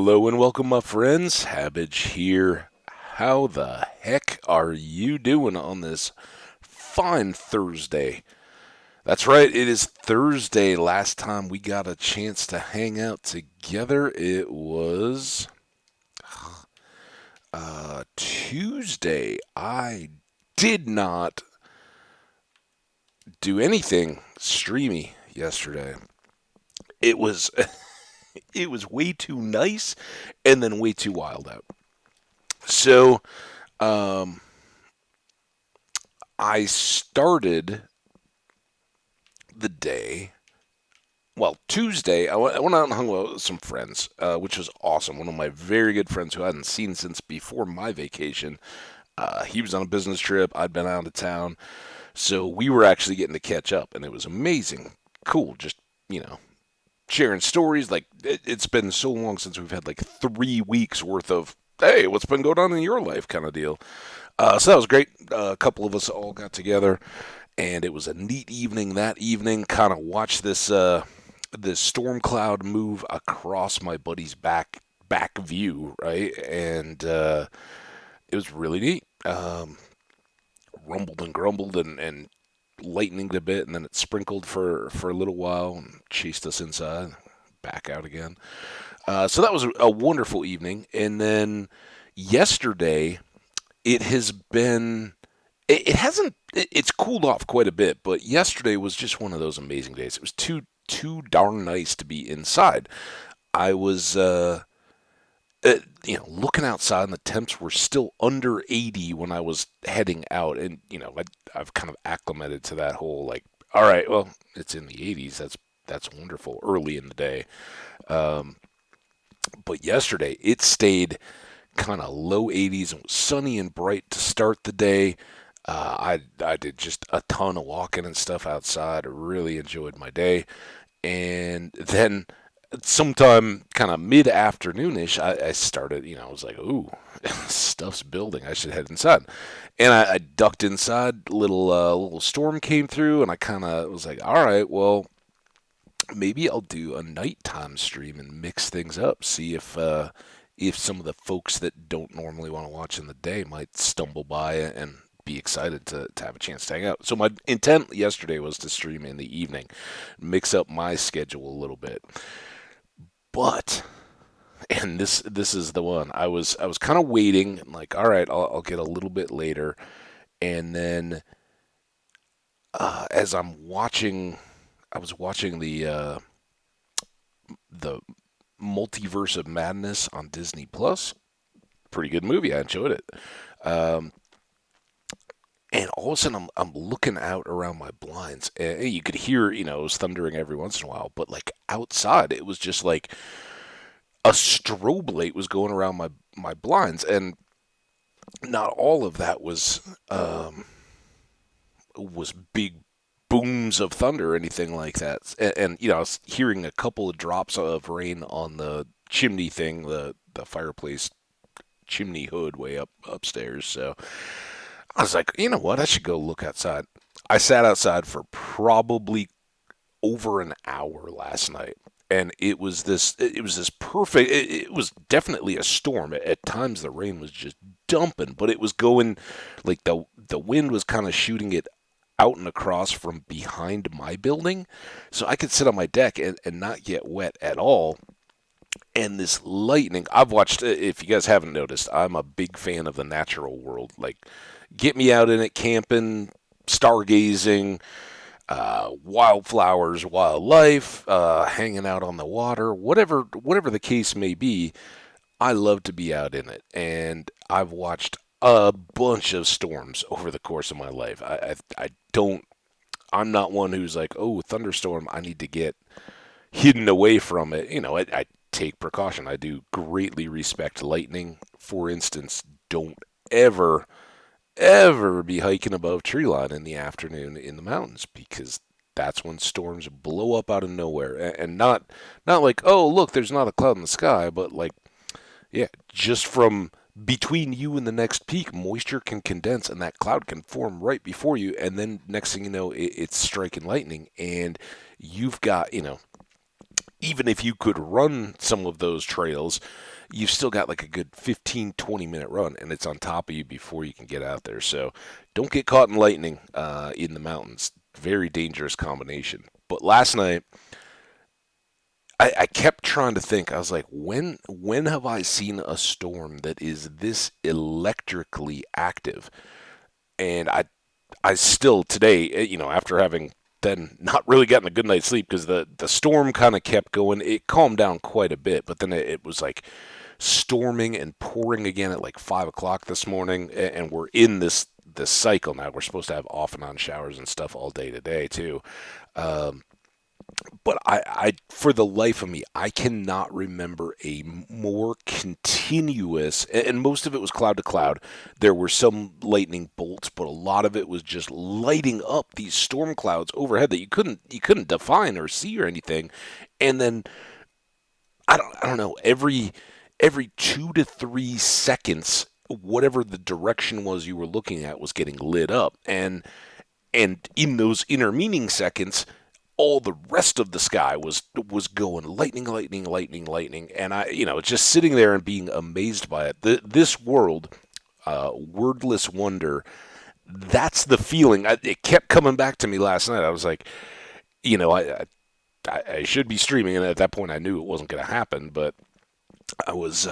Hello and welcome, my friends. Habbage here. How the heck are you doing on this fine Thursday? That's right, it is Thursday. Last time we got a chance to hang out together, it was Tuesday. I did not do anything streamy yesterday. It was it was way too nice and then way too wild out. So, um, I started the day. Well, Tuesday, I went out and hung out with some friends, which was awesome. One of my very good friends who I hadn't seen since before my vacation. He was on a business trip. I'd been out of town. So we were actually getting to catch up, and it was amazing. Cool. Just, you know, sharing stories. Like, it's been so long since we've had like 3 weeks worth of, hey, what's been going on in your life kind of deal. So that was great. A couple of us all got together, and it was a neat evening. That evening, kind of watched this storm cloud move across my buddy's back view, right, and it was really neat. Rumbled and grumbled and lightninged a bit, and then it sprinkled for a little while and chased us inside, back out again. So that was a wonderful evening, and then yesterday it has been it hasn't it's cooled off quite a bit, but yesterday was just one of those amazing days. It was too darn nice to be inside. I was looking outside, and the temps were still under 80 when I was heading out, and I've kind of acclimated to that whole, like, all right, well, it's in the 80s. That's wonderful early in the day. Um, but yesterday it stayed kind of low 80s and was sunny and bright to start the day. I did just a ton of walking and stuff outside. I really enjoyed my day. And then sometime kind of mid afternoonish, I started, I was like, ooh, stuff's building. I should head inside. And I ducked inside. Little storm came through, and I kind of was like, all right, well, maybe I'll do a nighttime stream and mix things up. See if some of the folks that don't normally want to watch in the day might stumble by and be excited to have a chance to hang out. So my intent yesterday was to stream in the evening, mix up my schedule a little bit. But and this is the one. I was kind of waiting, like, all right, I'll get a little bit later, and then as I was watching the Multiverse of Madness on Disney Plus. Pretty good movie. I enjoyed it. Um, and all of a sudden, I'm looking out around my blinds, and you could hear, it was thundering every once in a while. But like outside, it was just like a strobe light was going around my blinds, and not all of that was big booms of thunder or anything like that. And I was hearing a couple of drops of rain on the chimney thing, the fireplace chimney hood way upstairs. So I was like, you know what? I should go look outside. I sat outside for probably over an hour last night. And it was this perfect. It was definitely a storm. At times the rain was just dumping, but it was going, like, the wind was kind of shooting it out and across from behind my building, so I could sit on my deck and not get wet at all. And this lightning, I've watched, if you guys haven't noticed, I'm a big fan of the natural world. Like, get me out in it, camping, stargazing, wildflowers, wildlife, hanging out on the water, whatever the case may be. I love to be out in it, and I've watched a bunch of storms over the course of my life. I don't. I'm not one who's like, oh, thunderstorm. I need to get hidden away from it. I take precaution. I do greatly respect lightning. For instance, don't ever ever be hiking above tree line in the afternoon in the mountains, because that's when storms blow up out of nowhere, and not like, oh, look, there's not a cloud in the sky, but like, yeah, just from between you and the next peak, moisture can condense and that cloud can form right before you. And then next thing you know, it's striking lightning, and you've got, even if you could run some of those trails, you've still got like a good 15, 20-minute run, and it's on top of you before you can get out there. So don't get caught in lightning in the mountains. Very dangerous combination. But last night, I kept trying to think. I was like, when have I seen a storm that is this electrically active? And I still today, after having then not really gotten a good night's sleep because the storm kind of kept going. It calmed down quite a bit, but then it was like storming and pouring again at like 5 o'clock this morning, and we're in this cycle now. We're supposed to have off and on showers and stuff all day today too. Um, but for the life of me, I cannot remember a more continuous, and most of it was cloud to cloud. There were some lightning bolts, but a lot of it was just lighting up these storm clouds overhead that you couldn't define or see or anything. And then I don't know, every 2 to 3 seconds, whatever the direction was you were looking at was getting lit up, and in those intervening seconds, all the rest of the sky was going lightning, lightning, lightning, lightning, and just sitting there and being amazed by it. This world, wordless wonder. That's the feeling. It kept coming back to me last night. I was like, I should be streaming, and at that point, I knew it wasn't going to happen. But I was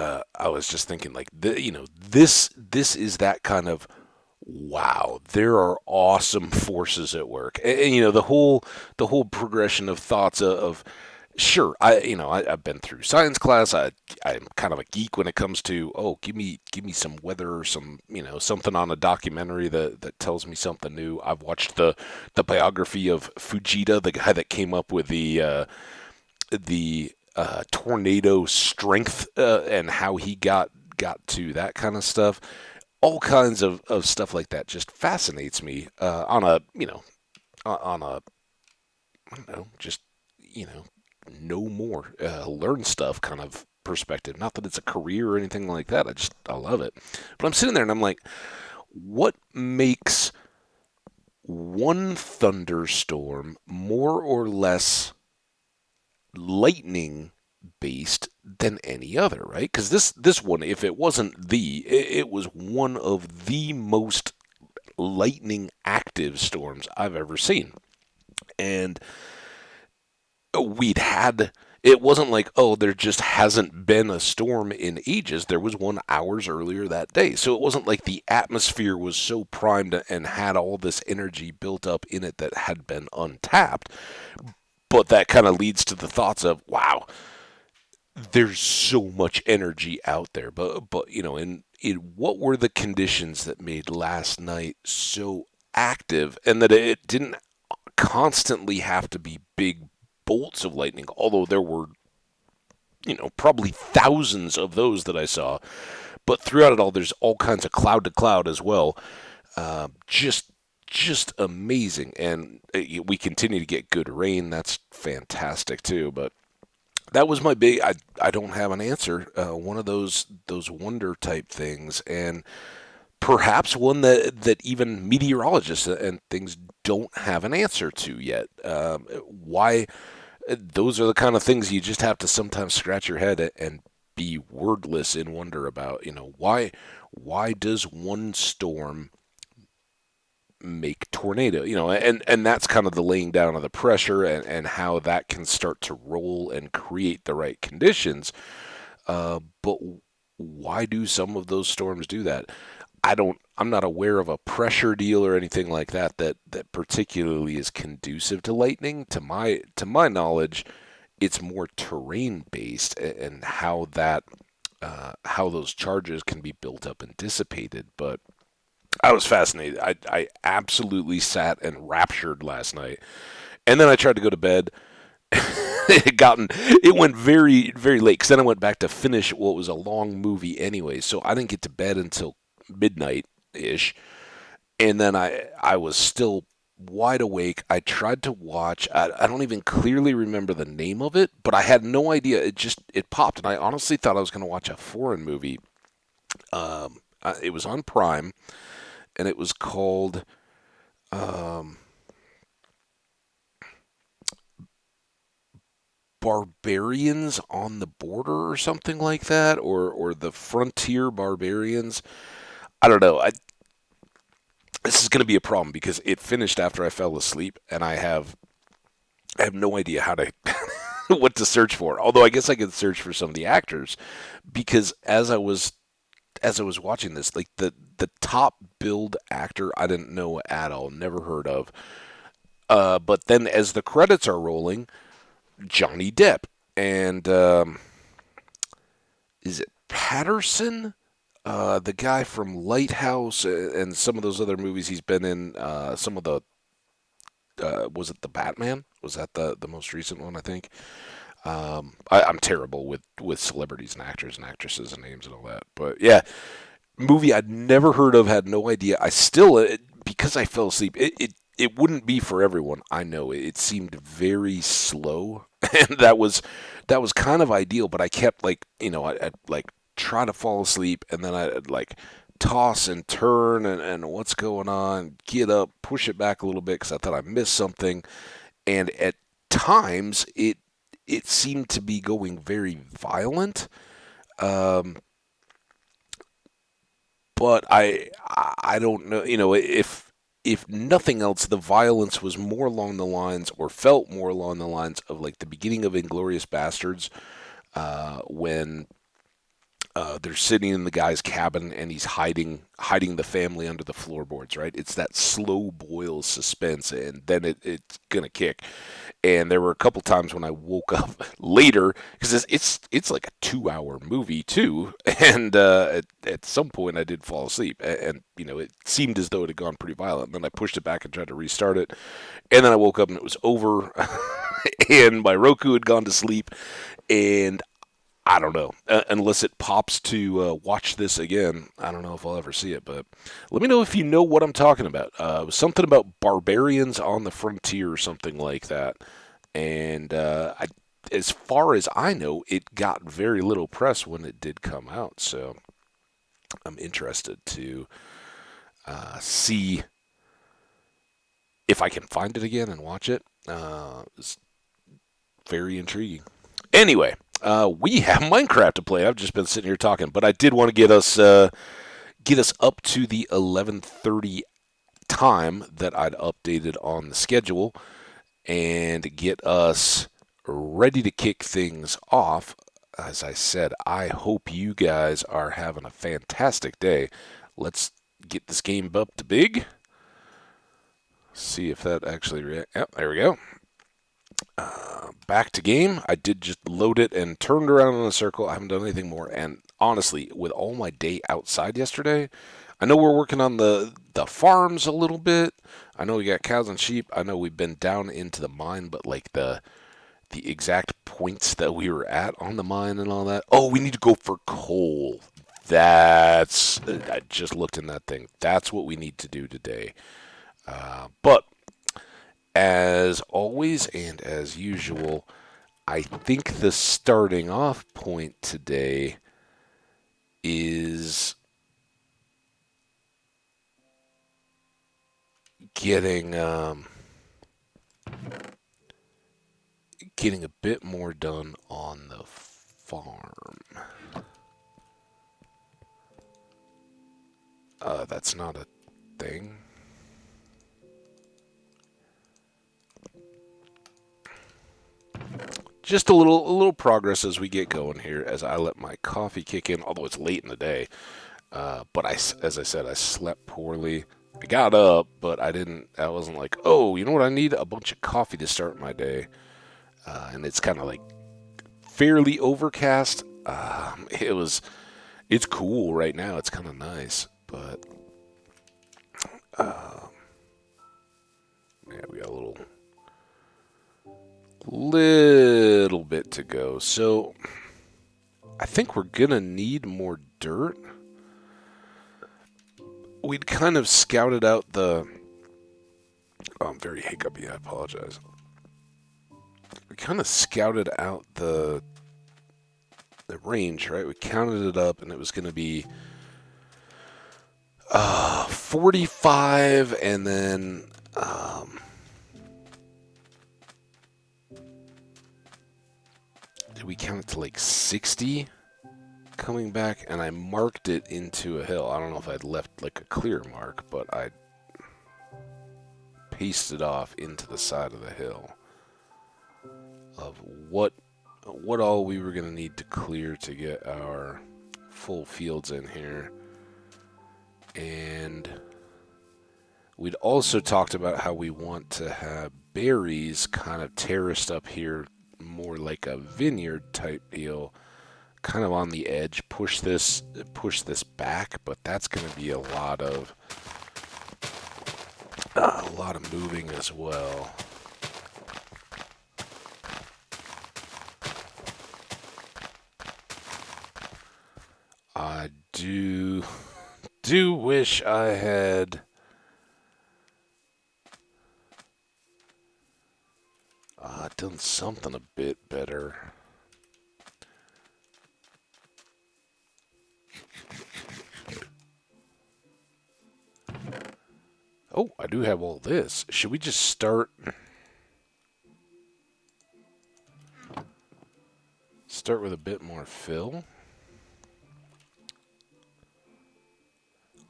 just thinking like, this is that kind of wow, there are awesome forces at work. And the whole progression of thoughts of sure, I've been through science class. I'm kind of a geek when it comes to, oh, give me some weather or some, something on a documentary that tells me something new. I've watched the biography of Fujita, the guy that came up with the tornado strength, and how he got to that kind of stuff. All kinds of stuff like that just fascinates me, on a I don't know, just you know know more, learn stuff kind of perspective. Not that it's a career or anything like that. I love it. But I'm sitting there and I'm like, what makes one thunderstorm more or less lightning based than any other, right? Because this one, if it wasn't it was one of the most lightning active storms I've ever seen. And we'd had it wasn't like, oh, there just hasn't been a storm in ages. There was one hours earlier that day. So it wasn't like the atmosphere was so primed and had all this energy built up in it that had been untapped. But that kind of leads to the thoughts of, wow, there's so much energy out there. But in what were the conditions that made last night so active, and that it didn't constantly have to be big bolts of lightning, although there were, probably thousands of those that I saw. But throughout it all, there's all kinds of cloud to cloud as well. Just amazing, and we continue to get good rain. That's fantastic too. But that was my big. I don't have an answer. One of those wonder type things, and perhaps one that even meteorologists and things don't have an answer to yet. Why? Those are the kind of things you just have to sometimes scratch your head and be wordless in wonder about. Why does one storm make tornado? And that's kind of the laying down of the pressure, and how that can start to roll and create the right conditions. But why do some of those storms do that? I'm not aware of a pressure deal or anything like that particularly is conducive to lightning. To my knowledge, it's more terrain based, and how those charges can be built up and dissipated. But I was fascinated. I absolutely sat and raptured last night, and then I tried to go to bed. It went very very late, because then I went back to finish what was a long movie anyway, so I didn't get to bed until midnight ish, and then I was still wide awake. I tried to watch. I don't even clearly remember the name of it, but I had no idea. It popped, and I honestly thought I was going to watch a foreign movie. It was on Prime, and it was called. Um, Barbarians on the Border or something like that, or the Frontier Barbarians. I don't know. This is going to be a problem because it finished after I fell asleep, and I have no idea how to what to search for. Although I guess I could search for some of the actors because as I was watching this, like the top billed actor I didn't know at all, never heard of. But then as the credits are rolling, Johnny Depp and is it Patterson? The guy from Lighthouse and some of those other movies he's been in. Some of the was it the Batman? Was that the most recent one? I think. I'm terrible with celebrities and actors and actresses and names and all that. But yeah, movie I'd never heard of, had no idea. I still because I fell asleep. It wouldn't be for everyone. I know it seemed very slow, and that was kind of ideal. But I kept like I'd like try to fall asleep, and then I'd like toss and turn and what's going on, get up, push it back a little bit because I thought I missed something, and at times it seemed to be going very violent. Um, but I don't know. If nothing else, the violence was more along the lines, or felt more along the lines of like the beginning of Inglorious Bastards, when they're sitting in the guy's cabin and he's hiding the family under the floorboards. Right? It's that slow boil suspense, and then it's gonna kick. And there were a couple times when I woke up later because it's like a 2 hour movie too, and at some point I did fall asleep, and it seemed as though it had gone pretty violent. And then I pushed it back and tried to restart it, and then I woke up and it was over, and my Roku had gone to sleep, and I don't know. Unless it pops to watch this again, I don't know if I'll ever see it. But let me know if you know what I'm talking about. It was something about barbarians on the frontier or something like that. And as far as I know, it got very little press when it did come out. So I'm interested to see if I can find it again and watch it. It's very intriguing. Anyway, we have Minecraft to play. I've just been sitting here talking, but I did want to get us up to the 11:30 time that I'd updated on the schedule, and get us ready to kick things off. As I said, I hope you guys are having a fantastic day. Let's get this game up to big. See if that actually. Yep, there we go. Back to game. I did just load it and turned around in a circle. I haven't done anything more. And honestly, with all my day outside yesterday, I know we're working on the farms a little bit. I know we got cows and sheep. I know we've been down into the mine, but like the exact points that we were at on the mine and all that. Oh, we need to go for coal. I just looked in that thing. That's what we need to do today. But as always and as usual, I think the starting off point today is getting getting a bit more done on the farm. That's not a thing. Just a little progress as we get going here, as I let my coffee kick in. Although it's late in the day, but as I said, I slept poorly. I got up, but I didn't. I wasn't like, oh, you know what? I need a bunch of coffee to start my day. And it's kind of like fairly overcast. It's cool right now. It's kind of nice, but yeah, we got a little bit to go. So I think we're gonna need more dirt. We'd kind of scouted out the. Oh, I'm very hiccupy. I apologize. We kind of scouted out the range, right? We counted it up, and it was going to be 45, and then did we count it to like 60 coming back? And I marked it into a hill. I don't know if I'd left like a clear mark, but I pasted off into the side of the hill of what all we were going to need to clear to get our full fields in here. And we'd also talked about how we want to have berries kind of terraced up here, more like a vineyard type deal, kind of on the edge. Push this back, but that's going to be a lot of moving as well. I do wish I had done something a bit better. Oh, I do have all this. Should we just start with a bit more fill?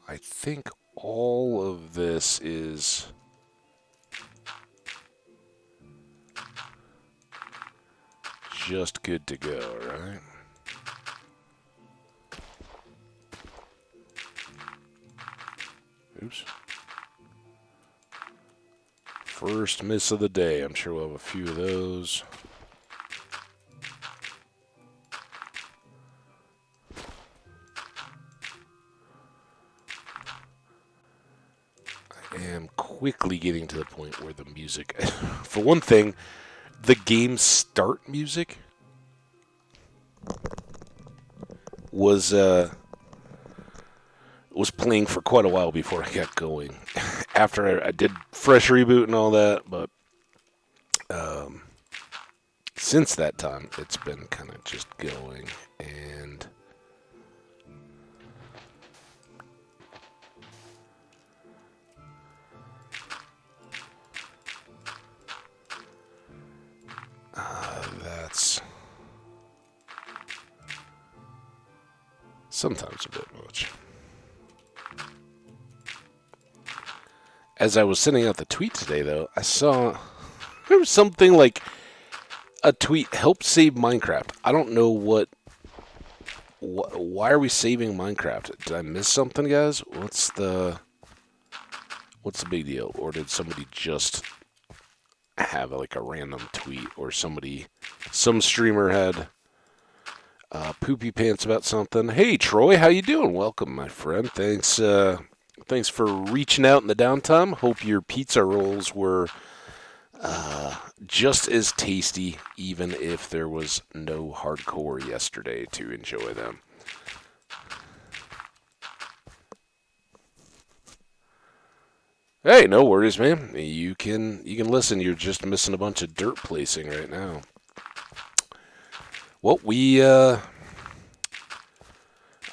I think all of this is just good to go, right? Oops. First miss of the day. I'm sure we'll have a few of those. I am quickly getting to the point where the music, for one thing, the game start music was playing for quite a while before I got going. After I did fresh reboot and all that, but since that time, it's been kind of just going, and that's sometimes a bit much. As I was sending out the tweet today, though, I saw there was something like a tweet, help save Minecraft. I don't know why are we saving Minecraft? Did I miss something, guys? What's the big deal? Or did somebody just have like a random tweet, or some streamer had poopy pants about something? Hey, Troy, how you doing? Welcome, my friend. Thanks for reaching out in the downtime. Hope your pizza rolls were just as tasty, even if there was no hardcore yesterday to enjoy them. Hey, no worries, man. You can listen. You're just missing a bunch of dirt placing right now. Well,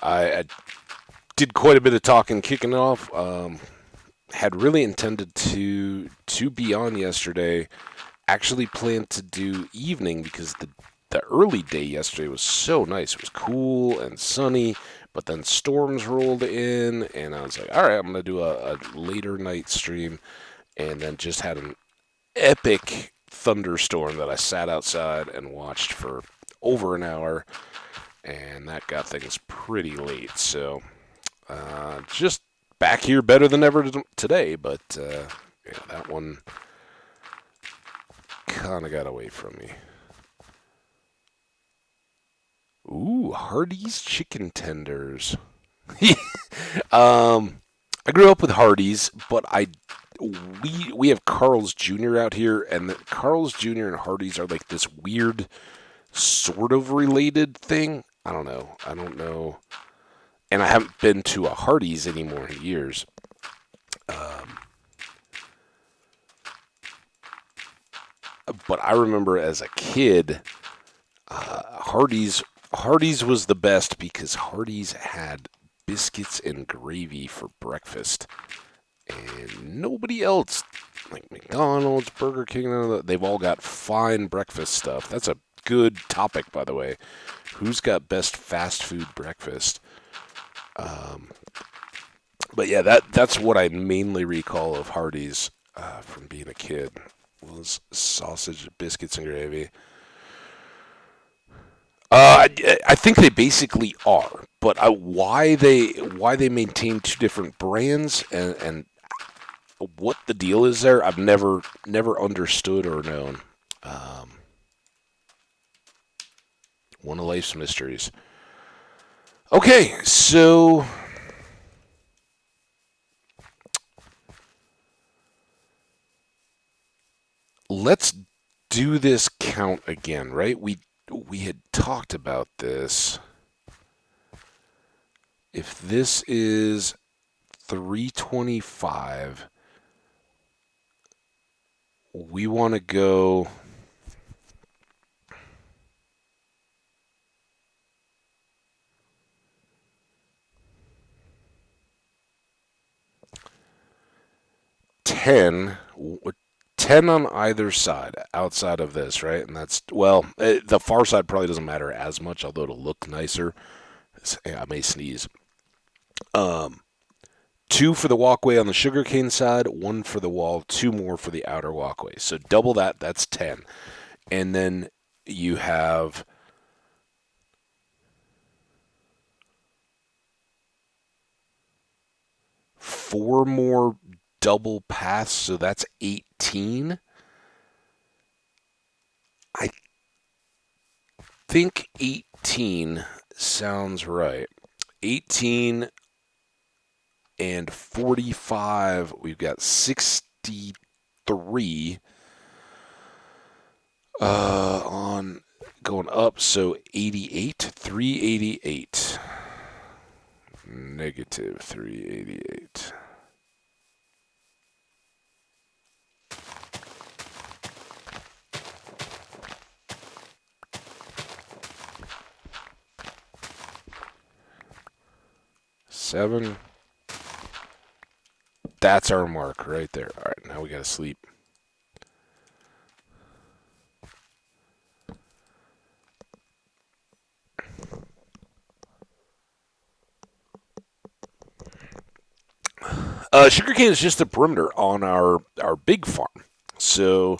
I did quite a bit of talking, kicking it off. Had really intended to be on yesterday. Actually planned to do evening because the early day yesterday was so nice. It was cool and sunny, but then storms rolled in, and I was like, all right, I'm going to do a later night stream, and then just had an epic thunderstorm that I sat outside and watched for over an hour, and that got things pretty late. So just back here better than ever today, but yeah, that one kind of got away from me. Ooh, Hardee's chicken tenders. I grew up with Hardee's, but we have Carl's Jr. out here, and Carl's Jr. and Hardee's are like this weird sort of related thing. I don't know. And I haven't been to a Hardee's anymore in years. But I remember as a kid, Hardee's was the best because Hardee's had biscuits and gravy for breakfast, and nobody else, like McDonald's, Burger King, they've all got fine breakfast stuff. That's a good topic, by the way. Who's got best fast food breakfast? But yeah, that's what I mainly recall of Hardee's from being a kid was sausage, biscuits, and gravy. I think they basically are, but why they maintain two different brands and what the deal is there, I've never understood or known. Um, One of life's mysteries. Okay, so let's do this count again, right? We had talked about this. If this is 325, we want to go 10, 10 on either side outside of this, right? And that's, well, the far side probably doesn't matter as much, although it'll look nicer. I may sneeze. Um, Two for the walkway on the sugarcane side, one for the wall, two more for the outer walkway. So double that, that's 10. And then you have four more double paths, so that's 18. I think 18 sounds right. 18 and 45, we've got 63 on going up, so 88, 388. Negative 388. Seven. That's our mark right there. All right, now we got to sleep. Sugarcane is just the perimeter on our big farm. So,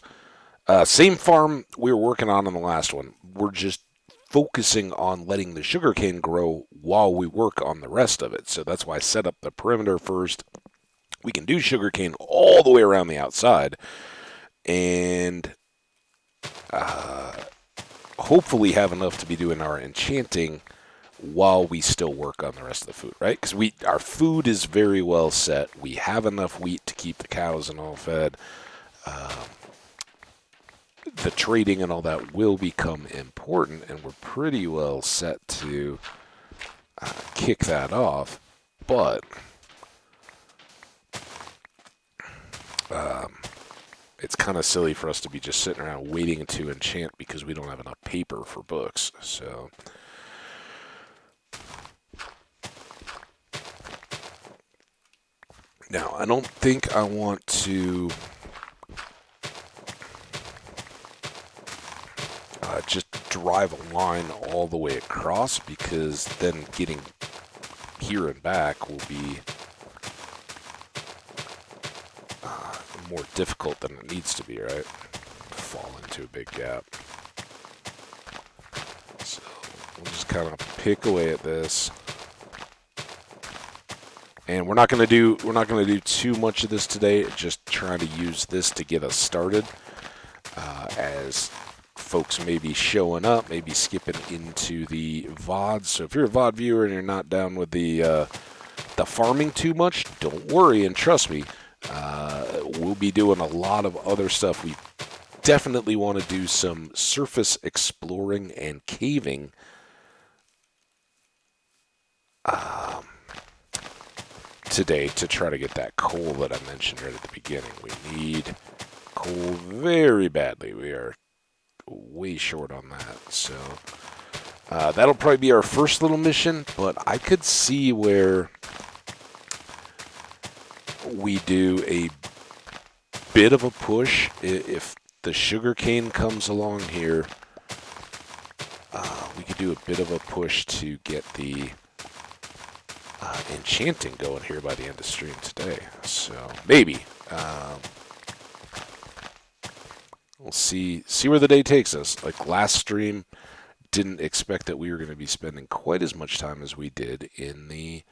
same farm we were working on the last one. We're just focusing on letting the sugarcane grow while we work on the rest of it. So that's why I set up the perimeter first. We can do sugarcane all the way around the outside, and hopefully have enough to be doing our enchanting while we still work on the rest of the food, right? Because our food is very well set. We have enough wheat to keep the cows and all fed. The trading and all that will become important, and we're pretty well set to kick that off. But it's kind of silly for us to be just sitting around waiting to enchant because we don't have enough paper for books. So now I don't think I want to just drive a line all the way across, because then getting here and back will be more difficult than it needs to be, right? Fall into a big gap. So we'll just kind of pick away at this. And we're not going to do too much of this today, just trying to use this to get us started. As folks may be showing up, maybe skipping into the VOD. So if you're a VOD viewer and you're not down with the farming too much, don't worry and trust me. We'll be doing a lot of other stuff. We definitely want to do some surface exploring and caving. Today to try to get that coal that I mentioned right at the beginning. We need coal very badly. We are way short on that. So that'll probably be our first little mission, but I could see where we do a bit of a push if the sugarcane comes along here we could do a bit of a push to get the enchanting going here by the end of stream today. So maybe we'll see where the day takes us. Like last stream, didn't expect that we were going to be spending quite as much time as we did in the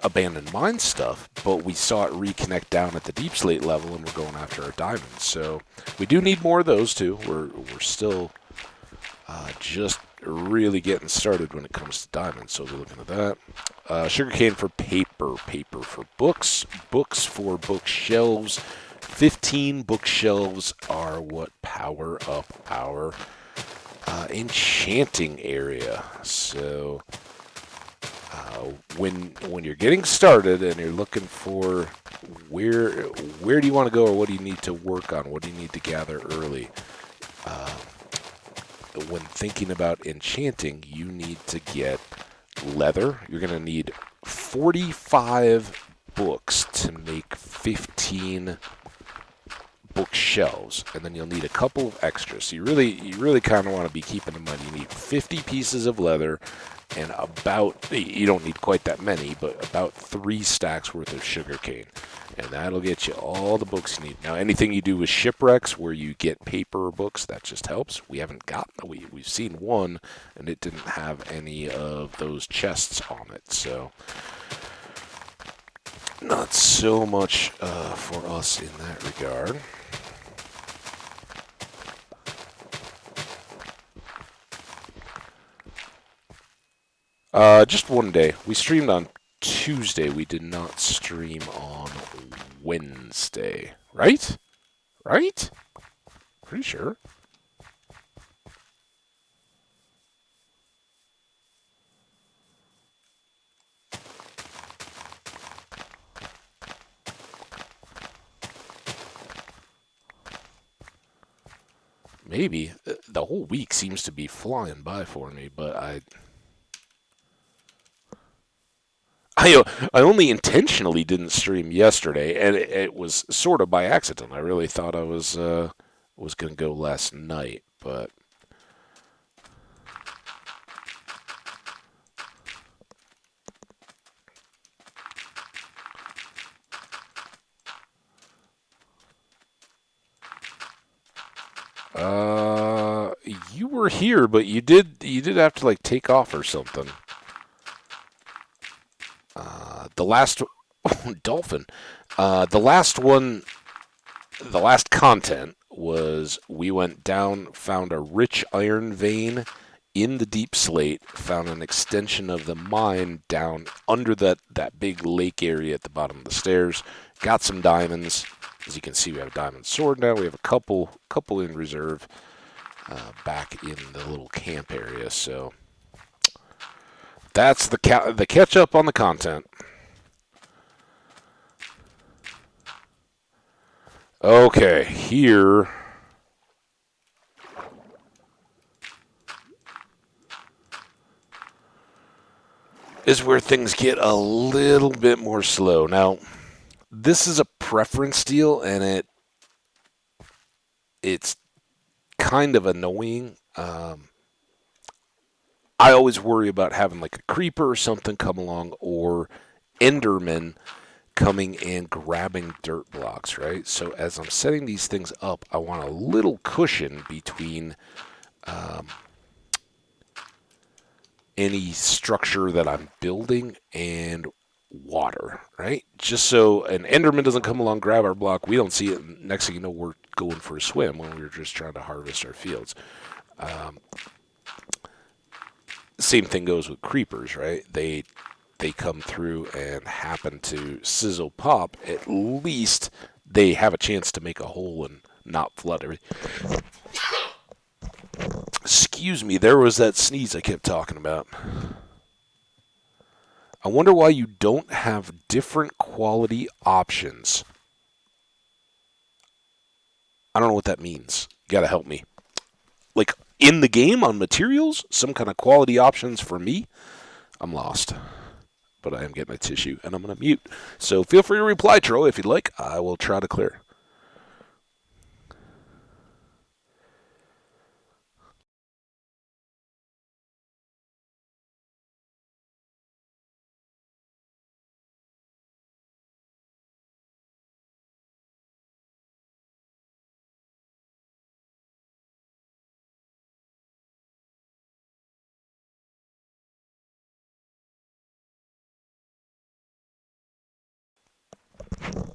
abandoned mine stuff, but we saw it reconnect down at the deep slate level, and we're going after our diamonds. So we do need more of those too. We're still just really getting started when it comes to diamonds. So we're looking at that. Sugarcane for paper for books, books for bookshelves. 15 bookshelves are what power up our enchanting area. So when you're getting started and you're looking for where do you want to go, or what do you need to work on, what do you need to gather early, when thinking about enchanting, you need to get leather. You're going to need 45 books to make 15 bookshelves, and then you'll need a couple of extras. So you really kind of want to be keeping in mind you need 50 pieces of leather and you don't need quite that many, but about 3 stacks worth of sugarcane. And that'll get you all the books you need. Now, anything you do with shipwrecks where you get paper or books, that just helps. We haven't gotten, we've seen one, and it didn't have any of those chests on it. So, not so much for us in that regard. Just one day. We streamed on Tuesday. We did not stream on Wednesday. Right? Right? Pretty sure. Maybe. The whole week seems to be flying by for me, but I only intentionally didn't stream yesterday, and it was sort of by accident. I really thought I was going to go last night, but you were here, but you did have to like take off or something. The last dolphin, the last one, the last content was we went down, found a rich iron vein in the deep slate, found an extension of the mine down under that big lake area at the bottom of the stairs, got some diamonds. As you can see, we have a diamond sword now. We have a couple in reserve back in the little camp area. So that's the catch up on the content. Okay, here is where things get a little bit more slow. Now, this is a preference deal, and it's kind of annoying. I always worry about having like a creeper or something come along, or Enderman coming and grabbing dirt blocks, right? So as I'm setting these things up, I want a little cushion between any structure that I'm building and water, right? Just so an Enderman doesn't come along, grab our block, we don't see it, and next thing you know, we're going for a swim when we were just trying to harvest our fields. Same thing goes with creepers, right? They come through and happen to sizzle pop. At least they have a chance to make a hole and not flood everything. Excuse me, there was that sneeze I kept talking about. I wonder why you don't have different quality options. I don't know what that means. You gotta help me. Like, in the game on materials, some kind of quality options for me? I'm lost. But I am getting a tissue, and I'm going to mute. So feel free to reply, Tro, if you'd like. I will try to clear.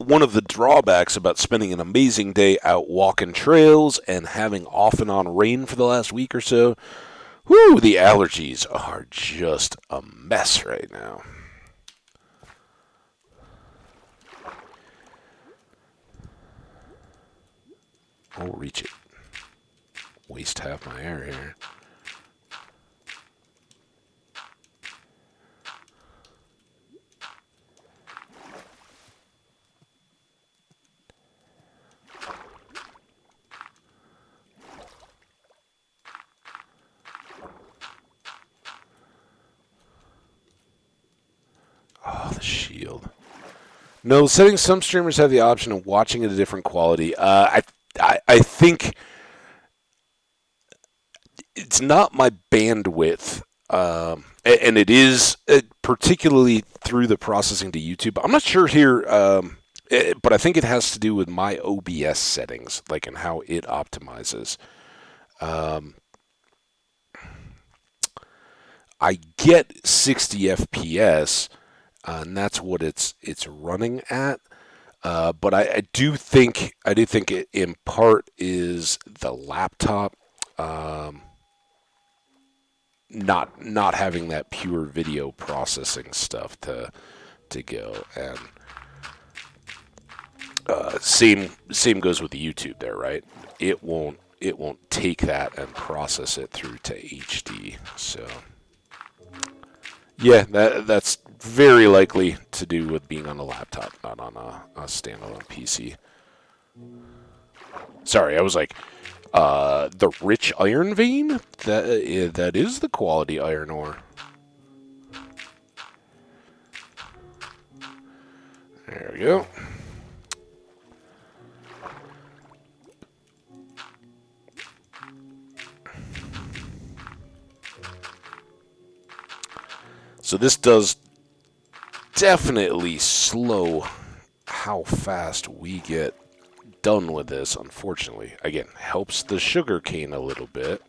one of the drawbacks about spending an amazing day out walking trails and having off and on rain for the last week or so, whoo, the allergies are just a mess right now. I'll reach it. Waste half my air here. Oh, the shield. No, setting some streamers have the option of watching at a different quality. I think it's not my bandwidth, and it is particularly through the processing to YouTube. I'm not sure here, but I think it has to do with my OBS settings, like and how it optimizes. Um, I get 60 FPS, and that's what it's running at. But I do think it in part is the laptop. Um, not having that pure video processing stuff to go, and same goes with the YouTube there, right? It won't take that and process it through to HD. So yeah, that's very likely to do with being on a laptop, not on a standalone PC. Sorry, I was like, the rich iron vein? That is the quality iron ore. There we go. So this does definitely slow how fast we get done with this, unfortunately. Again, helps the sugar cane a little bit.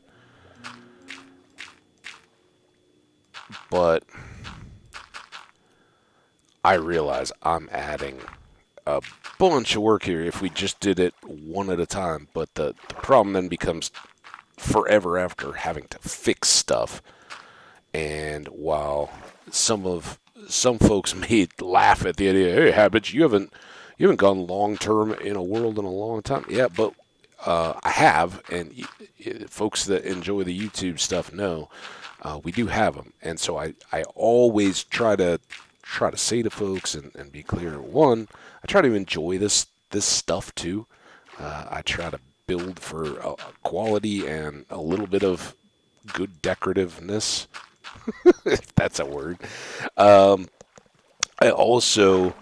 But I realize I'm adding a bunch of work here if we just did it one at a time. But the problem then becomes forever after having to fix stuff. And while some folks may laugh at the idea, hey, Habits, you haven't gone long term in a world in a long time. Yeah, but I have, and folks that enjoy the YouTube stuff know we do have them. And so I always try to say to folks and be clear. One, I try to enjoy this stuff too. I try to build for quality and a little bit of good decorativeness, if that's a word. I also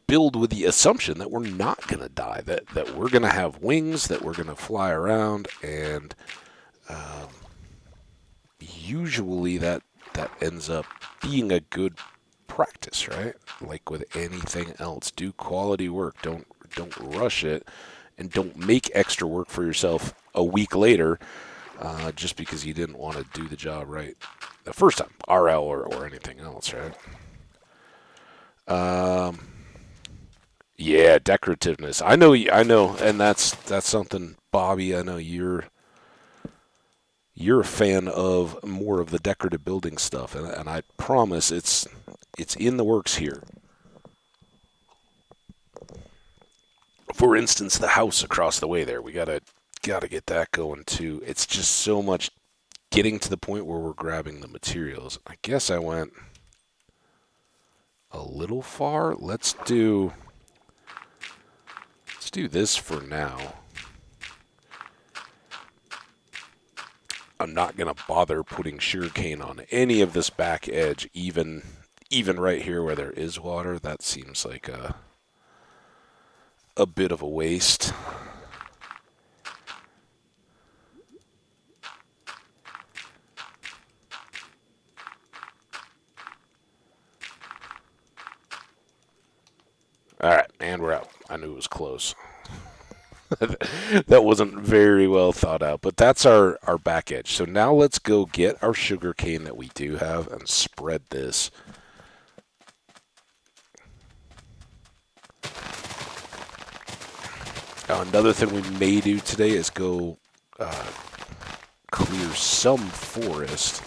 build with the assumption that we're not going to die, that we're going to have wings, that we're going to fly around, and usually that ends up being a good practice, right? Like with anything else, do quality work. Don't rush it, and don't make extra work for yourself a week later just because you didn't want to do the job right the first time, RL or anything else, right? Yeah, decorativeness. I know, and that's something, Bobby. I know you're a fan of more of the decorative building stuff, and I promise it's in the works here. For instance, the house across the way there, we gotta get that going too. It's just so much getting to the point where we're grabbing the materials. I guess I went a little far. Let's do this for now. I'm not gonna bother putting sugarcane on any of this back edge, even right here where there is water. That seems like a bit of a waste. All right, and we're out. I knew it was close. That wasn't very well thought out, but that's our back edge. So now let's go get our sugar cane that we do have and spread this Another thing we may do today is go clear some forest.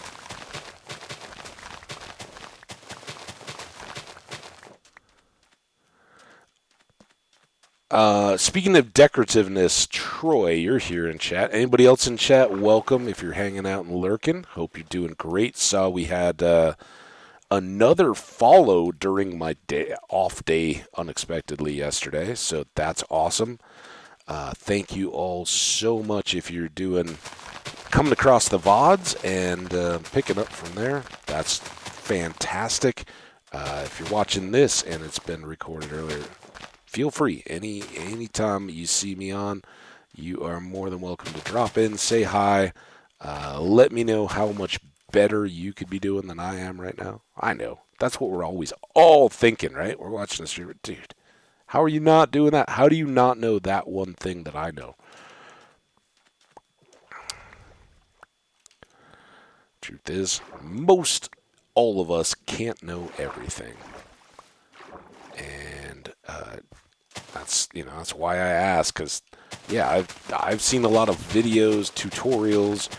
Speaking of decorativeness, Troy, you're here in chat. Anybody else in chat, welcome if you're hanging out and lurking. Hope you're doing great. Saw we had another follow during my off day unexpectedly yesterday, so that's awesome. Thank you all so much if you're coming across the VODs and picking up from there. That's fantastic. If you're watching this and it's been recorded earlier, feel free. Anytime you see me on, you are more than welcome to drop in, say hi, let me know how much better you could be doing than I am right now. I know. That's what we're always all thinking, right? We're watching this stream. Dude, how are you not doing that? How do you not know that one thing that I know? Truth is, most all of us can't know everything. And that's why I ask, because yeah, I've seen a lot of videos, tutorials,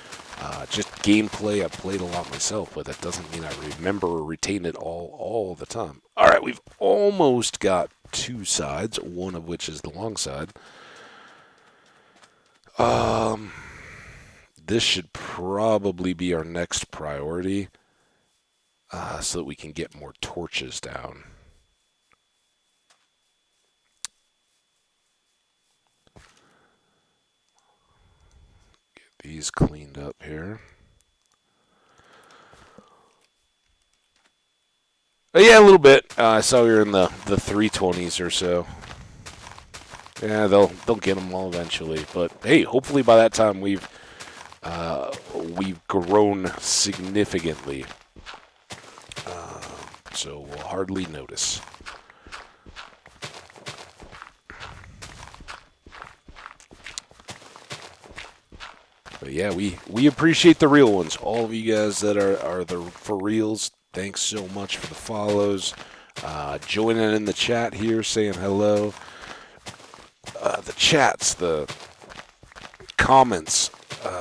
just gameplay. I've played a lot myself, but that doesn't mean I remember or retain it all the time. All right, we've almost got two sides, one of which is the long side. This should probably be our next priority, so that we can get more torches down. Get these cleaned up here. Yeah, a little bit. I saw you're in the 320s or so. Yeah, they'll get them all eventually. But hey, hopefully by that time we've grown significantly, so we'll hardly notice. But yeah, we appreciate the real ones. All of you guys that are the for reals. Thanks so much for the follows. Joining in the chat here, saying hello. The chats, the comments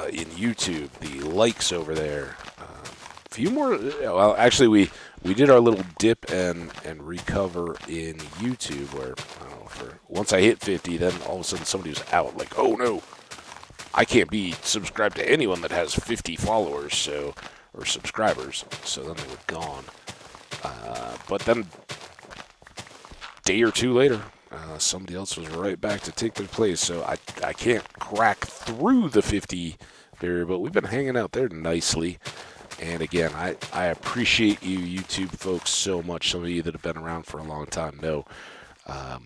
in YouTube, the likes over there. A few more. Well, actually, we did our little dip and recover in YouTube, where I don't know, once I hit 50, then all of a sudden somebody was out. Like, oh no, I can't be subscribed to anyone that has 50 followers, or subscribers. So then they were gone. But then, day or two later, somebody else was right back to take their place. So I can't crack through the 50 barrier, but we've been hanging out there nicely. And again, I appreciate you YouTube folks so much. Some of you that have been around for a long time know. I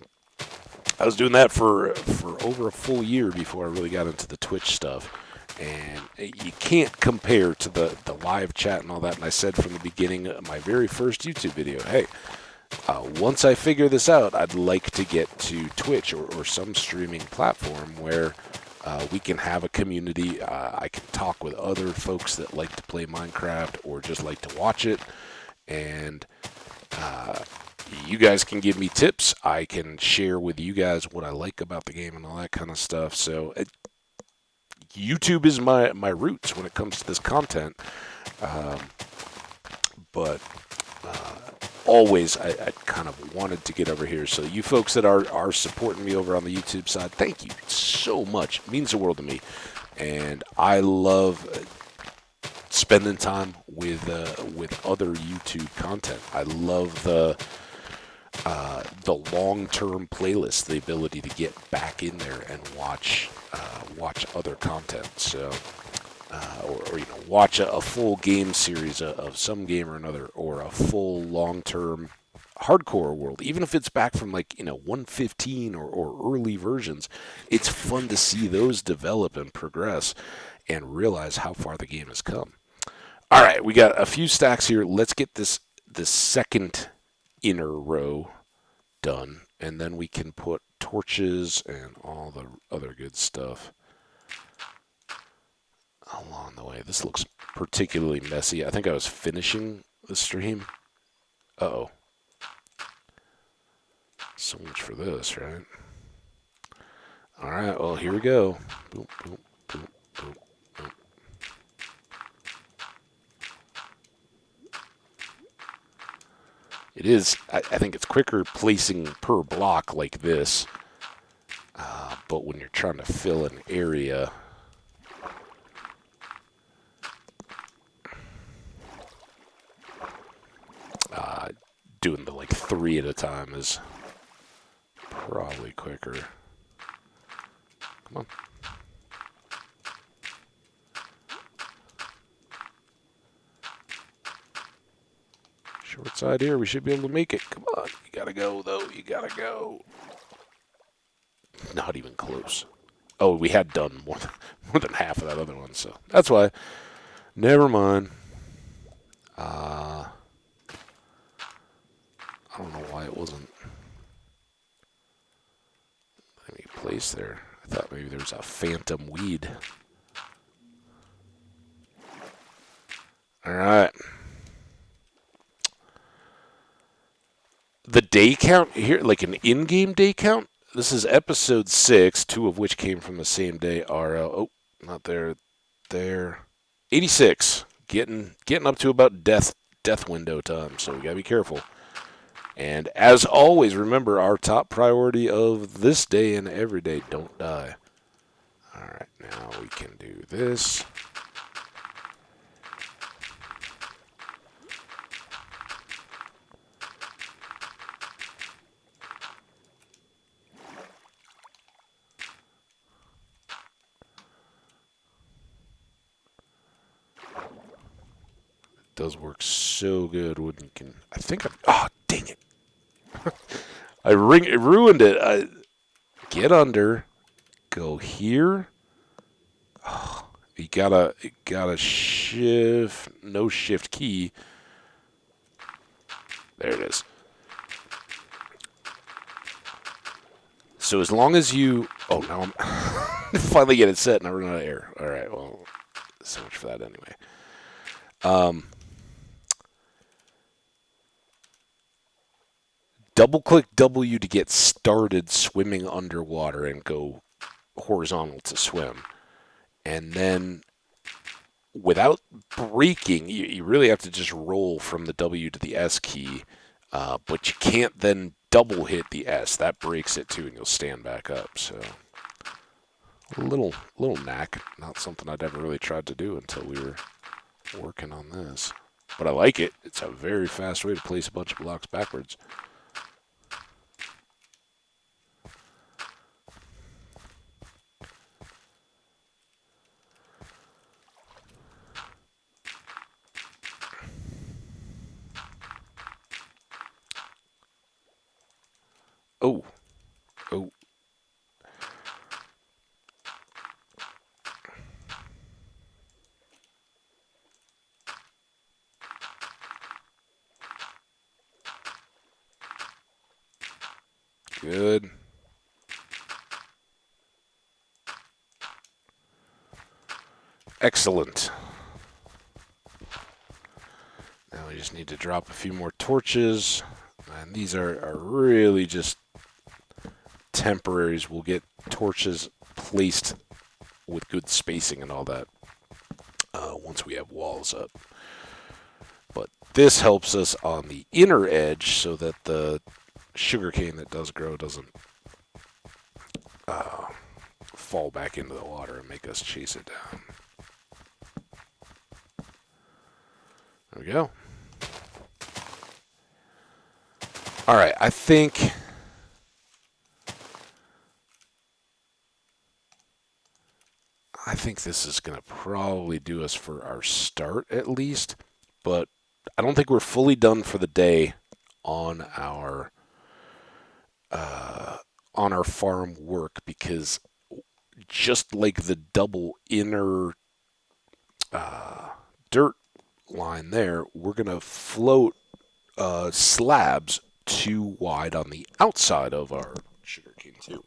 was doing that for over a full year before I really got into the Twitch stuff. And you can't compare to the live chat and all that. And I said from the beginning of my very first YouTube video, hey, once I figure this out, I'd like to get to Twitch or some streaming platform where we can have a community. I can talk with other folks that like to play Minecraft or just like to watch it. And you guys can give me tips. I can share with you guys what I like about the game and all that kind of stuff. So YouTube is my roots when it comes to this content. But always, I kind of wanted to get over here. So you folks that are supporting me over on the YouTube side, thank you so much. It means the world to me. And I love spending time with other YouTube content. I love the long-term playlist, the ability to get back in there and watch other content. So, or watch a full game series of some game or another, or a full long-term hardcore world, even if it's back from 1.15 or early versions. It's fun to see those develop and progress, and realize how far the game has come. All right, we got a few stacks here. Let's get this second inner row done, and then we can put torches and all the other good stuff along the way. This looks particularly messy. I think I was finishing the stream. Uh-oh. So much for this, right? All right, well, here we go. Boom, boom, boom, boom, boom. It is, I think it's quicker placing per block like this, but when you're trying to fill an area, uh, doing the like 3 at a time is probably quicker. Come on. Short side here, we should be able to make it. Come on, you gotta go though, you gotta go. Not even close. Oh, we had done more than half of that other one, so that's why. Never mind. I don't know why it wasn't letting me place there. I thought maybe there was a phantom weed. All right. The day count here, like an in-game day count. This is episode 6, 2 of which came from the same day. Oh, not there. There. 86. Getting up to about death window time, so we gotta be careful. And as always, remember our top priority of this day and every day: don't die. All right, now we can do this. It does work so good when you can. I think I've. Oh, dang it! It ruined it. Get under. Go here. Oh, you gotta shift. No shift key. There it is. So as long as you. Oh, now I'm finally get it set and I run out of air. All right. Well, so much for that anyway. Double click W to get started swimming underwater and go horizontal to swim. And then without braking, you really have to just roll from the W to the S key, but you can't then double hit the S. That breaks it too, and you'll stand back up. So a little knack, not something I'd ever really tried to do until we were working on this. But I like it. It's a very fast way to place a bunch of blocks backwards. Oh, oh. Good. Excellent. Now we just need to drop a few more torches. And these are really just temporaries. We'll get torches placed with good spacing and all that once we have walls up. But this helps us on the inner edge so that the sugarcane that does grow doesn't fall back into the water and make us chase it down. There we go. All right, I think this is going to probably do us for our start at least, but I don't think we're fully done for the day on our farm work, because just like the double inner dirt line there, we're going to float slabs too wide on the outside of our sugarcane too.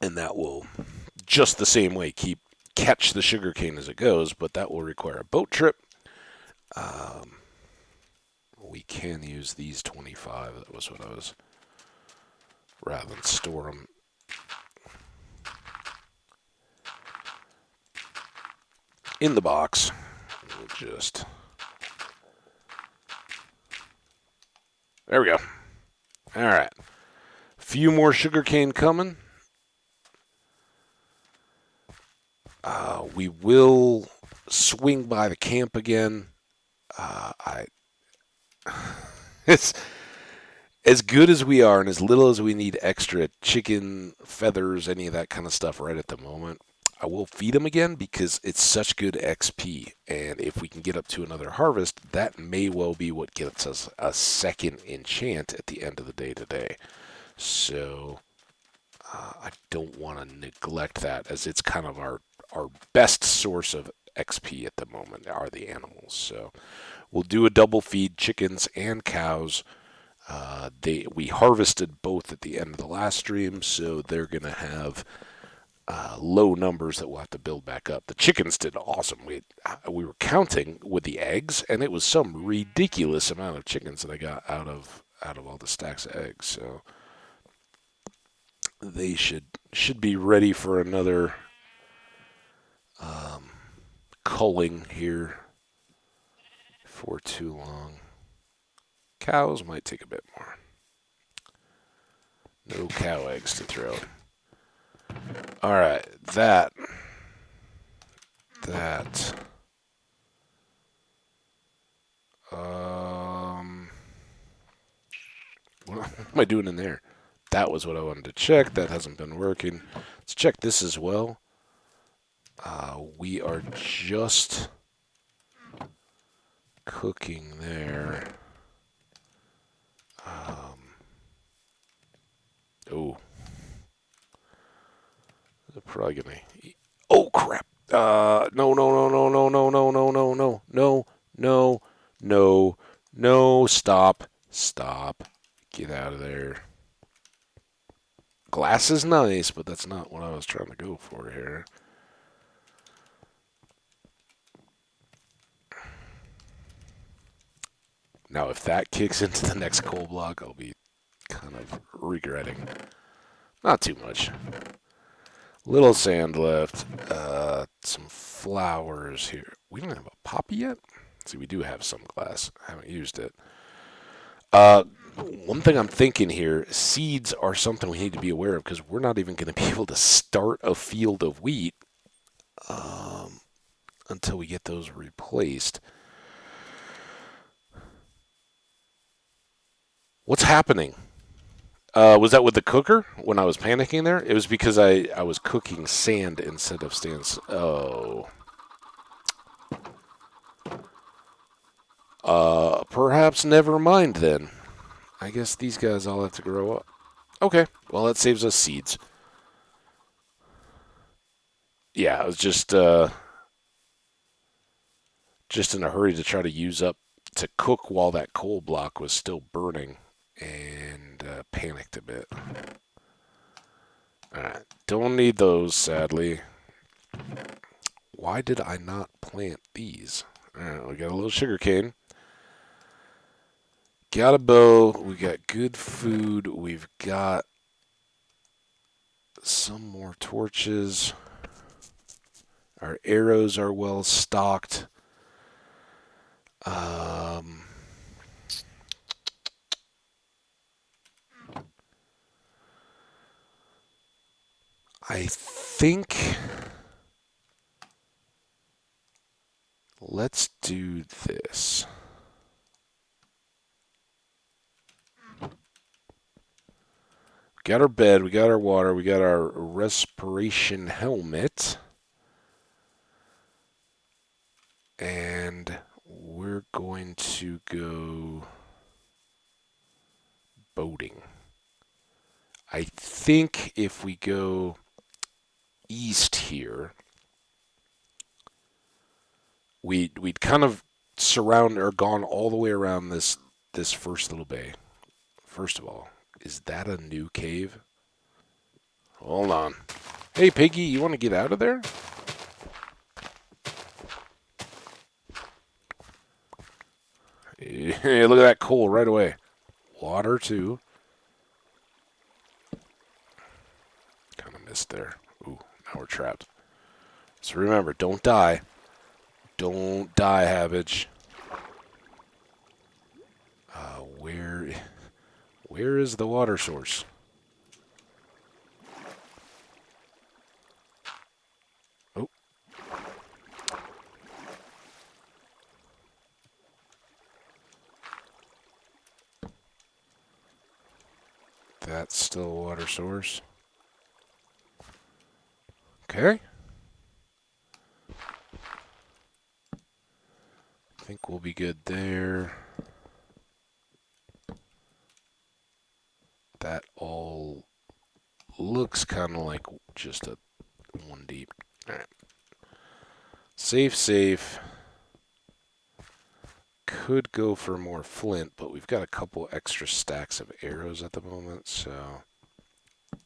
And that will, just the same way, catch the sugarcane as it goes, but that will require a boat trip. We can use these 25. That was what I was rather than store them in the box. We'll just... There we go. All right. A few more sugarcane coming. We will swing by the camp again. It's as good as we are and as little as we need extra chicken, feathers, any of that kind of stuff right at the moment. I will feed them again because it's such good XP. And if we can get up to another harvest, that may well be what gets us a second enchant at the end of the day today. So I don't want to neglect that, as it's kind of our best source of XP at the moment are the animals. So we'll do a double feed, chickens and cows. We harvested both at the end of the last stream, so they're going to have low numbers that we'll have to build back up. The chickens did awesome. We were counting with the eggs, and it was some ridiculous amount of chickens that I got out of all the stacks of eggs. So they should be ready for another culling here for too long. Cows might take a bit more. No cow eggs to throw. All right, that. What am I doing in there? That was what I wanted to check. That hasn't been working. Let's check this as well. We are just cooking there. Oh. They're probably gonna eat. Oh crap! No, no, no, no, no, no, no, no, no, no, no, no, no, no! Stop! Stop! Get out of there. Glass is nice, but that's not what I was trying to go for here. Now, if that kicks into the next coal block, I'll be kind of regretting. Not too much. Little sand left. Some flowers here. We don't have a poppy yet? See, we do have some glass. I haven't used it. One thing I'm thinking here, seeds are something we need to be aware of because we're not even going to be able to start a field of wheat until we get those replaced. What's happening? Was that with the cooker when I was panicking there? It was because I was cooking sand instead of stands. Oh. Perhaps never mind then. I guess these guys all have to grow up. Okay, well that saves us seeds. Yeah, I was just in a hurry to try to use up to cook while that coal block was still burning, and panicked a bit. Alright, don't need those, sadly. Why did I not plant these? Alright, we got a little sugar cane. Got a bow. We got good food. We've got some more torches. Our arrows are well stocked. I think let's do this. We got our bed, we got our water, we got our respiration helmet. And we're going to go boating. I think if we go east here, we'd kind of surround or gone all the way around this first little bay. First of all, is that a new cave? Hold on. Hey, Piggy, you want to get out of there? Hey, look at that coal right away. Water, too. missed there. Ooh, now we're trapped. So remember, don't die. Don't die, Habbage. Where is the water source? Oh. That's still a water source. Okay. I think we'll be good there. That all looks kind of like just a one deep. All right. Safe, safe. Could go for more flint, but we've got a couple extra stacks of arrows at the moment, so I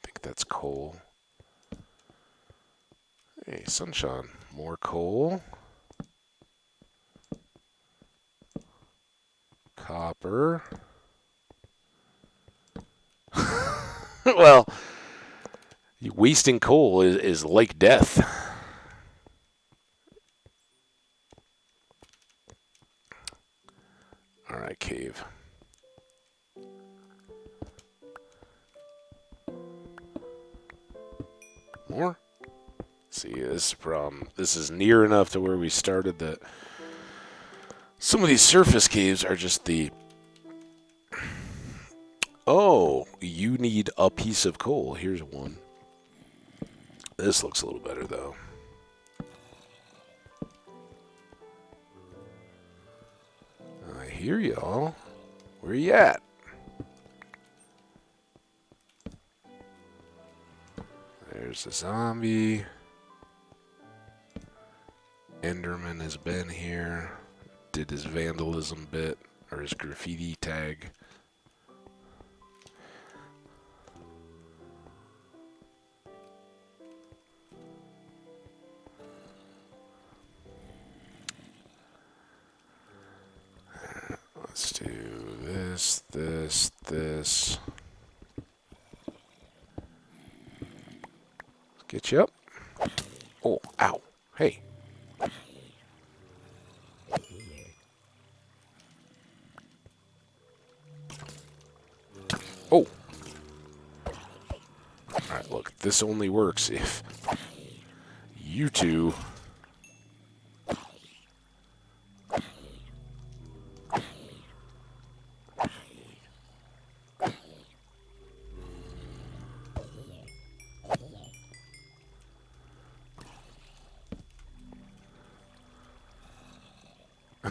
think that's coal. Hey, sunshine. More coal. Copper. Well, wasting coal is like death. All right, cave. More? See, this is the problem. This is near enough to where we started that some of these surface caves are just the... Oh, you need a piece of coal. Here's one. This looks a little better, though. I hear y'all. Where you at? There's the zombie. Enderman has been here. Did his vandalism bit, or his graffiti tag. Let's do this, this. Let's get you up. Oh, ow. Hey. Oh. Alright, look, this only works if you two...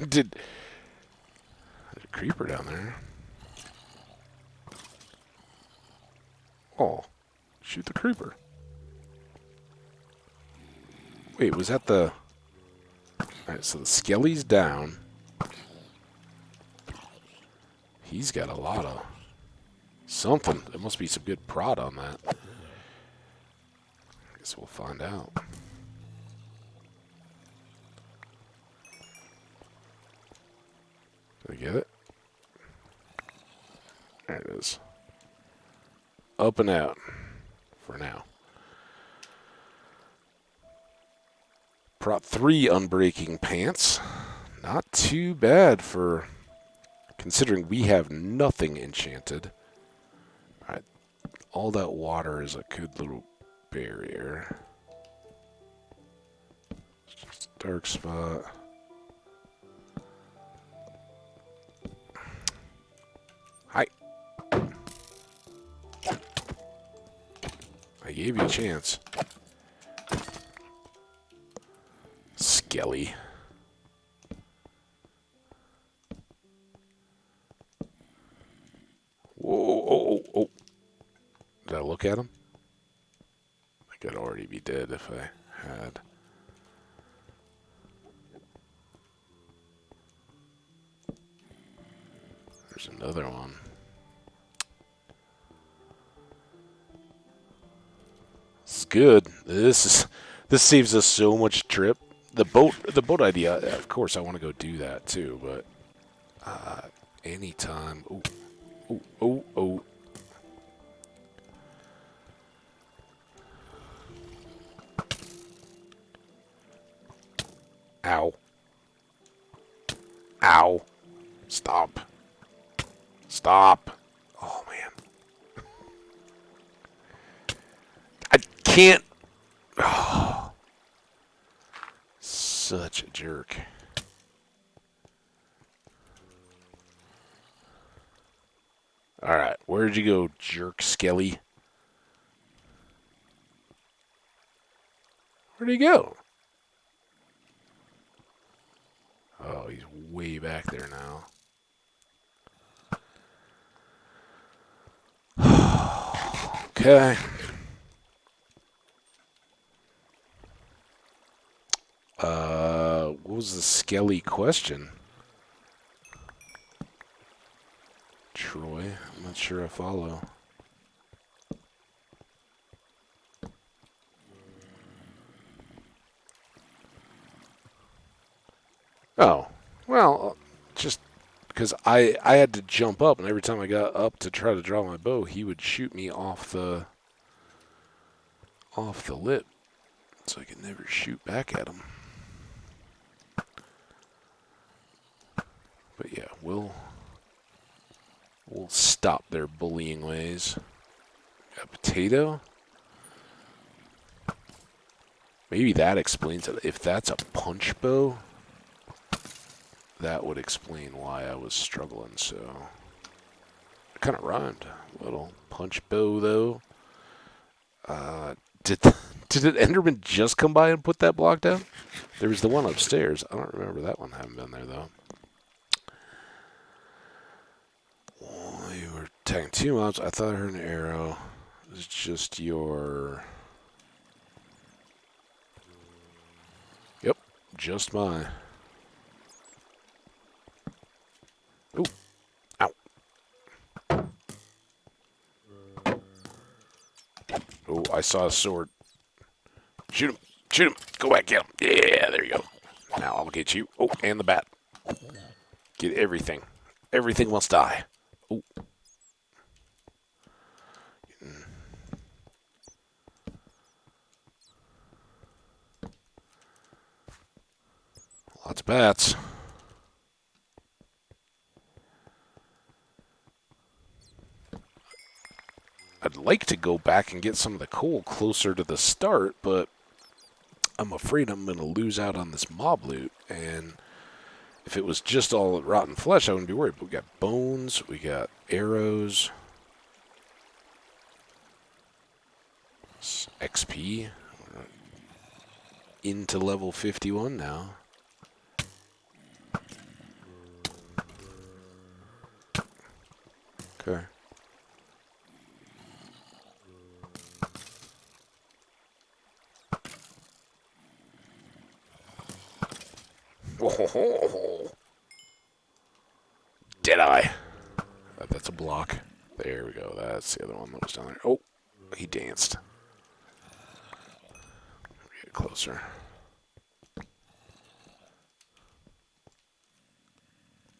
There's a creeper down there. Oh, shoot the creeper. Wait, was that the... Alright, so the skelly's down. He's got a lot of something. There must be some good prod on that. Guess we'll find out. Did I get it? There it is. Up and out. For now. Prot 3 unbreaking pants. Not too bad for considering we have nothing enchanted. Alright. All that water is a good little barrier. Just a dark spot. Hi. I gave you a chance. Skelly. Whoa, oh, oh. Did I look at him? I could already be dead if I had. There's another one. This is good. This saves us so much trip. The boat idea, of course I want to go do that too, but anytime. Oh, oh, oh, oh. Stop. Oh, man. I can't. Oh, such a jerk. All right. Where'd you go, jerk Skelly? Where'd he go? Oh, he's way back there now. Okay. What was the Skelly question? Troy? I'm not sure I follow. Oh, well, just because I had to jump up, and every time I got up to try to draw my bow, he would shoot me off the lip, so I could never shoot back at him. But yeah, we'll stop their bullying ways. A potato? Maybe that explains it. If that's a punch bow, that would explain why I was struggling. So it kind of rhymed a little. Punch bow though. Did did Enderman just come by and put that block down? There was the one upstairs. I don't remember that one having been there though. Oh, you were attacking 2 mobs. I thought I heard an arrow. It's just your. Yep, just mine. Ooh, ow. Oh, I saw a sword. Shoot him. Shoot him. Go back, get him. Yeah, there you go. Now I'll get you. Oh, and the bat. Get everything. Everything must die. Oh. Lots of bats. I'd like to go back and get some of the coal closer to the start, but I'm afraid I'm going to lose out on this mob loot. And if it was just all rotten flesh, I wouldn't be worried. But we got bones, we got arrows, XP. We're into level 51 now. Okay. Oh, Deadeye. That's a block. There we go. That's the other one that was down there. Oh, he danced. Get closer.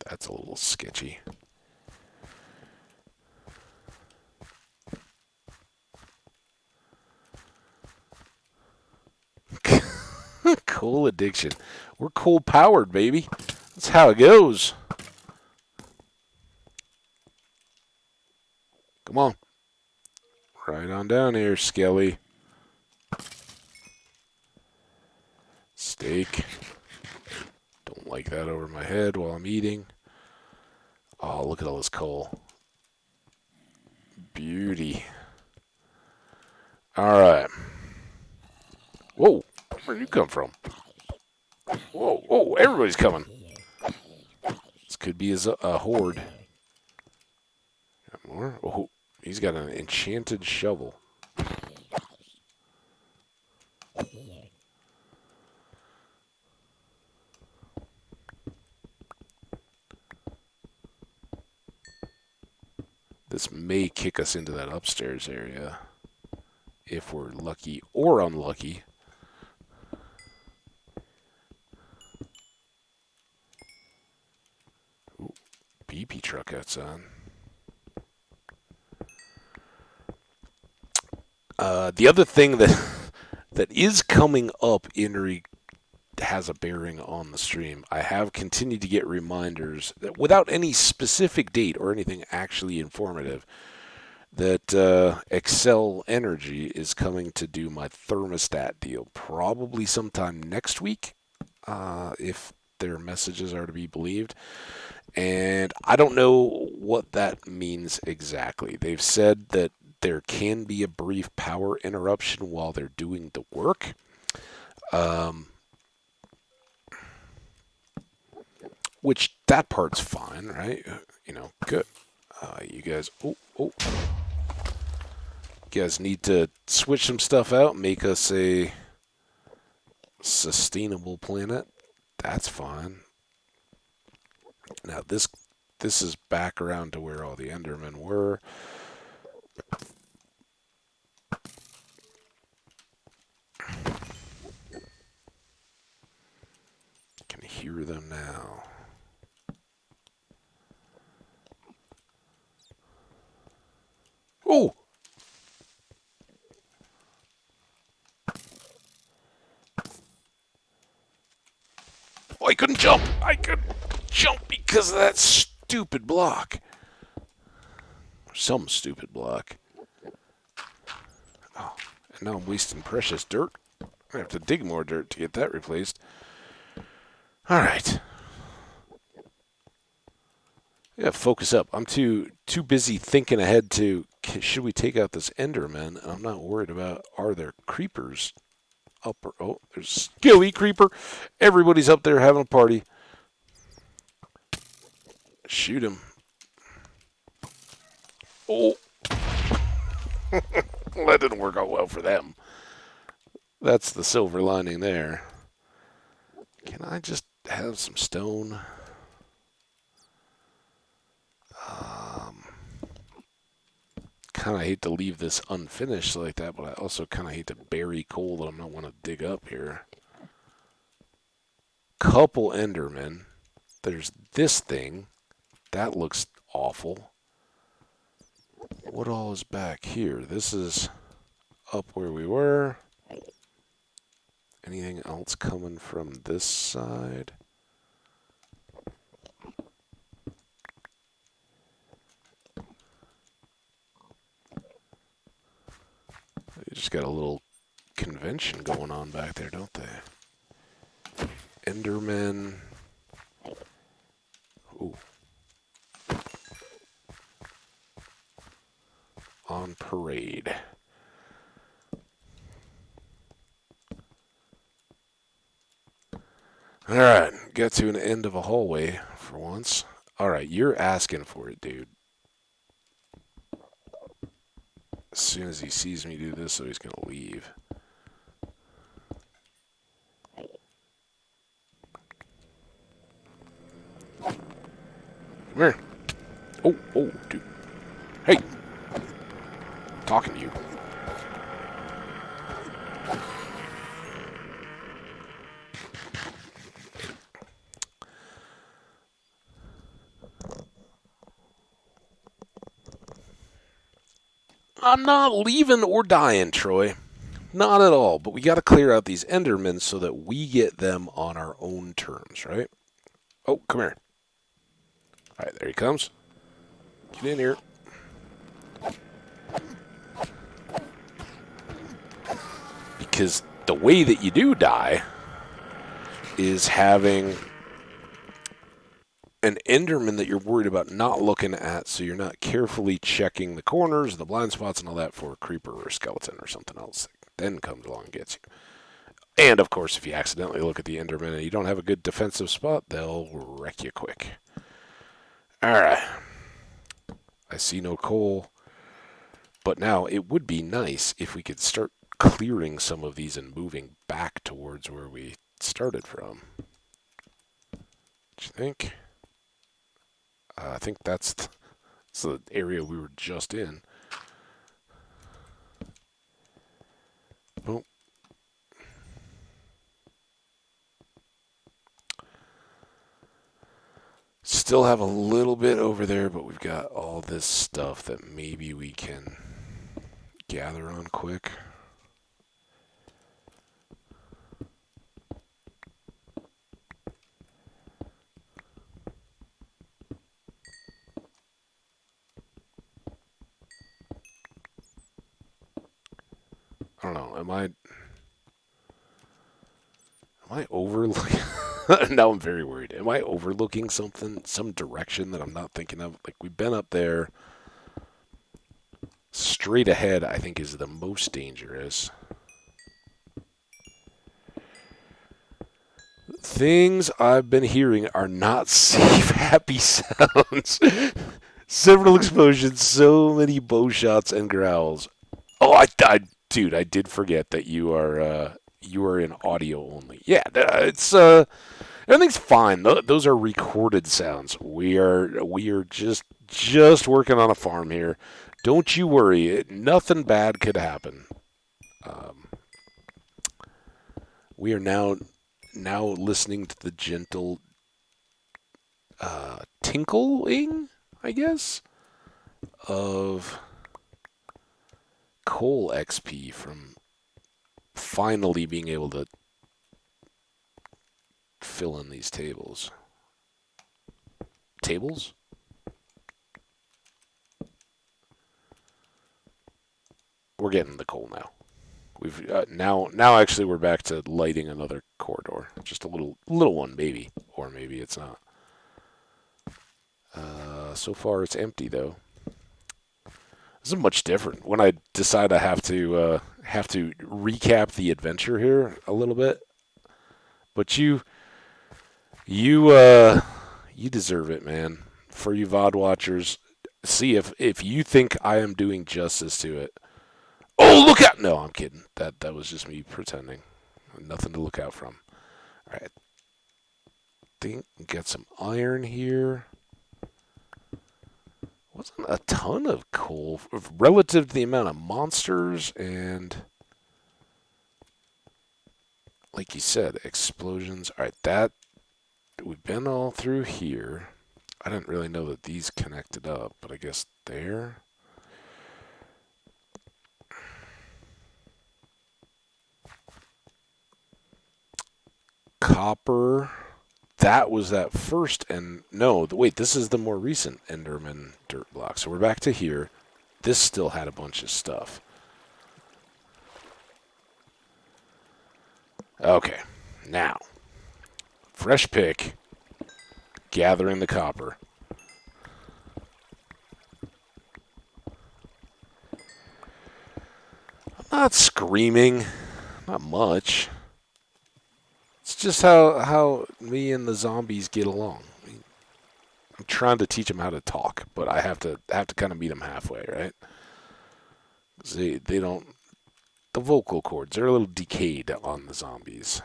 That's a little sketchy. Coal addiction. We're coal powered, baby. That's how it goes. Come on. Right on down here, Skelly. Steak. Don't like that over my head while I'm eating. Oh, look at all this coal. Beauty. All right. Whoa. Where'd you come from? Whoa, whoa, everybody's coming. This could be a horde. Got more? Oh, he's got an enchanted shovel. This may kick us into that upstairs area if we're lucky or unlucky. Ooh, BP truck outside. The other thing that is coming up in has a bearing on the stream. I have continued to get reminders that without any specific date or anything actually informative that Excel Energy is coming to do my thermostat deal probably sometime next week, if their messages are to be believed. And I don't know what that means exactly. They've said that there can be a brief power interruption while they're doing the work. Which that part's fine, right? Good. You guys, you guys need to switch some stuff out, make us a sustainable planet. That's fine. Now this is back around to where all the Endermen were. Can hear them now. Oh! Oh, I couldn't jump. I couldn't jump because of that stupid block. Some stupid block. Oh, and now I'm wasting precious dirt. I have to dig more dirt to get that replaced. All right. Yeah, focus up. I'm too busy thinking ahead to should we take out this Enderman? I'm not worried about are there creepers up or oh, there's Skilly Creeper. Everybody's up there having a party. Shoot him. Oh. Well, that didn't work out well for them. That's the silver lining there. Can I just have some stone? Kind of hate to leave this unfinished like that, but I also kind of hate to bury coal that I'm not want to dig up here. Couple Endermen. There's this thing. That looks awful. What all is back here? This is up where we were. Anything else coming from this side? They just got a little convention going on back there, don't they? Endermen. Ooh. On parade. Alright, got to an end of a hallway for once. Alright, you're asking for it, dude. As soon as he sees me do this, so he's going to leave. Come here. Oh, dude. Hey! I'm talking to you. I'm not leaving or dying, Troy. Not at all. But we got to clear out these Endermen so that we get them on our own terms, right? Oh, come here. All right, there he comes. Get in here. Because the way that you do die is having an Enderman that you're worried about not looking at, so you're not carefully checking the corners, the blind spots, and all that for a creeper or a skeleton or something else that then comes along and gets you. And, of course, if you accidentally look at the Enderman and you don't have a good defensive spot, they'll wreck you quick. Alright. I see no coal. But now, it would be nice if we could start clearing some of these and moving back towards where we started from. What do you think? I think that's the area we were just in. Oh. Still have a little bit over there, but we've got all this stuff that maybe we can gather on quick. don't know. Am I overlooking? Now I'm very worried. Am I overlooking something, some direction that I'm not thinking of? Like we've been up there. Straight ahead, I think, is the most dangerous. Things I've been hearing are not safe, happy sounds. Several explosions, so many bow shots and growls. Oh, dude, I did forget that you are in audio only. Yeah, it's everything's fine. Those are recorded sounds. We are just working on a farm here. Don't you worry. Nothing bad could happen. Um, we are now listening to the gentle tinkling, I guess, of coal XP from finally being able to fill in these tables. Tables? We're getting the coal now. We've now actually we're back to lighting another corridor. Just a little one maybe, or maybe it's not. So far it's empty though. This is much different. When I decide I have to recap the adventure here a little bit, but you deserve it, man. For you VOD watchers, see if you think I am doing justice to it. Oh, look out! No, I'm kidding. That was just me pretending. Nothing to look out from. All right. Think get some iron here. Wasn't a ton of coal relative to the amount of monsters and, like you said, explosions. All right, that we've been all through here. I didn't really know that these connected up, but I guess there. Copper. That was that first, and no, wait, this is the more recent Enderman dirt block. So we're back to here. This still had a bunch of stuff. Okay, now, fresh pick, gathering the copper. I'm not screaming, not much. It's just how me and the zombies get along. I'm trying to teach them how to talk, but I have to kind of meet them halfway, right? They don't, the vocal cords are a little decayed on the zombies.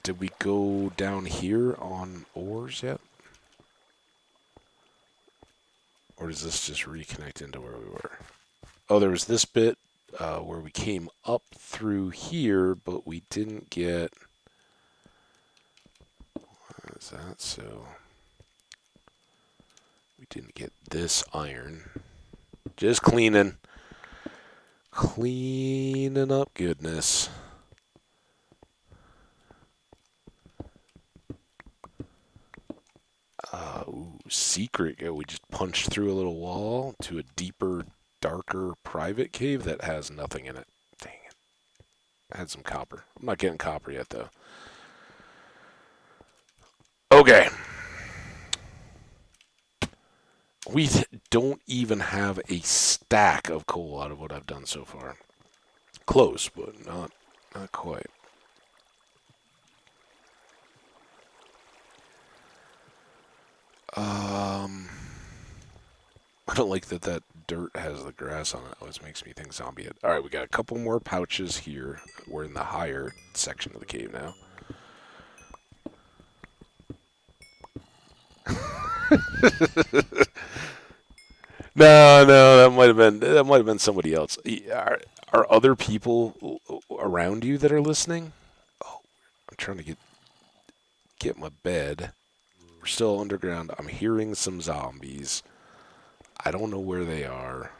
Did we go down here on ores yet? Or does this just reconnect into where we were? Oh, there was this bit where we came up through here, but we didn't get... What is that? So... We didn't get this iron. Just cleaning. Cleaning up goodness. Ooh, secret. Yeah, we just punched through a little wall to a deeper, darker private cave that has nothing in it. Dang it. I had some copper. I'm not getting copper yet, though. Okay. We don't even have a stack of coal out of what I've done so far. Close, but not quite. I don't like that dirt has the grass on it. It always makes me think zombie. All right, we got a couple more pouches here. We're in the higher section of the cave now. No, that might have been somebody else. Are other people around you that are listening? Oh, I'm trying to get my bed. We're still underground. I'm hearing some zombies. I don't know where they are,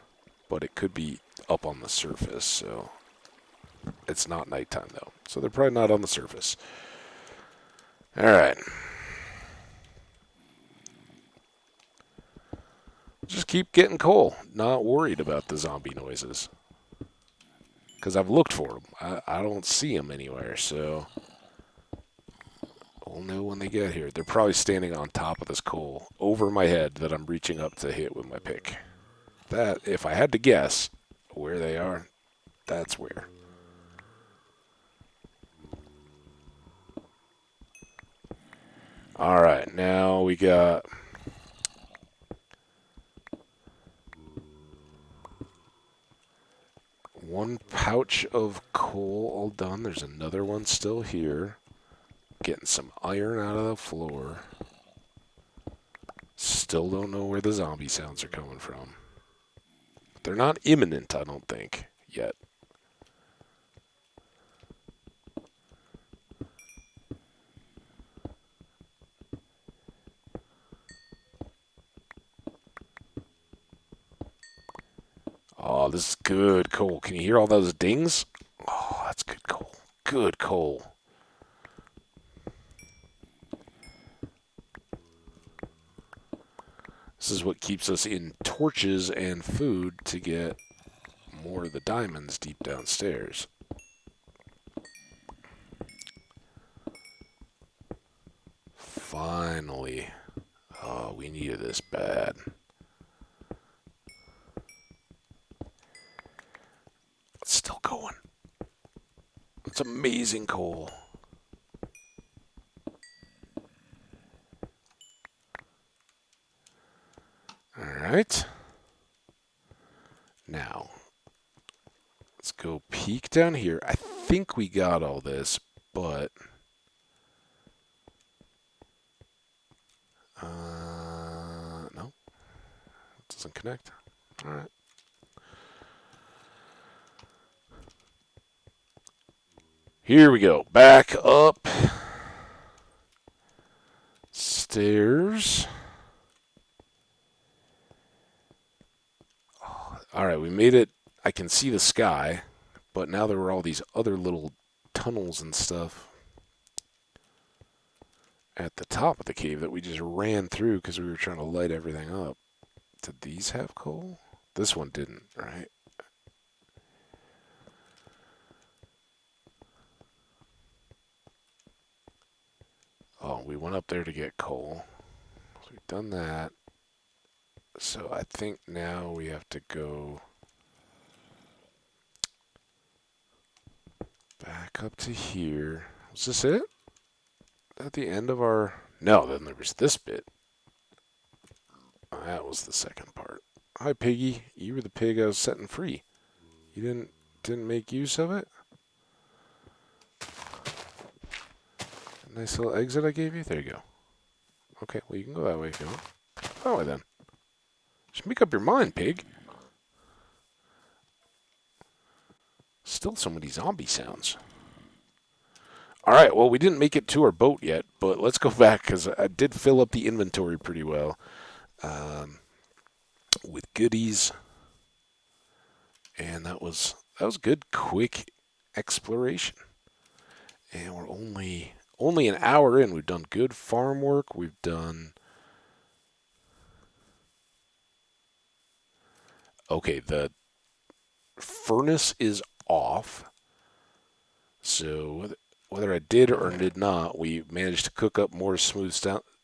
but it could be up on the surface, so it's not nighttime though. So they're probably not on the surface. All right. just keep getting coal. Not worried about the zombie noises. Because I've looked for them. I don't see them anywhere, so we'll know when they get here. They're probably standing on top of this coal over my head that I'm reaching up to hit with my pick. That, if I had to guess where they are, that's where. All right, now we got one pouch of coal all done. There's another one still here. Getting some iron out of the floor. Still don't know where the zombie sounds are coming from. They're not imminent, I don't think, yet. Oh, this is good coal. Can you hear all those dings? Oh, that's good coal. Good coal. This is what keeps us in torches and food to get more of the diamonds deep downstairs. Finally. Oh, we needed this bad. It's still going. It's amazing coal. Alright. Now, let's go peek down here. I think we got all this, but... no. It doesn't connect. Alright. Here we go. Back up. Stairs. Alright, we made it. I can see the sky, but now there were all these other little tunnels and stuff at the top of the cave that we just ran through because we were trying to light everything up. Did these have coal? This one didn't, right? Oh, we went up there to get coal. So we've done that. So I think now we have to go back up to here. Was this it? At the end of our... No, then there was this bit. That was the second part. Hi, Piggy. You were the pig I was setting free. You didn't make use of it? Nice little exit I gave you? There you go. Okay, well, you can go that way if you want. That way, then. Just make up your mind, pig. Still so many zombie sounds. Alright, well, we didn't make it to our boat yet, but let's go back, because I did fill up the inventory pretty well. With goodies. And that was good, quick exploration. And we're only an hour in. We've done good farm work. We've done... Okay, the furnace is off. So whether I did or did not, we managed to cook up more smooth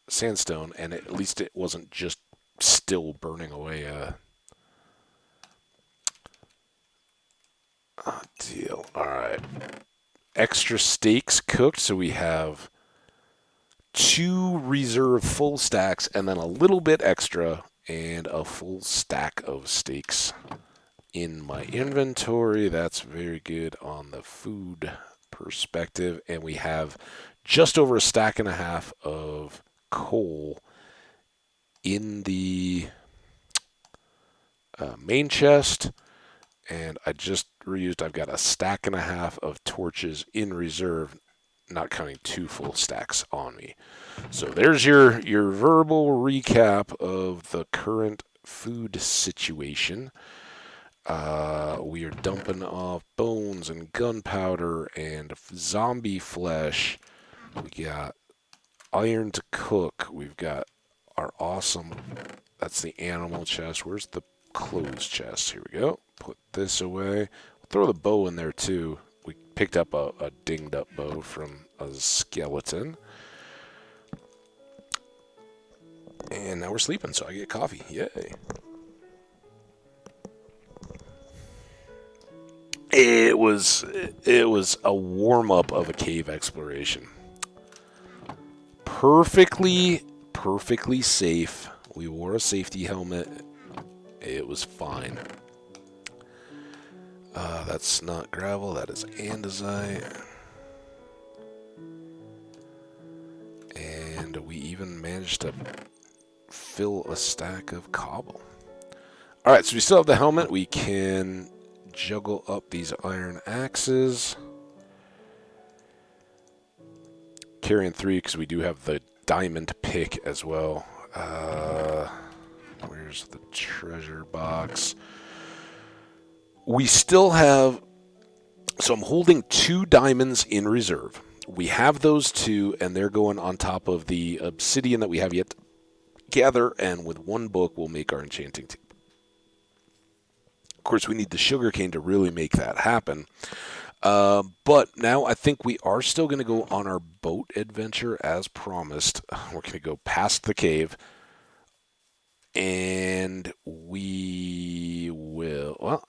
sandstone, and at least it wasn't just still burning away a deal. Alright. Extra steaks cooked, so we have 2 reserve full stacks and then a little bit extra and a full stack of steaks in my inventory. That's very good on the food perspective. And we have just over a stack and a half of coal in the main chest. And I just reused, I've got a stack and a half of torches in reserve, not counting 2 full stacks on me. So there's your verbal recap of the current food situation. We are dumping off bones and gunpowder and zombie flesh. We got iron to cook. We've got our awesome, that's the animal chest. Where's the clothes chest? Here we go. Put this away. Throw the bow in there too. We picked up a dinged up bow from a skeleton. And now we're sleeping, so I get coffee. Yay. It was a warm-up of a cave exploration. Perfectly safe. We wore a safety helmet. It was fine. That's not gravel, that is andesite. And we even managed to fill a stack of cobble. Alright, so we still have the helmet. We can juggle up these iron axes. Carrying 3 because we do have the diamond pick as well. Where's the treasure box? We still have... So I'm holding 2 diamonds in reserve. We have those 2, and they're going on top of the obsidian that we have yet to gather, and with 1 book, we'll make our enchanting table. Of course, we need the sugarcane to really make that happen. But now I think we are still going to go on our boat adventure as promised. We're going to go past the cave. And we will... Well,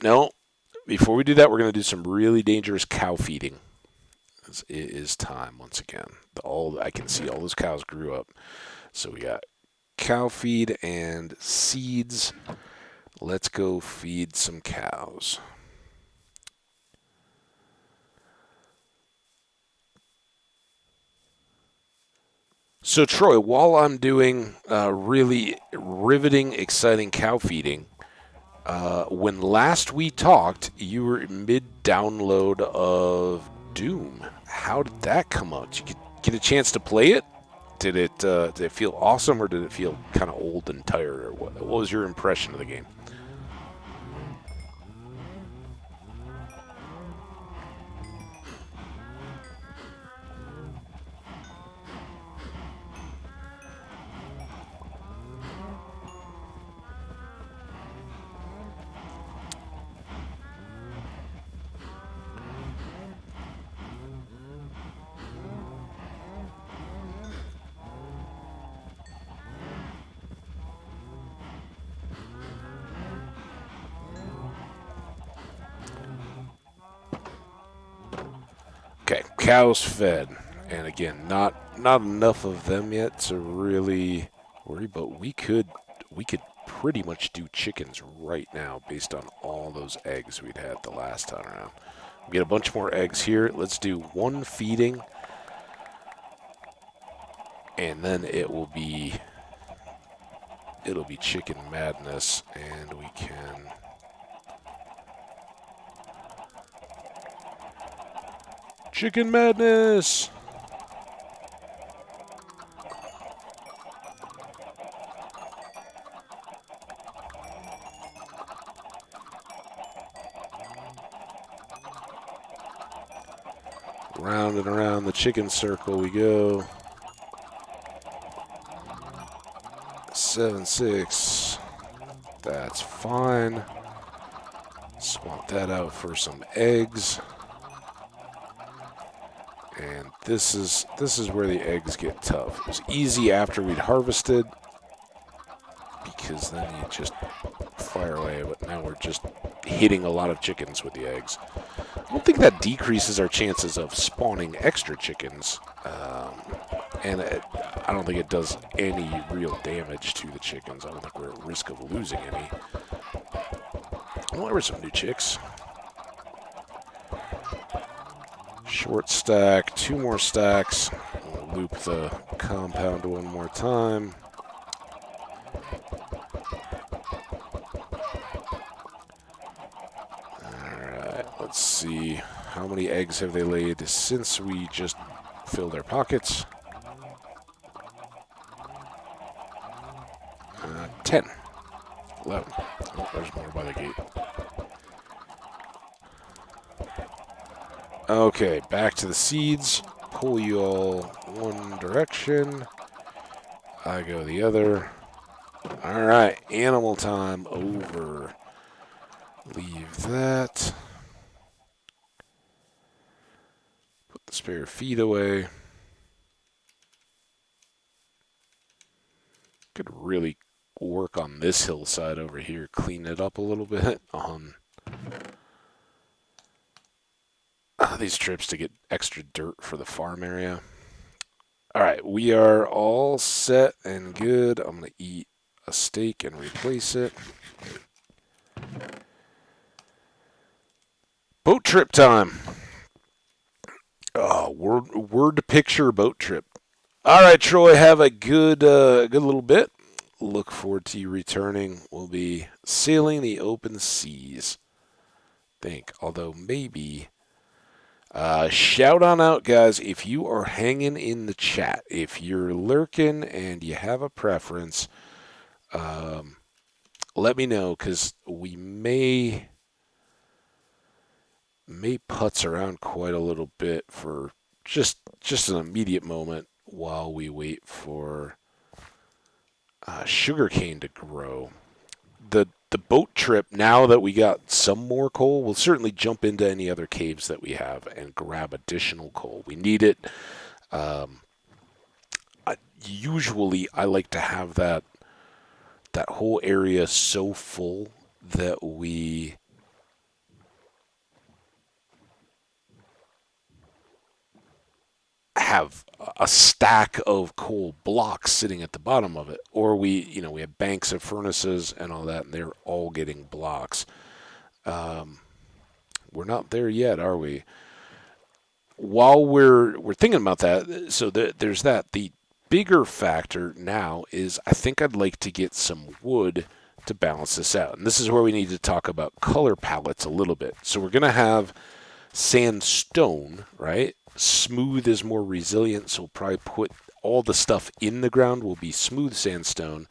no. Before we do that, we're going to do some really dangerous cow feeding. It is time once again. I can see all those cows grew up. So we got cow feed and seeds. Let's go feed some cows. So Troy, while I'm doing really riveting, exciting cow feeding, when last we talked, you were mid-download of Doom. How did that come out? Did you get a chance to play it? Did it feel awesome, or did it feel kind of old and tired, or what was your impression of the game? Okay, cows fed, and again, not enough of them yet to really worry, but we could pretty much do chickens right now based on all those eggs we'd had the last time around. We get a bunch more eggs here. Let's do 1 feeding, and then it'll be chicken madness, and we can... Chicken madness! Round and around the chicken circle we go. 7, 6. That's fine. Swap that out for some eggs. And this is where the eggs get tough. It was easy after we'd harvested, because then you just fire away, but now we're just hitting a lot of chickens with the eggs. I don't think that decreases our chances of spawning extra chickens, and I don't think it does any real damage to the chickens. I don't think we're at risk of losing any. Well, there were some new chicks. Short stack, 2 more stacks. We'll loop the compound 1 more time. Alright, let's see. How many eggs have they laid since we just filled our pockets? 10. 11. Oh, there's more by the gate. Okay, back to the seeds. Pull you all 1 direction. I go the other. All right, animal time over. Leave that. Put the spare feet away. Could really work on this hillside over here, clean it up a little bit on these trips to get extra dirt for the farm area. All right, we are all set and good. I'm going to eat a steak and replace it. Boat trip time. Oh, word picture boat trip. All right, Troy, have a good little bit. Look forward to you returning. We'll be sailing the open seas. Although maybe. Shout on out, guys, if you are hanging in the chat. If you're lurking and you have a preference, let me know, because we may putz around quite a little bit for just an immediate moment while we wait for sugarcane to grow. The boat trip, now that we got some more coal, we'll certainly jump into any other caves that we have and grab additional coal. We need it. Usually, I like to have that whole area so full that we have a stack of coal blocks sitting at the bottom of it, or we have banks of furnaces and all that, and they're all getting blocks. We're not there yet, are we? While we're thinking about that, so there's that. The bigger factor now is I think I'd like to get some wood to balance this out, and this is where we need to talk about color palettes a little bit. So we're gonna have sandstone, right? Smooth is more resilient, so we'll probably put all the stuff in the ground will be smooth sandstone.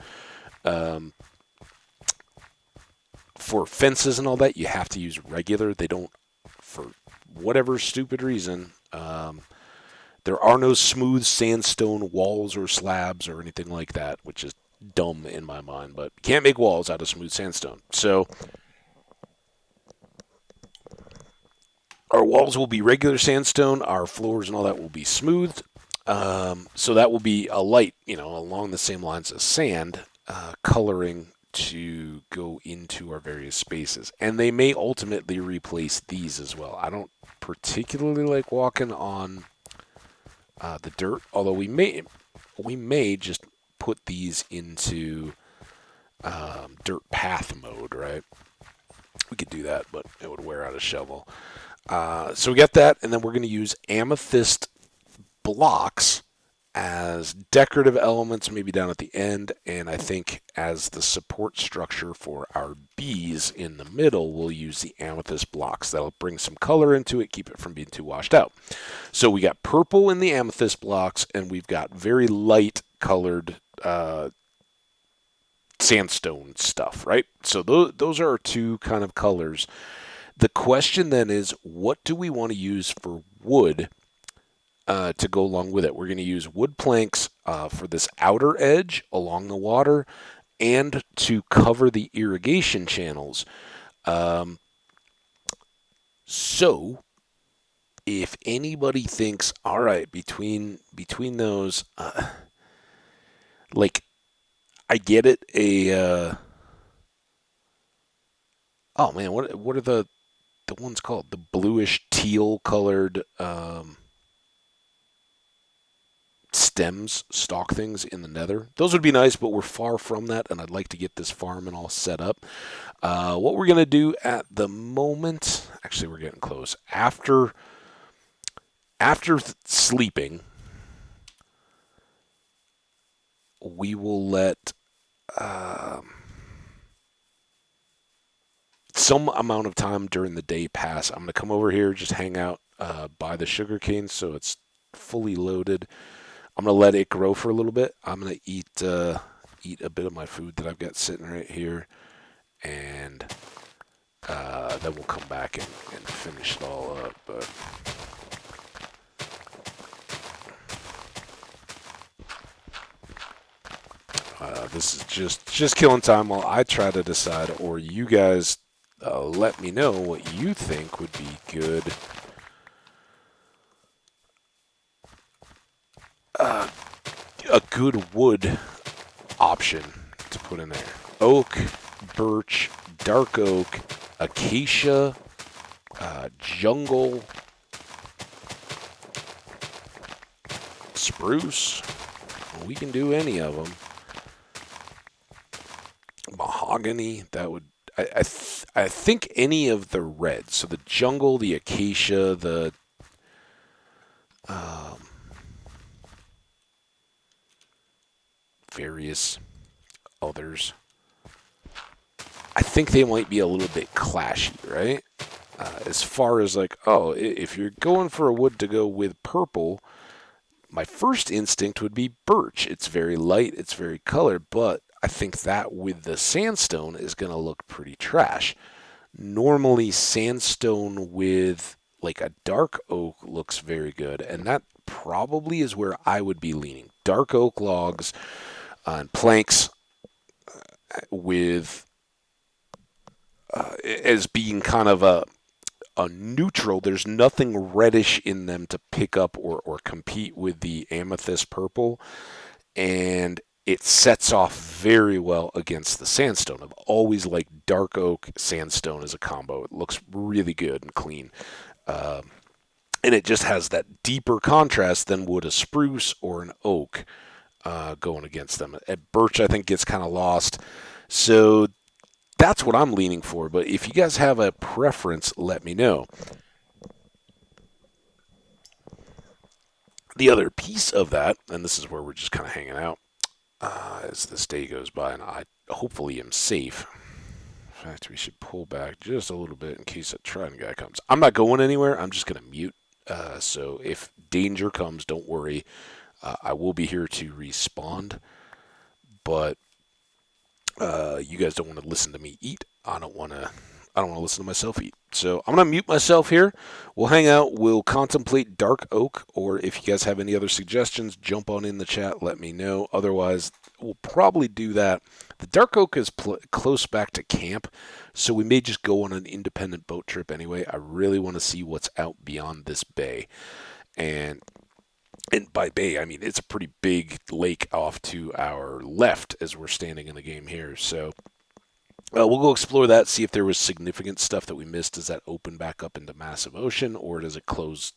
For fences and all that, you have to use regular. They don't, for whatever stupid reason, there are no smooth sandstone walls or slabs or anything like that, which is dumb in my mind, but you can't make walls out of smooth sandstone. So our walls will be regular sandstone, our floors and all that will be smoothed. So that will be a light, along the same lines as sand, coloring to go into our various spaces. And they may ultimately replace these as well. I don't particularly like walking on the dirt, although we may just put these into dirt path mode, right? We could do that, but it would wear out a shovel. So we got that, and then we're going to use amethyst blocks as decorative elements, maybe down at the end, and I think as the support structure for our bees in the middle, we'll use the amethyst blocks. That'll bring some color into it, keep it from being too washed out. So we got purple in the amethyst blocks, and we've got very light colored sandstone stuff, right? So those are our two kind of colors. The question then is, what do we want to use for wood to go along with it? We're going to use wood planks for this outer edge along the water and to cover the irrigation channels. So if anybody thinks, all right, between those, like, I get it. Oh man, what are the ones called? The bluish teal colored stems, stalk things in the nether. Those would be nice, but we're far from that, and I'd like to get this farm and all set up. What we're going to do at the moment, actually we're getting close, after sleeping, we will let some amount of time during the day pass. I'm going to come over here, just hang out by the sugarcane so it's fully loaded. I'm going to let it grow for a little bit. I'm going to eat a bit of my food that I've got sitting right here, and then we'll come back and finish it all up. But this is just killing time while I try to decide, or you guys let me know what you think would be good. Uh, a good wood option to put in there. Oak, birch, dark oak, acacia, jungle, spruce. We can do any of them. Mahogany, that would. I think any of the reds. So the jungle, the acacia, the um, various others. I think they might be a little bit clashy, right? As far as like, oh, if you're going for a wood to go with purple, my first instinct would be birch. It's very light, it's very colored, but I think that with the sandstone is going to look pretty trash. Normally, sandstone with like a dark oak looks very good, and that probably is where I would be leaning. Dark oak logs and planks with as being kind of a neutral. There's nothing reddish in them to pick up or compete with the amethyst purple, and it sets off very well against the sandstone. I've always liked dark oak sandstone as a combo. It looks really good and clean. And it just has that deeper contrast than would a spruce or an oak going against them. At birch, I think, gets kind of lost. So that's what I'm leaning for. But if you guys have a preference, let me know. The other piece of that, and this is where we're just kind of hanging out as this day goes by, and I hopefully am safe. In fact, we should pull back just a little bit in case a trident guy comes. I'm not going anywhere. I'm just going to mute. So if danger comes, don't worry. I will be here to respond, but you guys don't want to listen to me eat. I don't want to. I don't want to listen to myself eat. So I'm going to mute myself here. We'll hang out. We'll contemplate dark oak, or if you guys have any other suggestions, jump on in the chat. Let me know. Otherwise, we'll probably do that. The dark oak is close back to camp, so we may just go on an independent boat trip anyway. I really want to see what's out beyond this bay. And by bay, I mean it's a pretty big lake off to our left as we're standing in the game here. So we'll go explore that, see if there was significant stuff that we missed. Does that open back up into massive ocean, or does it close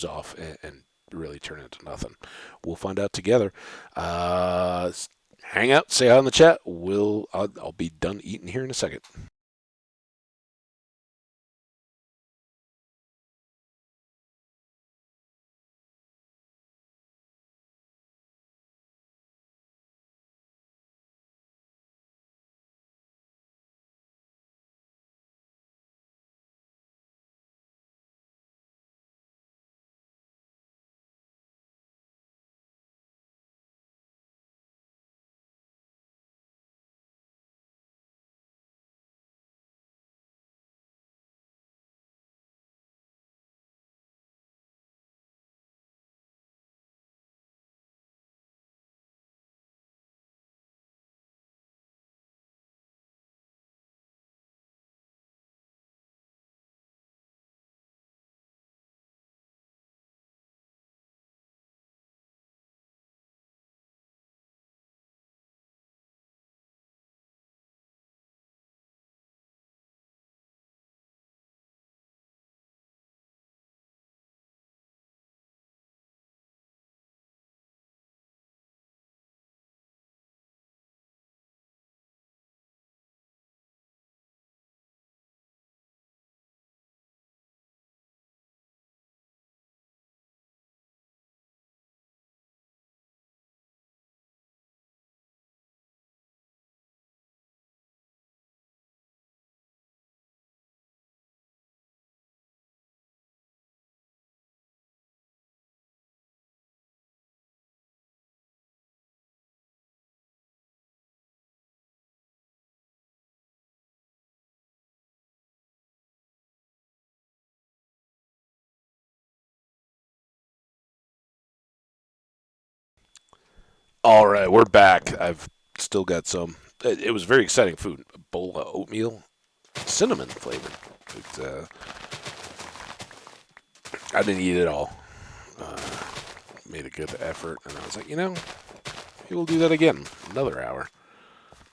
off and really turn into nothing? We'll find out together. Hang out, say hi in the chat. I'll be done eating here in a second. All right, we're back. I've Still got some. It was very exciting food. A bowl of oatmeal, cinnamon flavored. It, I didn't eat it all. Uh, Made a good effort, and I was like, maybe we'll do that again. Another hour.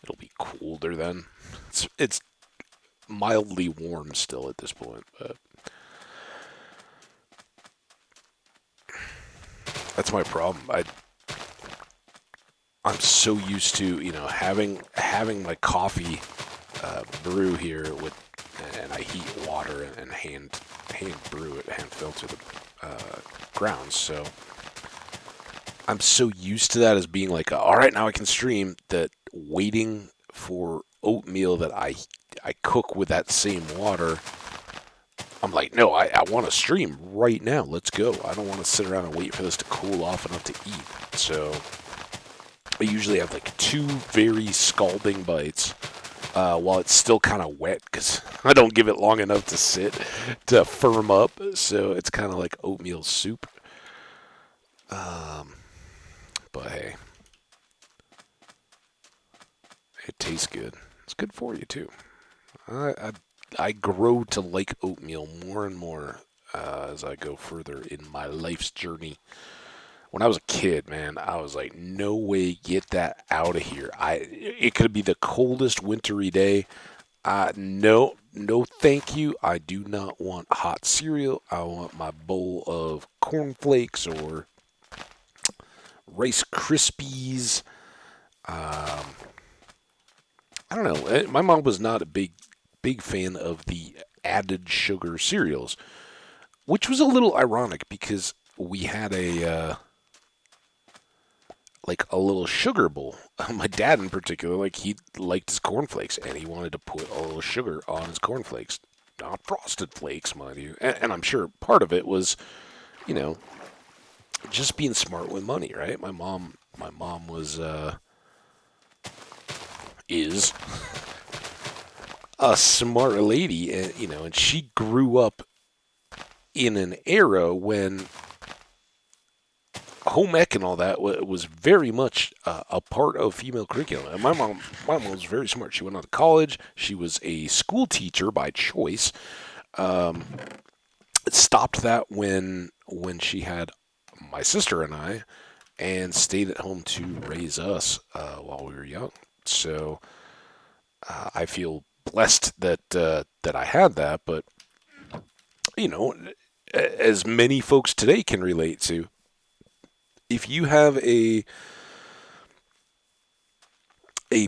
It'll be colder then. It's mildly warm still at this point, but that's my problem. I'm so used to having my coffee brew here with, and I heat water and hand brew it, hand filter the grounds. So I'm so used to that as being like, all right, now I can stream. That waiting for oatmeal that I cook with that same water. I'm like, no, I want to stream right now. Let's go. I don't want to sit around and wait for this to cool off enough to eat. So I usually have like two very scalding bites while it's still kind of wet because I don't give it long enough to sit to firm up. So it's kind of like oatmeal soup. But hey, it tastes good. It's good for you too. I grow to like oatmeal more and more as I go further in my life's journey. When I was a kid, man, I was like, no way, get that out of here. It could be the coldest wintry day. No, no, thank you. I do not want hot cereal. I want my bowl of cornflakes or Rice Krispies. I don't know. My mom was not a big fan of the added sugar cereals, which was a little ironic because we had like a little sugar bowl. My dad in particular, like he liked his cornflakes and he wanted to put a little sugar on his cornflakes, not frosted flakes, mind you. And I'm sure part of it was, you know, just being smart with money, right? My mom was is a smart lady, and and she grew up in an era when home ec and all that was very much a part of female curriculum. And my mom was very smart. She went on to college. She was a school teacher by choice. Um, Stopped that when she had my sister and I, and stayed at home to raise us while we were young. So I feel blessed that I had that. But you know, as many folks today can relate to, if you have a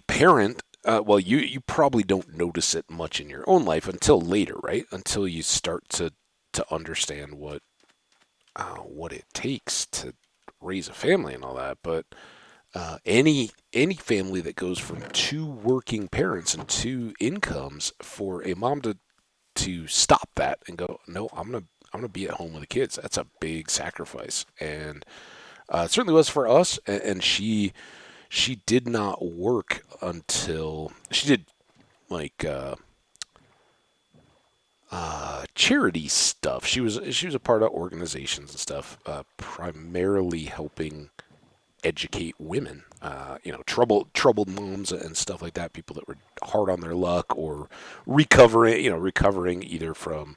parent, well, you probably don't notice it much in your own life until later, right? Until you start to understand what it takes to raise a family and all that. But any family that goes from two working parents and two incomes, for a mom to stop that and go, no, I'm gonna be at home with the kids. That's a big sacrifice, and it certainly was for us. And she did not work until she did like charity stuff. She was a part of organizations and stuff, primarily helping educate women. Troubled moms and stuff like that. People that were hard on their luck or recovering either from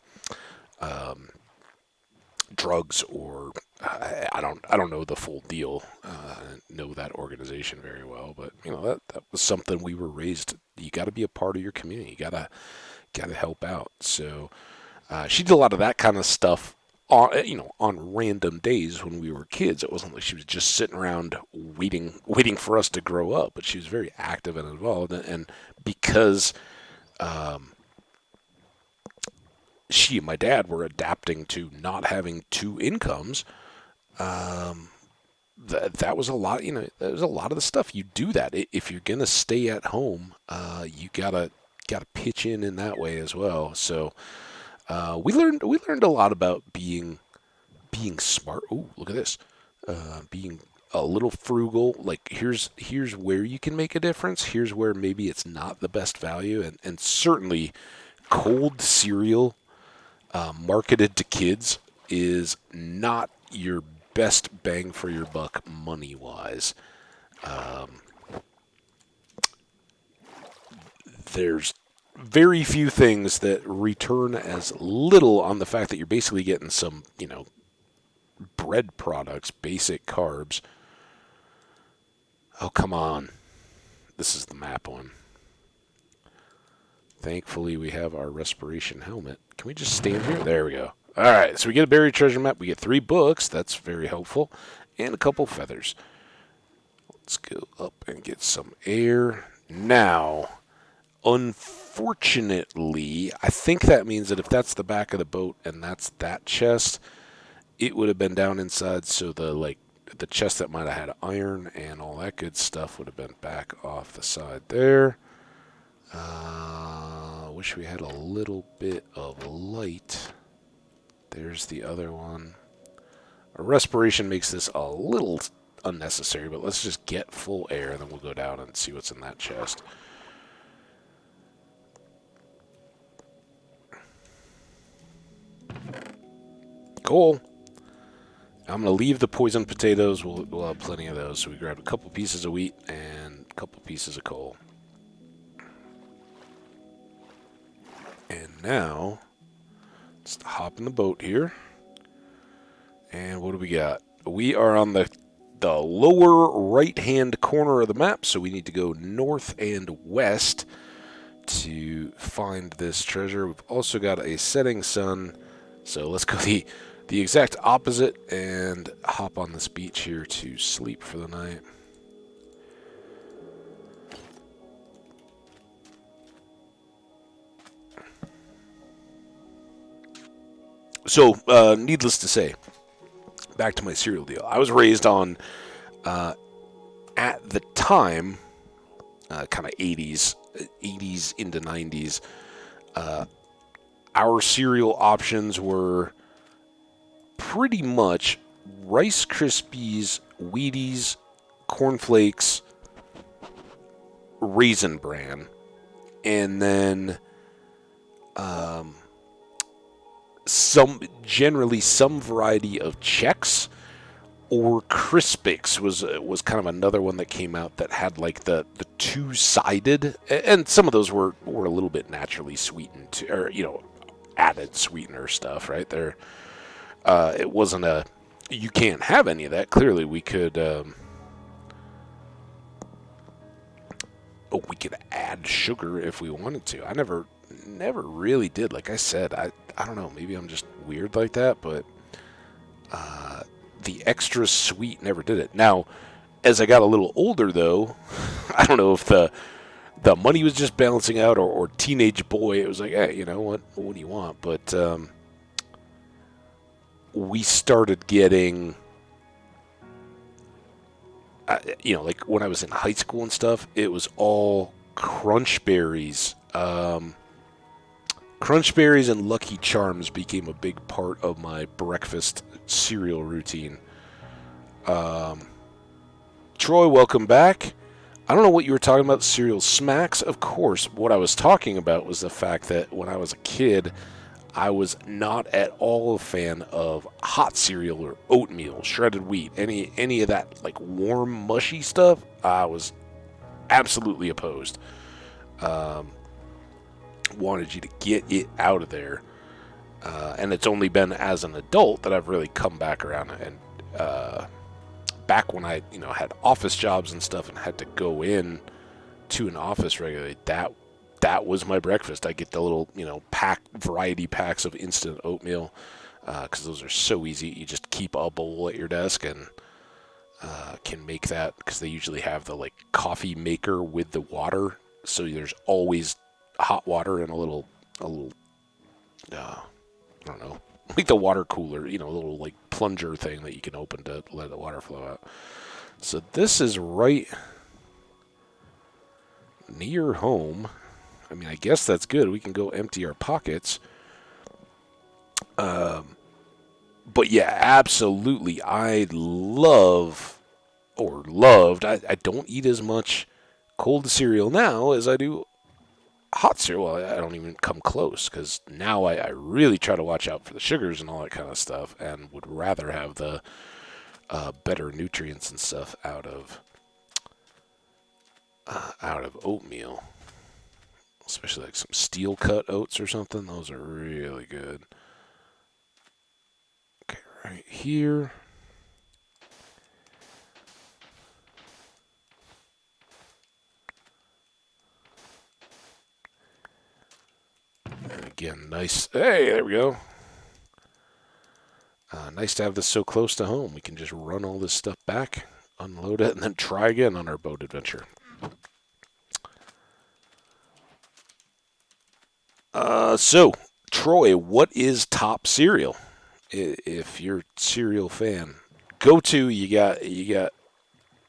drugs or I don't know the full deal. Know that organization very well, but that was something we were raised. You got to be a part of your community. You gotta help out. So she did a lot of that kind of stuff on random days when we were kids. It wasn't like she was just sitting around waiting for us to grow up, but she was very active and involved. And because she and my dad were adapting to not having two incomes, that was a lot. That was a lot of the stuff. You do that if you're gonna stay at home. You gotta pitch in that way as well. So we learned a lot about being smart. Oh, look at this. Being a little frugal. Like here's where you can make a difference. Here's where maybe it's not the best value, and certainly cold cereal marketed to kids is not your best bang for your buck money wise. there's very few things that return as little on the fact that you're basically getting some, bread products, basic carbs. Oh, come on. This is the map one. Thankfully, we have our respiration helmet. Can we just stand here? There we go. All right, so we get a buried treasure map. We get 3 books. That's very helpful. And a couple feathers. Let's go up and get some air. Now, unfortunately, I think that means that if that's the back of the boat and that's that chest, it would have been down inside, so the chest that might have had iron and all that good stuff would have been back off the side there. Wish we had a little bit of light. There's the other one. A respiration makes this a little unnecessary, but let's just get full air, and then we'll go down and see what's in that chest. Cool. I'm going to leave the poisoned potatoes. We'll have plenty of those. So we grabbed a couple pieces of wheat and a couple pieces of coal. And now, let's hop in the boat here. And what do we got? We are on the lower right-hand corner of the map, so we need to go north and west to find this treasure. We've also got a setting sun, so let's go the exact opposite and hop on this beach here to sleep for the night. So, needless to say, back to my cereal deal. I was raised on, at the time, kind of 80s into 90s, our cereal options were pretty much Rice Krispies, Wheaties, Corn Flakes, Raisin Bran, and then some variety of Chex, or Crispix was kind of another one that came out that had like the two-sided, and some of those were a little bit naturally sweetened, or added sweetener stuff right there. It wasn't you can't have any of that. Clearly, we could add sugar if we wanted to. I never really did. Like I said, I don't know. Maybe I'm just weird like that, but the extra sweet never did it. Now, as I got a little older, though, I don't know if the money was just balancing out, or teenage boy, it was like, hey, you know what do you want? But we started getting, like when I was in high school and stuff, it was all Crunch Berries. Crunch Berries and Lucky Charms became a big part of my breakfast cereal routine. Troy, welcome back. I don't know what you were talking about, cereal smacks. Of course, what I was talking about was the fact that when I was a kid, I was not at all a fan of hot cereal or oatmeal, shredded wheat, any of that like warm, mushy stuff. I was absolutely opposed. Wanted you to get it out of there. And it's only been as an adult that I've really come back around. And back when I had office jobs and stuff and had to go in to an office regularly, that was my breakfast. I get the little variety packs of instant oatmeal, because those are so easy. You just keep a bowl at your desk and can make that, because they usually have the like coffee maker with the water, so there's always hot water and a little I don't know, like the water cooler, a little like plunger thing that you can open to let the water flow out. So this is right near home. I mean, I guess that's good. We can go empty our pockets. But yeah, absolutely. I loved. I don't eat as much cold cereal now as I do hot cereal. Well, I don't even come close, because now I really try to watch out for the sugars and all that kind of stuff, and would rather have the better nutrients and stuff out of oatmeal. especially like some steel cut oats or something. Those are really good. Okay, right here. And again, nice. Hey, there we go. Nice to have this so close to home. We can just run all this stuff back, unload it, and then try again on our boat adventure. So, Troy, what is top cereal? If you're a cereal fan, go to you got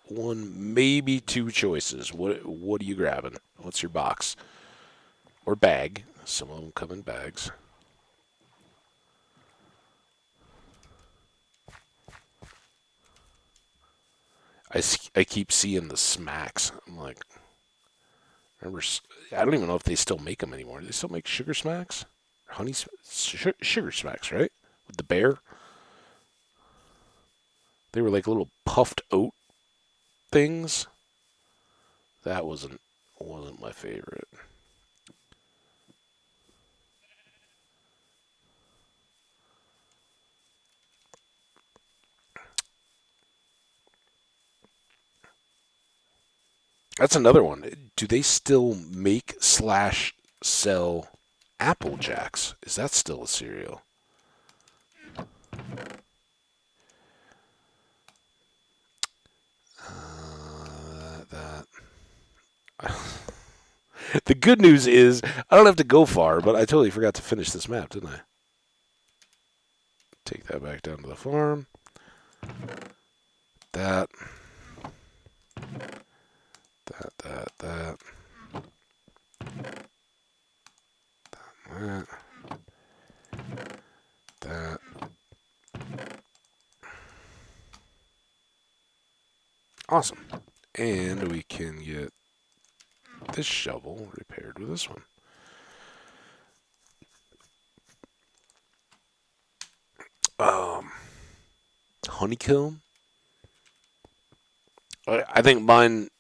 one, maybe two choices. What are you grabbing? What's your box or bag? Some of them come in bags. I keep seeing the smacks. I'm like, remember? I don't even know if they still make them anymore. Do they still make sugar smacks? Sugar smacks, right? With the bear, they were like little puffed oat things. That wasn't my favorite. That's another one. Do they still make slash sell Apple Jacks? Is that still a cereal? That. The good news is I don't have to go far, but I totally forgot to finish this map, didn't I? Take that back down to the farm. That. That. That. Awesome. And we can get this shovel repaired with this one. Um, Honeycomb. I think mine,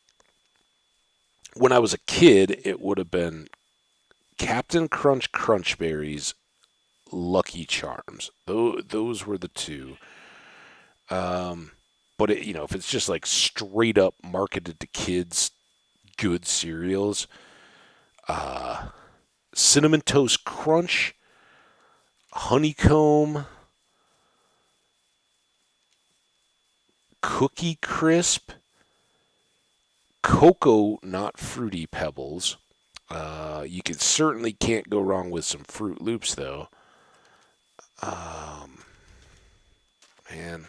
when I was a kid, it would have been Captain Crunch Crunch Berries, Lucky Charms. Those were the two. Um, but if it's just like straight up marketed to kids, good cereals, uh, Cinnamon Toast Crunch, Honeycomb, Cookie Crisp, Cocoa Not Fruity Pebbles. You can certainly can't go wrong with some Fruit Loops, though. Um, Man,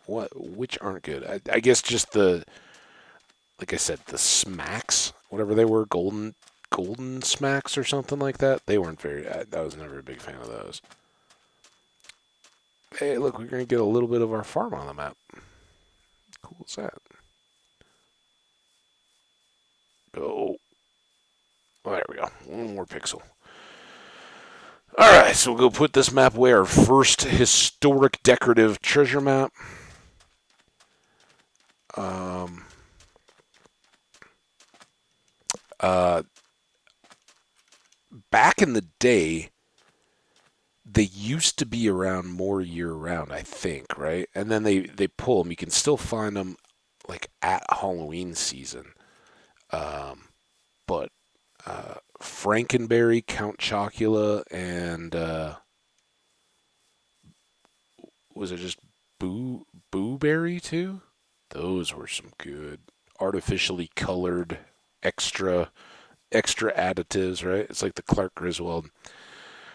which aren't good? I guess just like I said, the smacks, whatever they were, golden smacks or something like that. They weren't very. I was never a big fan of those. Hey, look, we're gonna get a little bit of our farm on the map. Cool is that? Oh, there we go. One more pixel. All right, so we'll go put this map away. Our first historic decorative treasure map. Um, uh, Back in the day, they used to be around more year round, I think, right? And then they pull them. You can still find them like at Halloween season. Um, but Frankenberry, Count Chocula, and was it just Boo Berry too? Those were some good artificially colored extra additives, right? It's like the Clark Griswold.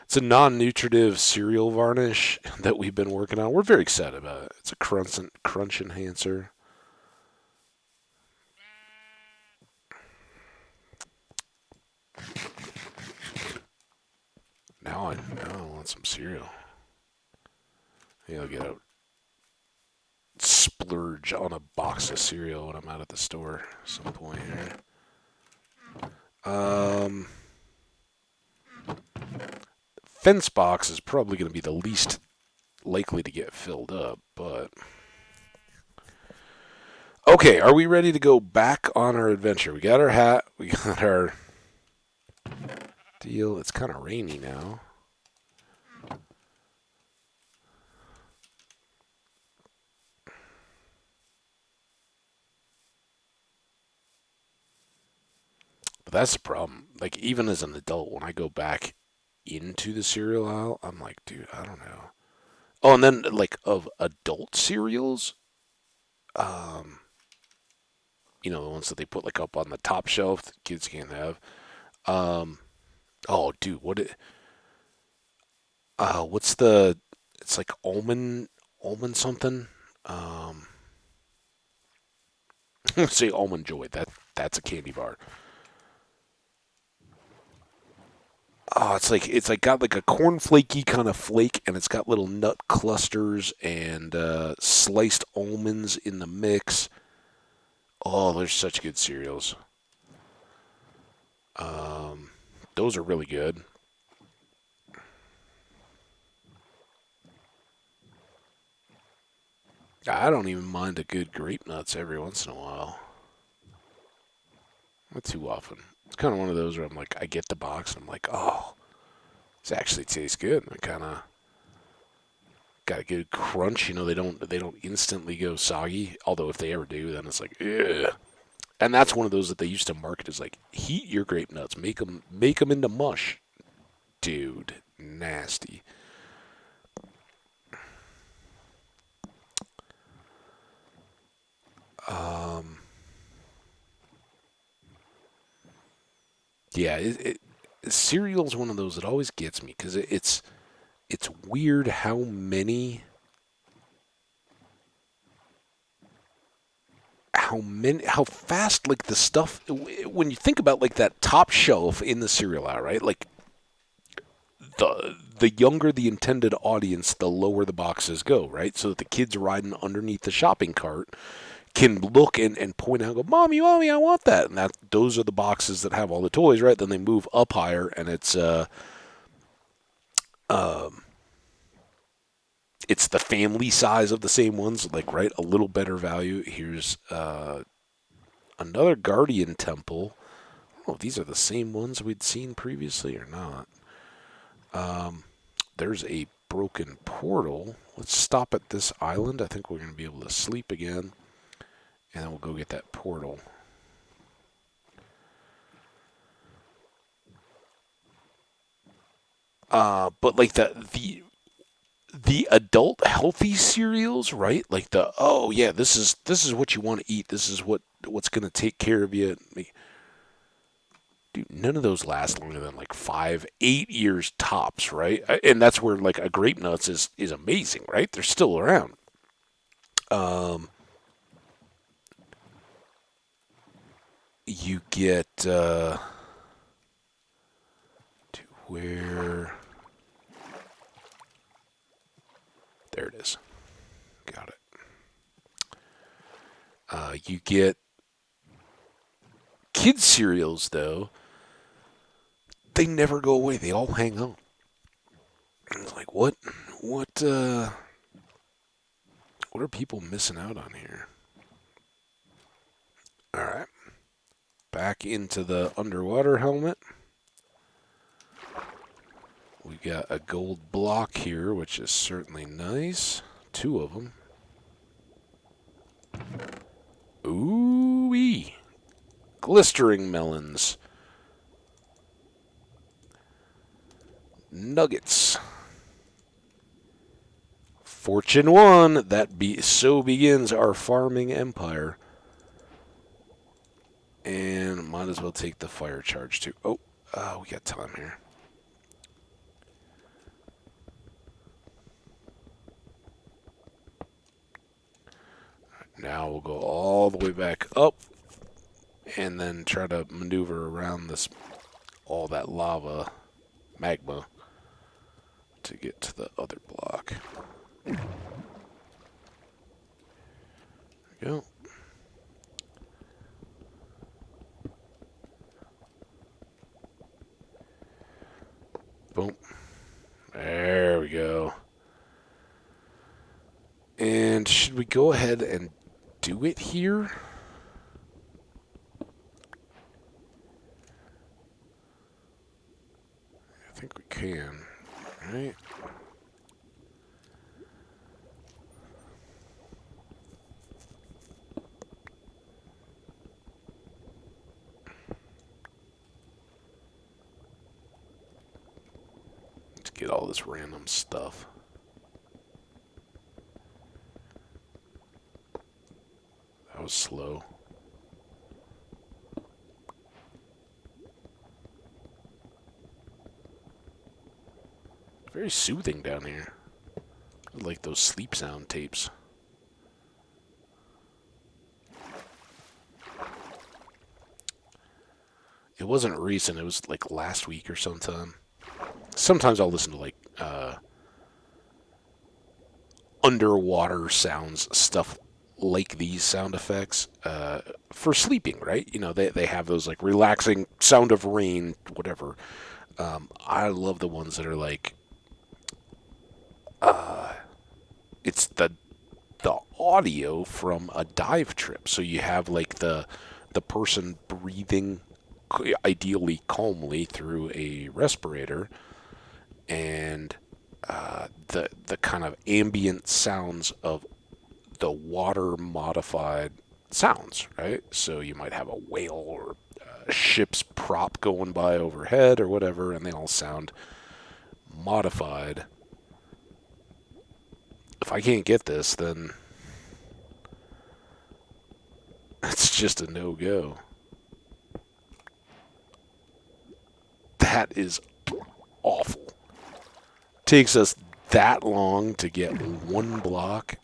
It's a non-nutritive cereal varnish that we've been working on. We're very excited about it. It's a crunch enhancer. Now I want some cereal. Maybe I'll get a splurge on a box of cereal when I'm out at the store at some point here. Um, Fence box is probably going to be the least likely to get filled up, but okay, are we ready to go back on our adventure? We got our hat, we got our deal. It's kind of rainy now. But that's the problem. Like, even as an adult, when I go back into the cereal aisle, I'm like, dude, I don't know. Oh, and then, like, of adult cereals, um, the ones that they put, like, up on the top shelf that kids can't have. Um, oh, dude, what's it's like almond something. Um, say almond joy. That's a candy bar. Oh, it's like got like a cornflakey kind of flake, and it's got little nut clusters and sliced almonds in the mix. Oh, they're such good cereals. Um, those are really good. I don't even mind a good grape nuts every once in a while. Not too often. It's kind of one of those where I'm like, I get the box, and I'm like, oh, this actually tastes good. And I kind of got a good crunch. They don't instantly go soggy. Although if they ever do, then it's like, ugh. And that's one of those that they used to market as like, heat your grape nuts, make them into mush, dude. Nasty. Um, yeah, cereal's one of those that always gets me because it's weird how fast like the stuff when you think about like that top shelf in the cereal aisle, right? Like the younger the intended audience, the lower the boxes go, right? So that the kids riding underneath the shopping cart can look and point out, and go, mommy, mommy, I want that, and those are the boxes that have all the toys, right? Then they move up higher, and um, it's the family size of the same ones, like right, a little better value. Here's another Guardian Temple. I don't know if these are the same ones we'd seen previously or not. There's a broken portal. Let's stop at this island. I think we're going to be able to sleep again, and then we'll go get that portal. But like the adult healthy cereals, right? Like oh yeah, this is what you want to eat. This is what's going to take care of you. Dude, none of those last longer than like 5, 8 years tops, right? And that's where like a grape nuts is amazing, right? They're still around. Um, you get to where there it is. Got it. You get kids cereals though. They never go away. They all hang on. It's like what what are people missing out on here? All right, back into the underwater helmet. We got a gold block here, which is certainly nice. Two of them. Ooh-wee. Glistering melons. Nuggets. Fortune 1. So begins our farming empire. And might as well take the fire charge too. Oh, we got time here. Now we'll go all the way back up and then try to maneuver around all that lava magma to get to the other block. There we go. Boom. There we go. And should we go ahead and do it here? can, right? Let's get all this random stuff. That was slow. Very soothing down here. I like those sleep sound tapes. It wasn't recent. It was like last week or sometime. Sometimes I'll listen to like underwater sounds, stuff like these sound effects for sleeping, right? You know, they have those like relaxing sound of rain, whatever. I love the ones that are like, it's the audio from a dive trip. So you have like the person breathing ideally calmly through a respirator, and the kind of ambient sounds of the water modified sounds, right? So you might have a whale or a ship's prop going by overhead or whatever, and they all sound modified. If I can't get this, then it's just a no-go. That is awful. Takes us that long to get one block.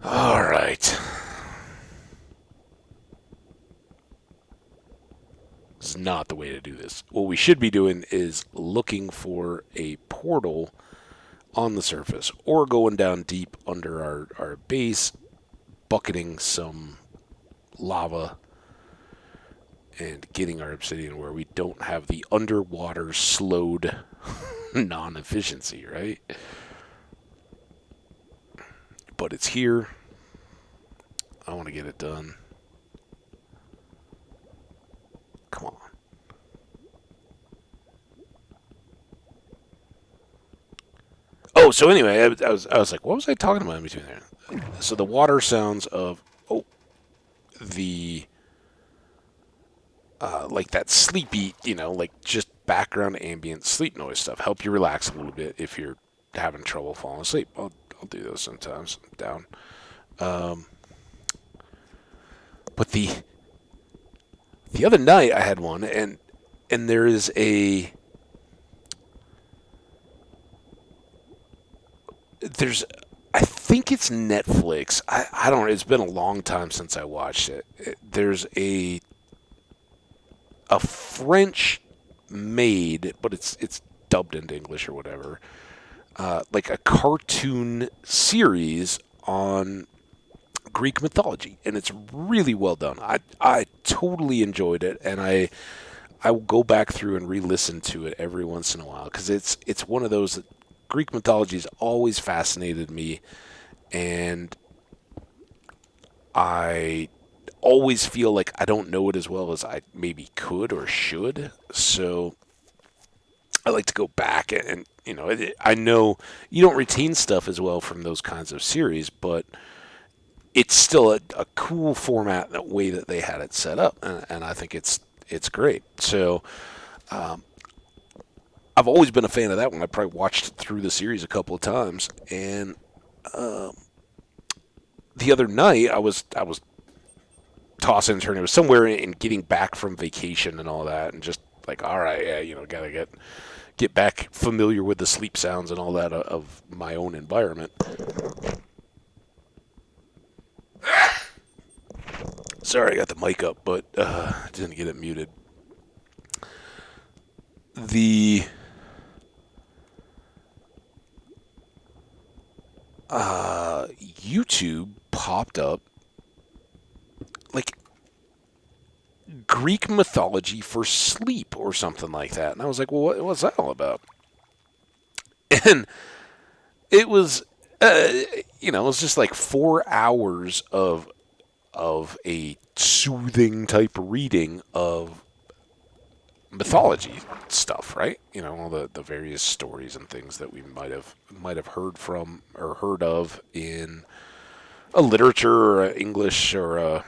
All right. This is not the way to do this. What we should be doing is looking for a portal on the surface or going down deep under our base, bucketing some lava and getting our obsidian where we don't have the underwater slowed non-efficiency, right? But it's here. I want to get it done. Come on. Oh, so anyway, I was like, what was I talking about in between there? So the water sounds of the like that sleepy, like just background ambient sleep noise stuff. Help you relax a little bit if you're having trouble falling asleep. I'll do those sometimes. I'm down. But the other night I had one, and there is there's I think it's Netflix. I don't know. It's been a long time since I watched it. There's a French made, but it's dubbed into English or whatever. Like a cartoon series on Greek mythology, and it's really well done. I totally enjoyed it, and I will go back through and re-listen to it every once in a while because it's one of those that Greek mythology has always fascinated me, and I always feel like I don't know it as well as I maybe could or should. So I like to go back and I know you don't retain stuff as well from those kinds of series, but it's still a cool format, that way that they had it set up, and I think it's great. So I've always been a fan of that one. I probably watched through the series a couple of times, and the other night I was tossing and turning. It was somewhere in getting back from vacation and all that, and just like, all right, yeah, gotta get back familiar with the sleep sounds and all that of my own environment. Sorry, I got the mic up, but didn't get it muted. The YouTube popped up like Greek mythology for sleep or something like that. And I was like, well, what's that all about? And it was, it was just like 4 hours of a soothing type reading of mythology stuff, right? All the various stories and things that we might have heard from or heard of in a literature or a English or a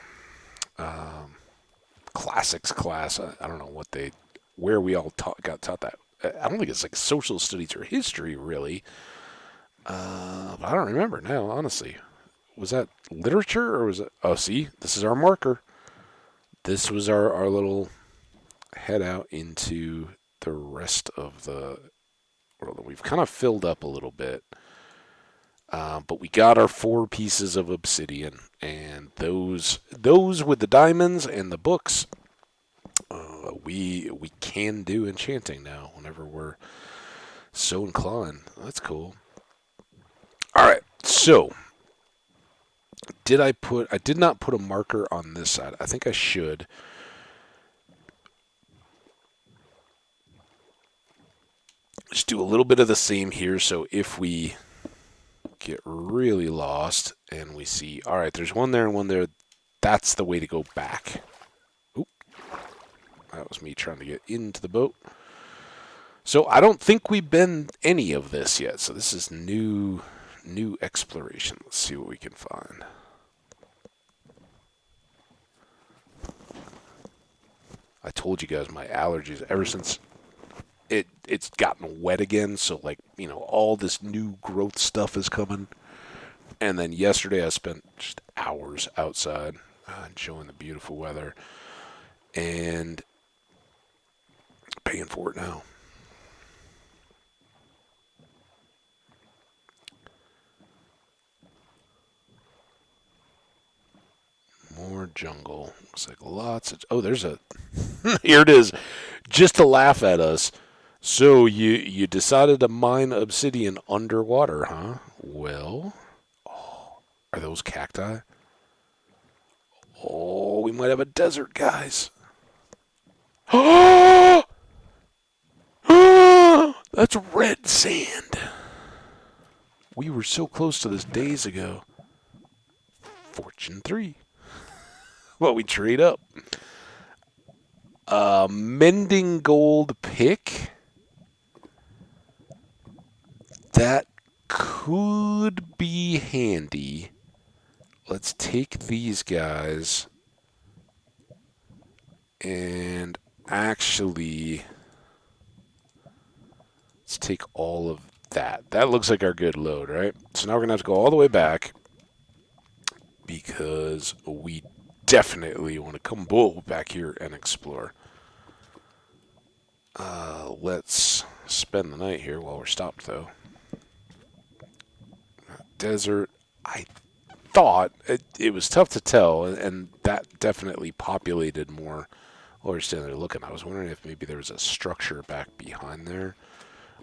classics class. I don't know where we all got taught that. I don't think it's like social studies or history really. But I don't remember now, honestly. Was that literature or was it? Oh, see, this is our marker. This was our little head out into the rest of the world. We've kind of filled up a little bit. But we got our 4 pieces of obsidian, and those with the diamonds and the books, we can do enchanting now whenever we're so inclined. That's cool. All right, so I did not put a marker on this side. I think I should. Just do a little bit of the same here. So if we get really lost and we see, all right, there's one there and one there, that's the way to go back. Oop, that was me trying to get into the boat. So I don't think we've been any of this yet. So this is new exploration. Let's see what we can find. I told you guys my allergies ever since it's gotten wet again. So like, all this new growth stuff is coming. And then yesterday I spent just hours outside enjoying the beautiful weather and paying for it now. More jungle. Looks like lots of... Oh, there's a... Here it is. Just to laugh at us. So you decided to mine obsidian underwater, huh? Well... Oh, are those cacti? Oh, we might have a desert, guys. Oh! That's red sand. We were so close to this days ago. Fortune 3. Well, we trade up. Mending gold pick. That could be handy. Let's take these guys and actually let's take all of that. That looks like our good load, right? So now we're going to have to go all the way back because we definitely want to come back here and explore. Let's spend the night here while we're stopped, though. Desert. I thought it was tough to tell, and that definitely populated more while we're standing there looking. I was wondering if maybe there was a structure back behind there.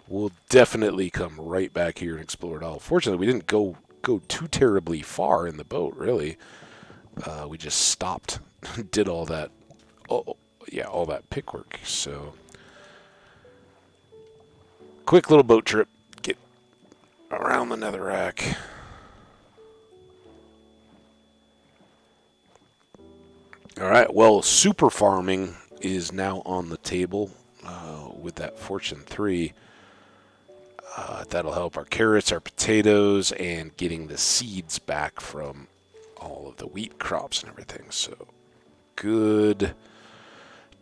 We'll definitely come right back here and explore it all. Fortunately, we didn't go too terribly far in the boat, really. We just stopped, did all that, all that pick work. So, quick little boat trip, get around the netherrack. All right, well, super farming is now on the table with that Fortune 3. That'll help our carrots, our potatoes, and getting the seeds back from all of the wheat crops and everything. So good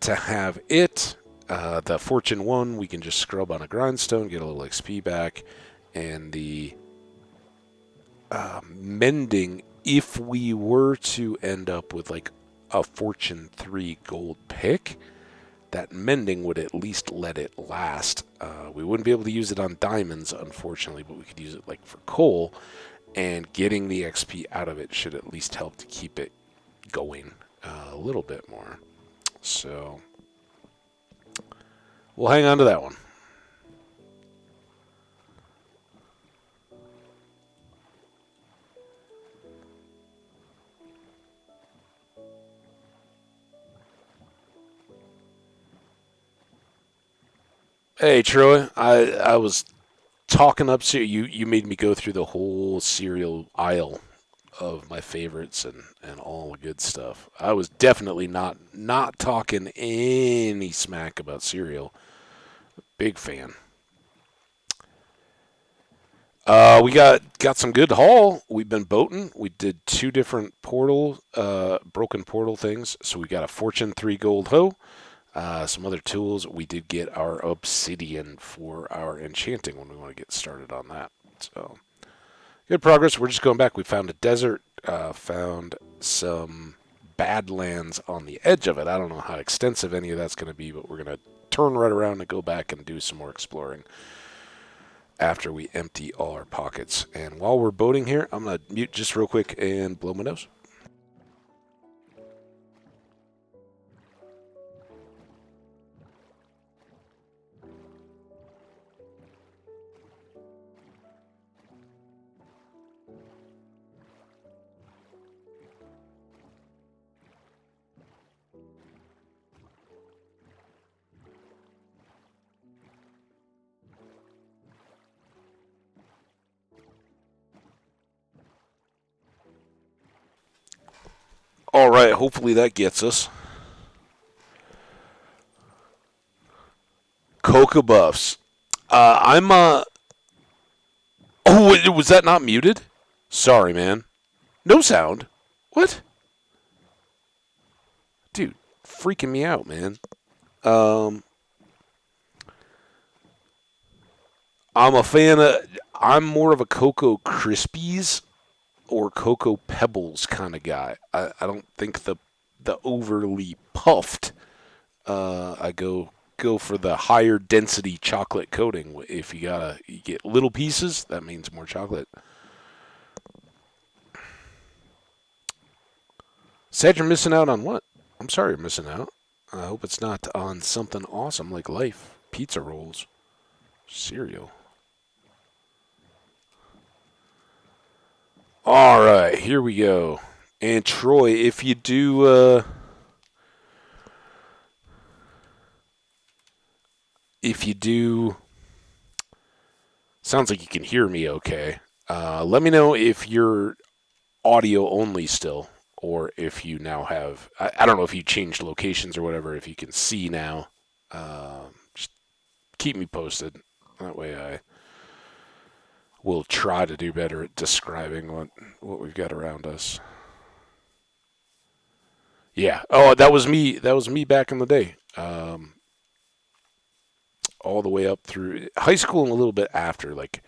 to have it. The Fortune 1, we can just scrub on a grindstone, get a little XP back. And the mending, if we were to end up with like a Fortune 3 gold pick, that mending would at least let it last. We wouldn't be able to use it on diamonds, unfortunately, but we could use it like for coal, and getting the XP out of it should at least help to keep it going a little bit more. So we'll hang on to that one. Hey Troy, I was talking up cereal. You made me go through the whole cereal aisle of my favorites and all the good stuff. I was definitely not talking any smack about cereal. Big fan. We got some good haul. We've been boating. We did two different broken portal things. So we got a Fortune 3 gold hoe, some other tools. We did get our obsidian for our enchanting when we want to get started on that. So good progress. We're just going back. We found a desert, found some badlands on the edge of it. I don't know how extensive any of that's going to be, but we're going to turn right around and go back and do some more exploring after we empty all our pockets. And while we're boating here, I'm going to mute just real quick and blow my nose. All right, hopefully that gets us. Coca Buffs. I'm Oh, was that not muted? Sorry, man. No sound. What? Dude, freaking me out, man. Um, I'm a fan of. I'm more of a Cocoa Krispies or Cocoa Pebbles kind of guy. I don't think the overly puffed. I go for the higher density chocolate coating. If you get little pieces, that means more chocolate. Said you're missing out on what? I'm sorry you're missing out. I hope it's not on something awesome like life. Pizza rolls, cereal. All right, here we go. And Troy, if you do, sounds like you can hear me okay. Let me know if you're audio only still, or if you now have. I don't know if you changed locations or whatever. If you can see now, just keep me posted. That way, I will try to do better at describing what we've got around us. Yeah. Oh, that was me. That was me back in the day. All the way up through high school and a little bit after. Like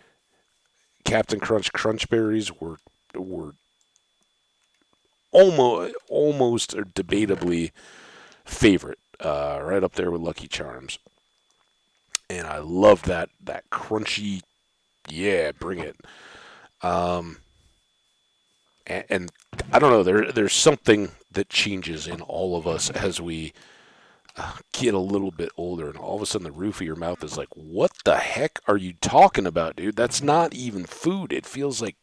Captain Crunch Crunch Berries were almost or debatably favorite. Right up there with Lucky Charms. And I love that crunchy. Yeah, bring it. Um, and I don't know. There's something that changes in all of us as we get a little bit older, and all of a sudden the roof of your mouth is like, "What the heck are you talking about, dude? That's not even food. It feels like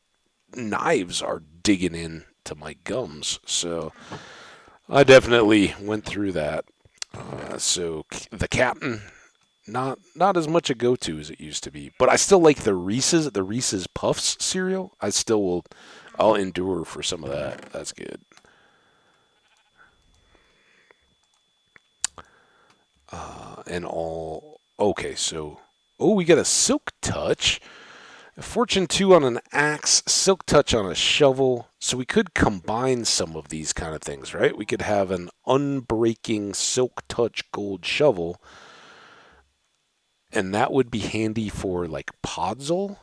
knives are digging in to my gums." So I definitely went through that. So the captain, not as much a go-to as it used to be, but I still like the Reese's Puffs cereal. I'll endure for some of that. That's good. And all okay. So we got a Silk Touch, a Fortune 2 on an axe, Silk Touch on a shovel. So we could combine some of these kind of things, right? We could have an unbreaking Silk Touch gold shovel, and that would be handy for like podzol.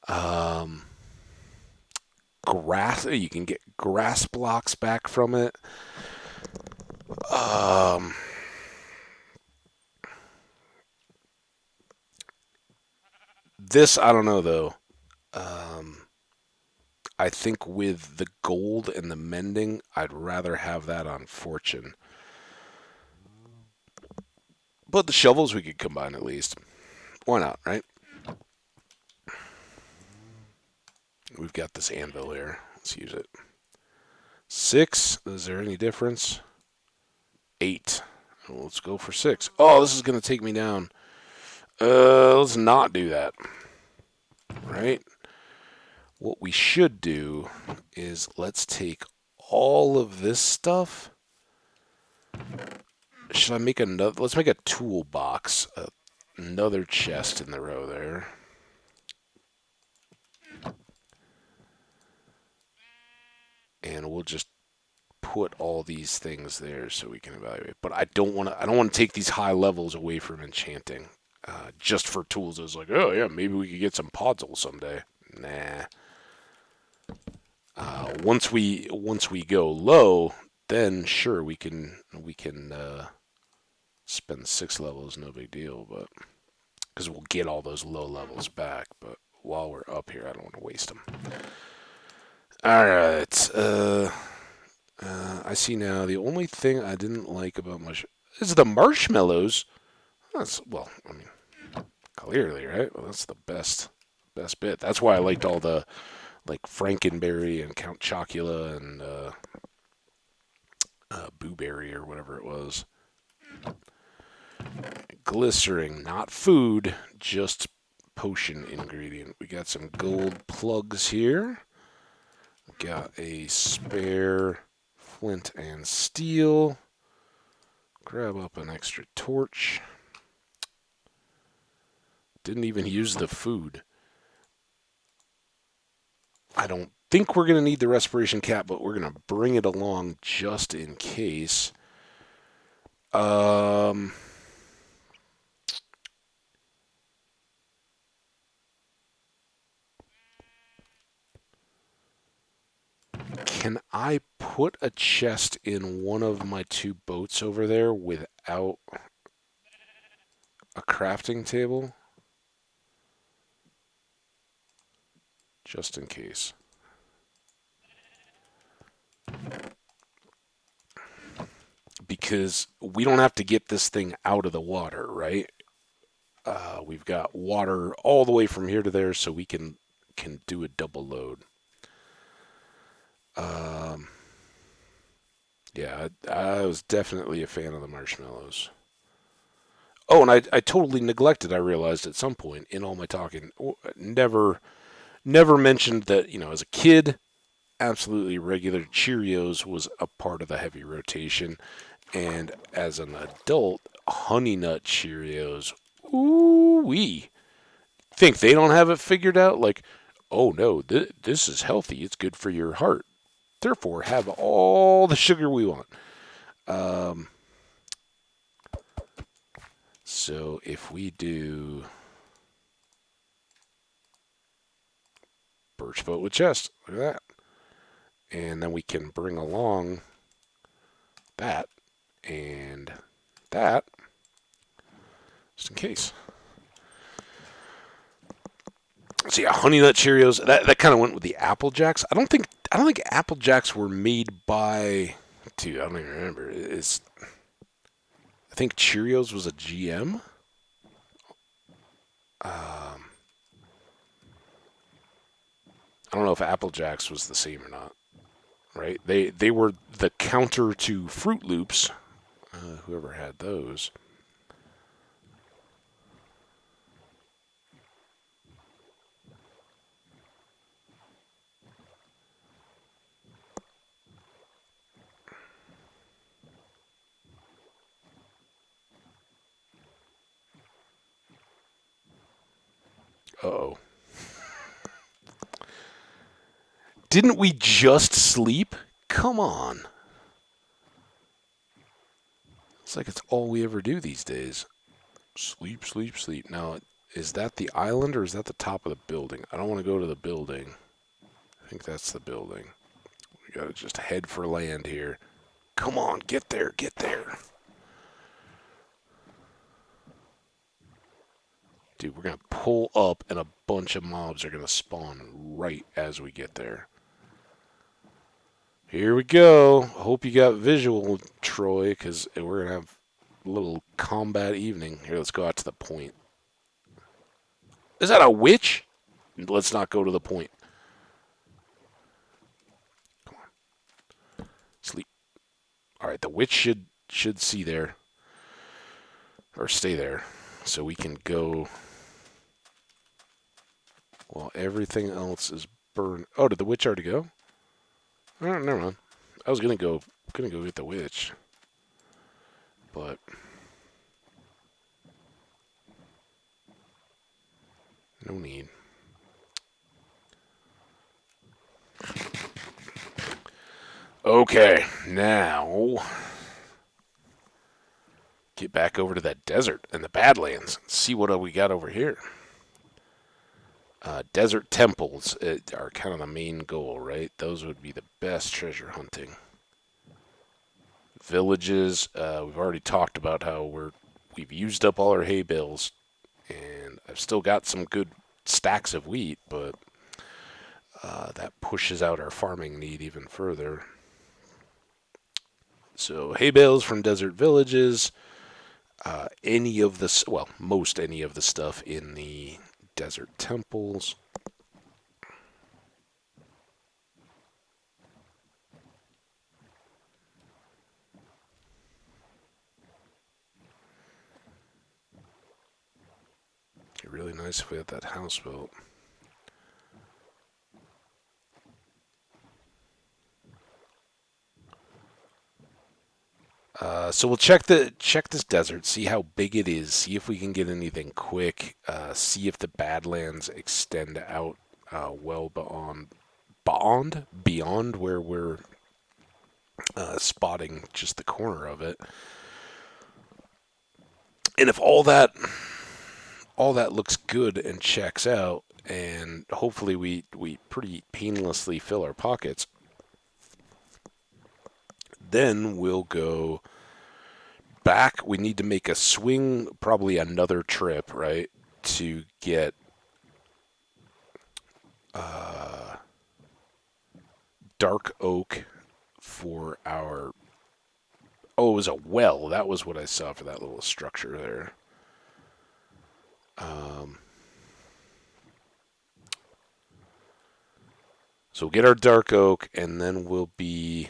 Um, Grass, you can get grass blocks back from it. Um, this I don't know though. Um, I think with the gold and the mending, I'd rather have that on Fortune. But the shovels we could combine at least. Why not, right? We've got this anvil here. Let's use it. 6. Is there any difference? 8. Well, let's go for 6. Oh, this is going to take me down. Let's not do that. Right? What we should do is let's take all of this stuff. Should I make another? Let's make a toolbox. Another chest in the row there. And we'll just put all these things there so we can evaluate. But I don't want to. I don't want to take these high levels away from enchanting, just for tools. It's like, oh yeah, maybe we could get some podzol someday. Nah. Once we go low, then sure we can spend 6 levels, no big deal. But because we'll get all those low levels back. But while we're up here, I don't want to waste them. All right. I see now. The only thing I didn't like about is the marshmallows. Well, I mean, clearly, right? Well, that's the best bit. That's why I liked all the like Frankenberry and Count Chocula and Booberry or whatever it was. Glycerin, not food, just potion ingredient. We got some gold plugs here. Got a spare flint and steel. Grab up an extra torch. Didn't even use the food. I don't think we're going to need the respiration cap, but we're going to bring it along just in case. Can I put a chest in one of my 2 boats over there without a crafting table? Just in case. Because we don't have to get this thing out of the water, right? We've got water all the way from here to there, so we can do a double load. Yeah, I was definitely a fan of the marshmallows. Oh, and I totally neglected. I realized at some point in all my talking, never mentioned that as a kid, absolutely regular Cheerios was a part of the heavy rotation, and as an adult, Honey Nut Cheerios. Ooh wee! Think they don't have it figured out? Like, oh no, this is healthy. It's good for your heart. Therefore, have all the sugar we want. So if we do birch boat with chest, look at that. And then we can bring along that and that, just in case. So yeah, Honey Nut Cheerios. That kind of went with the Apple Jacks. I don't think Apple Jacks were made by. Dude, I don't even remember. I think Cheerios was a GM. I don't know if Apple Jacks was the same or not. Right? They were the counter to Fruit Loops. Whoever had those. Uh-oh. Didn't we just sleep? Come on. It's like it's all we ever do these days. Sleep, sleep, sleep. Now, is that the island or is that the top of the building? I don't want to go to the building. I think that's the building. We gotta just head for land here. Come on, get there, get there. Dude, we're gonna pull up and a bunch of mobs are gonna spawn right as we get there. Here we go. Hope you got visual, Troy, because we're gonna have a little combat evening. Here, let's go out to the point. Is that a witch? Let's not go to the point. Come on. Sleep. All right, the witch should see there. Or stay there. So we can go while everything else is burned. Oh, did the witch already go? Oh, never mind. I was gonna go get the witch, but no need. Okay, now get back over to that desert and the Badlands. See what we got over here. Desert temples are kind of the main goal, right? Those would be the best treasure hunting. Villages, we've already talked about how we've used up all our hay bales, and I've still got some good stacks of wheat, but that pushes out our farming need even further. So hay bales from desert villages, most any of the stuff in the desert temples. It'd be really nice if we had that house built. So we'll check this desert, see how big it is, see if we can get anything quick, see if the Badlands extend out well beyond where we're spotting just the corner of it. And if all that looks good and checks out, and hopefully we pretty painlessly fill our pockets, then we'll go back. We need to make a swing, probably another trip, right, to get dark oak for our. Oh, it was a well. That was what I saw for that little structure there. So we'll get our dark oak, and then we'll be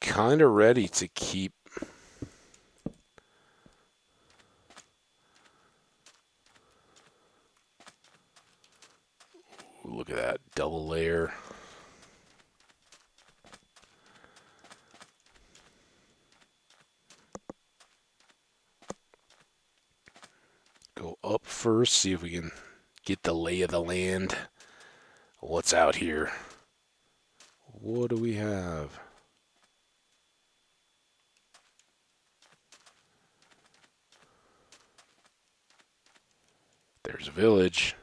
kind of ready to keep. Ooh, look at that double layer. Go up first, see if we can get the lay of the land. What's out here? What do we have? There's a village.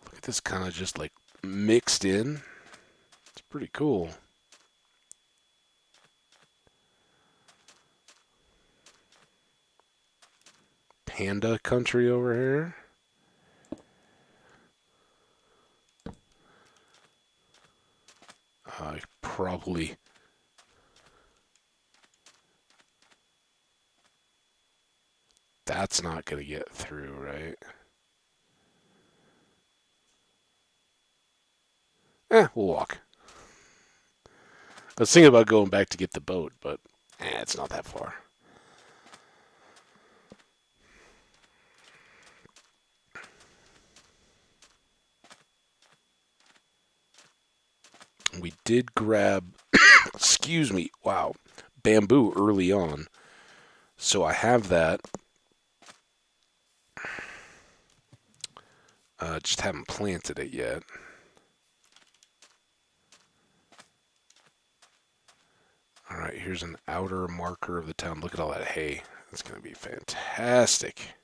Look at this kind of just like mixed in. It's pretty cool. Panda country over here. Probably. That's not going to get through, right? We'll walk. I was thinking about going back to get the boat, but it's not that far. We did grab, excuse me, wow, bamboo early on. So I have that. Just haven't planted it yet. All right, here's an outer marker of the town. Look at all that hay. That's going to be fantastic.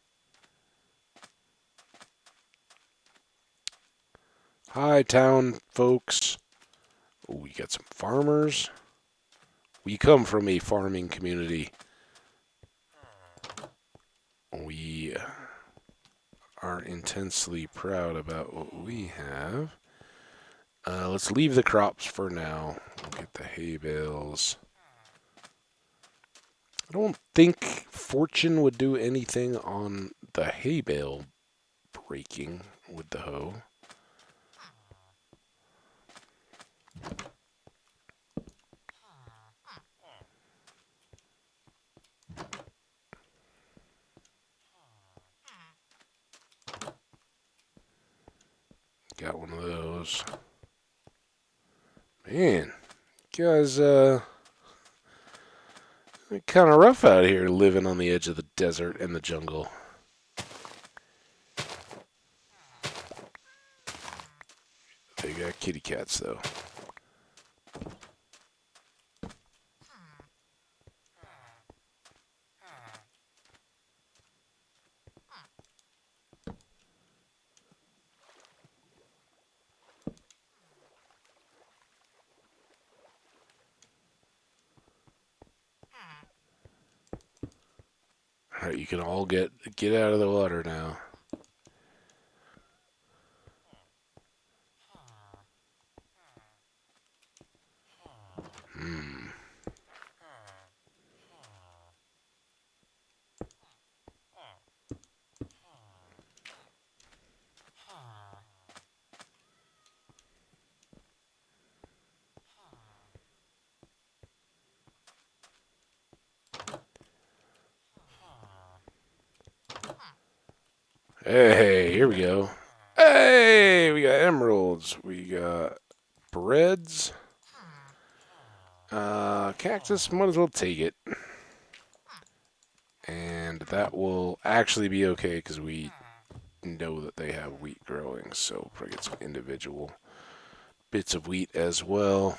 Hi, town folks. Oh, we got some farmers. We come from a farming community. We are intensely proud about what we have. Let's leave the crops for now. We'll get the hay bales. I don't think Fortune would do anything on the hay bale breaking with the hoe. got one of those. Man, you guys, kind of rough out here living on the edge of the desert and the jungle. They got kitty cats, though. Alright, you can all get out of the water now. Hey, here we go. Hey, we got emeralds. We got breads. Cactus, might as well take it. And that will actually be okay because we know that they have wheat growing. So we'll get some individual bits of wheat as well.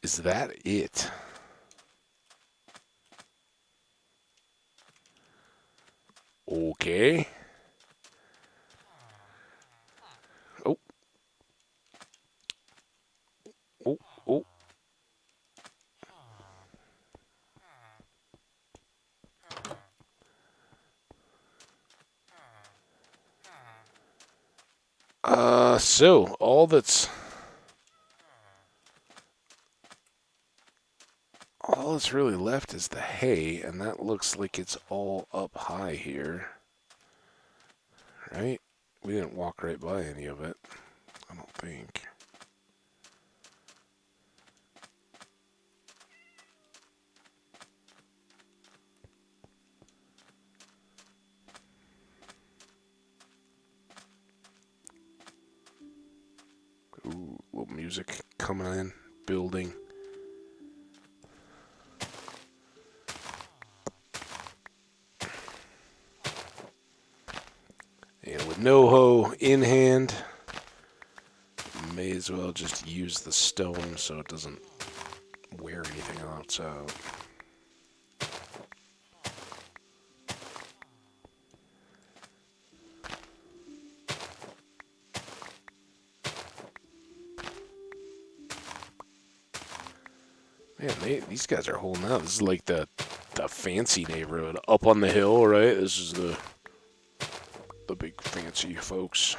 Is that it? Okay. Oh. Oh, oh. So all that's really left is the hay, and that looks like it's all up high here. Right? We didn't walk right by any of it, I don't think. Ooh, little music coming in, building. And with no hoe in hand, may as well just use the stone so it doesn't wear anything else out. Man, these guys are holding out. This is like the fancy neighborhood up on the hill, right? This is the big fancy folks.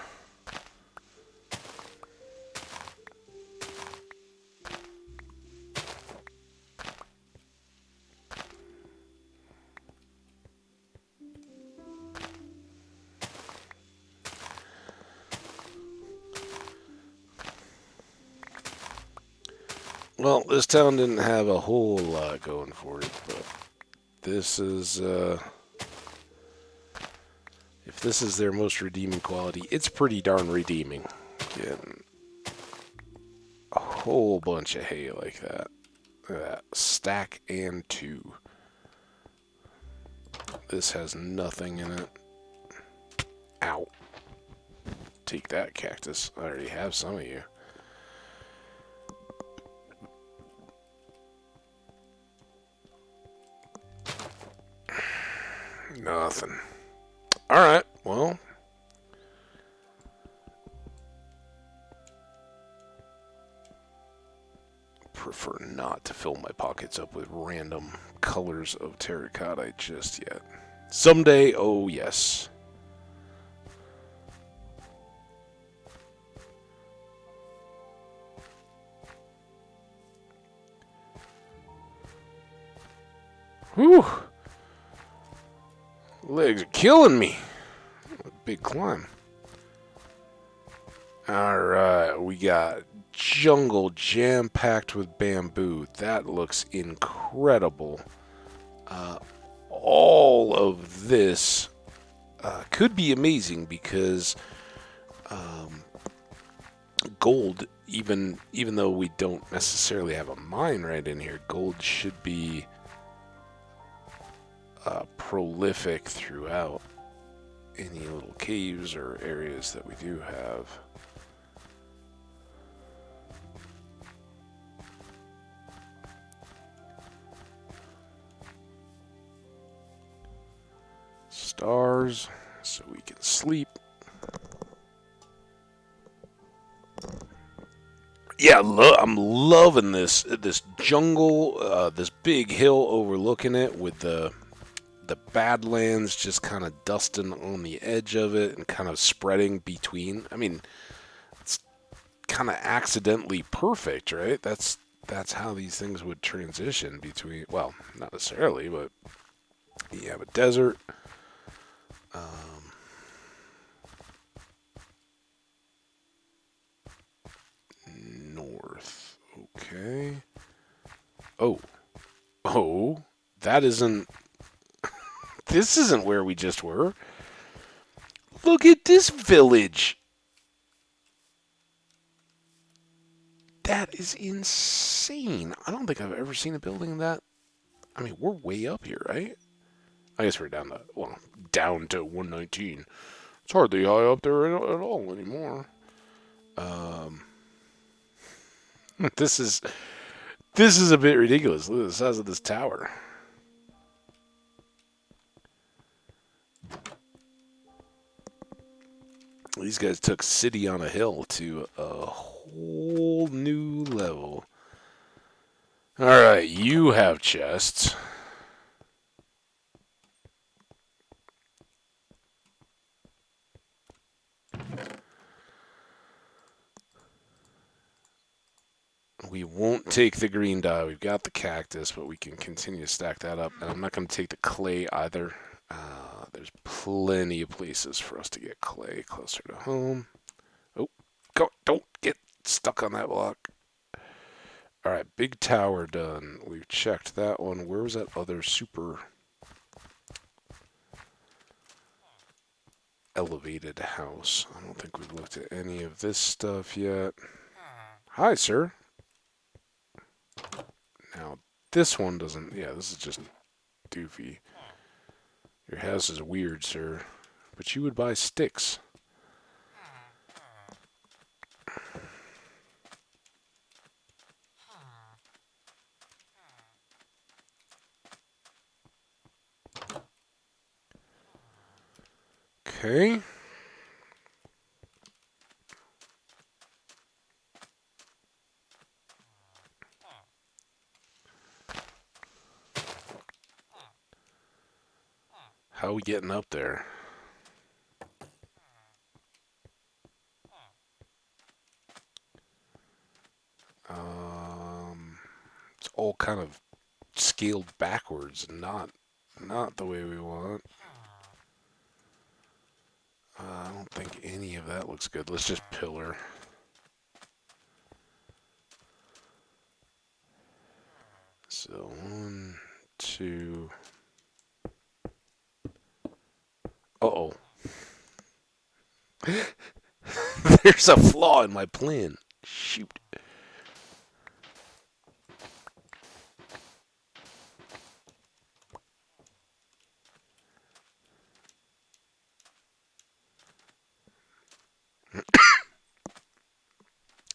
Well, this town didn't have a whole lot going for it, but this is, if this is their most redeeming quality, it's pretty darn redeeming. Getting a whole bunch of hay like that. Look at that. Stack and 2. This has nothing in it. Ow. Take that, cactus. I already have some of you. Nothing. Alright, well. Prefer not to fill my pockets up with random colors of terracotta just yet. Someday, oh yes. Whew. Legs are killing me. Big climb. Alright, we got jungle jam-packed with bamboo. That looks incredible. All of this could be amazing because gold, even though we don't necessarily have a mine right in here, gold should be prolific throughout any little caves or areas that we do have. Stars, so we can sleep. Yeah, I'm loving this jungle, this big hill overlooking it with the Badlands just kind of dusting on the edge of it and kind of spreading between. I mean, it's kind of accidentally perfect, right? That's how these things would transition between. Well, not necessarily, but you have a desert. North. Okay. Oh, that isn't. This isn't where we just were. Look at this village. That is insane. I don't think I've ever seen a building that. I mean, we're way up here, right? I guess we're down to 119. It's hardly high up there at all anymore. Um, this is a bit ridiculous. Look at the size of this tower. These guys took city on a hill to a whole new level. All right, you have chests. We won't take the green dye. We've got the cactus, but we can continue to stack that up. And I'm not going to take the clay either. There's plenty of places for us to get clay closer to home. Oh, don't get stuck on that block. All right, big tower done. We've checked that one. Where was that other super elevated house? I don't think we've looked at any of this stuff yet. Hi, sir. Now, this one doesn't... Yeah, this is just doofy. Your house is weird, sir. But you would buy sticks. Okay. How are we getting up there? It's all kind of scaled backwards, not the way we want. I don't think any of that looks good. Let's just pillar. So 1, 2. Uh-oh. There's a flaw in my plan. Shoot.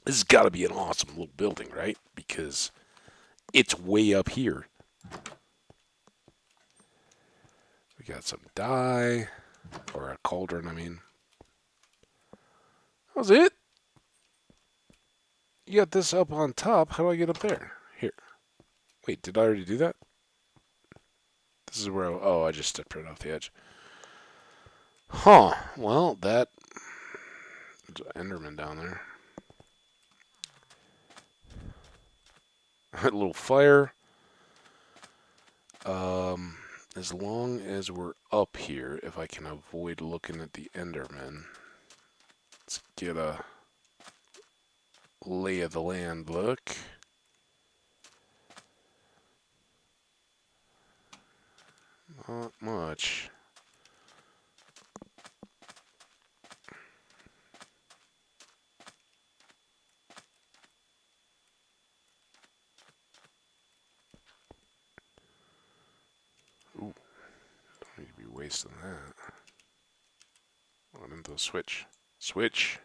This has got to be an awesome little building, right? Because it's way up here. We got some dye. Or a cauldron, I mean. That was it? You got this up on top. How do I get up there? Here. Wait, did I already do that? This is where I just stepped right off the edge. Huh. Well, there's an Enderman down there. A little fire. As long as we're up here, if I can avoid looking at the Enderman, let's get a lay of the land look. Not much. waste on that. What into the switch? Switch.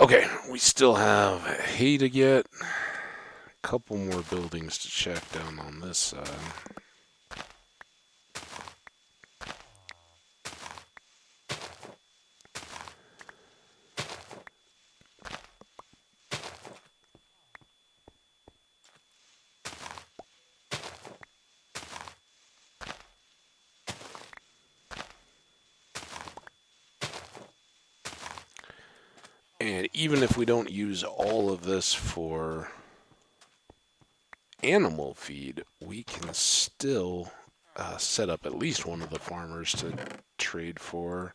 Okay, we still have hay to get. A couple more buildings to check down on this side. And even if we don't use all of this for animal feed, we can still set up at least one of the farmers to trade for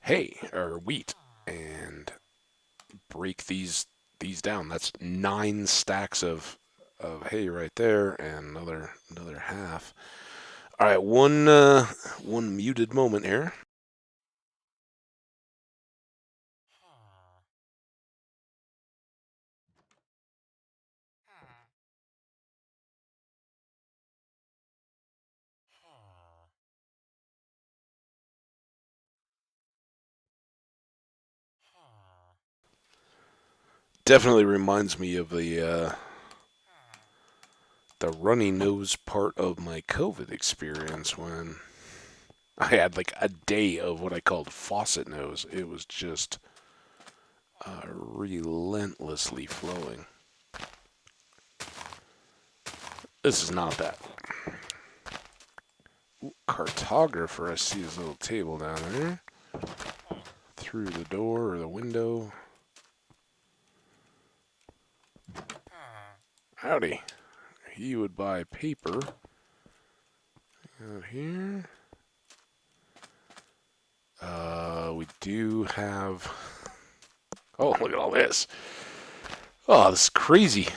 hay or wheat and break these down. That's 9 stacks of hay right there, and another half. All right, one muted moment here. Definitely reminds me of the runny nose part of my COVID experience when I had like a day of what I called faucet nose. It was just relentlessly flowing. This is not that. Ooh, cartographer, I see his little table down there. Through the door or the window. Howdy. He would buy paper. Out here. We do have... Oh, look at all this. Oh, this is crazy.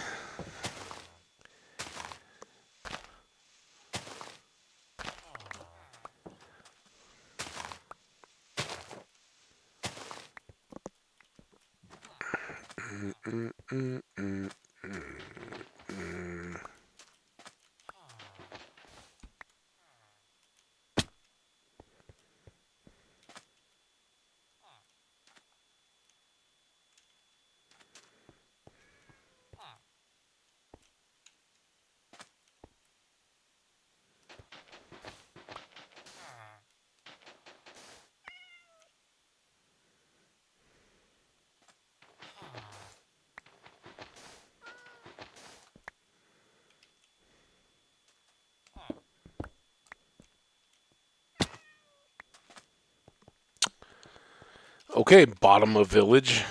Okay, bottom of village.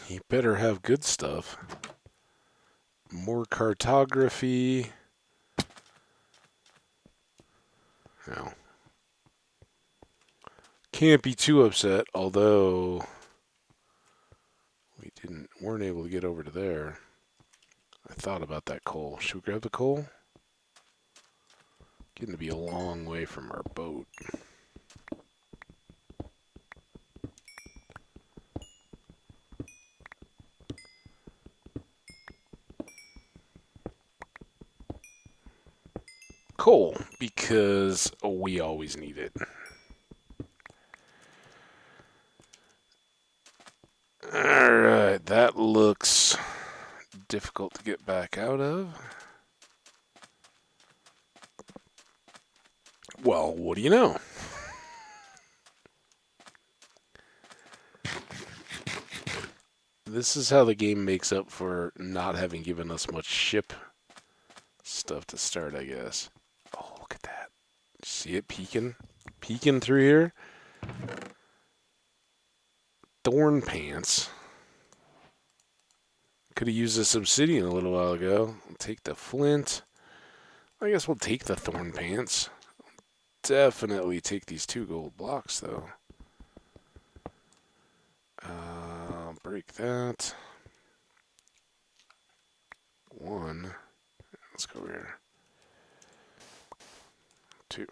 You better have good stuff. More cartography. Now, can't be too upset, although weren't able to get over to there. I thought about that coal. Should we grab the coal? Getting to be a long way from our boat. Coal, because we always need it. Alright, that looks difficult to get back out of. Well, what do you know? This is how the game makes up for not having given us much ship stuff to start, I guess. Oh, look at that. See it peeking? Peeking through here? Thorn pants. Could have used this obsidian a little while ago. I'll take the flint. I guess we'll take the thorn pants. Definitely take these 2 gold blocks, though. Break that. 1. Let's go over here. 2.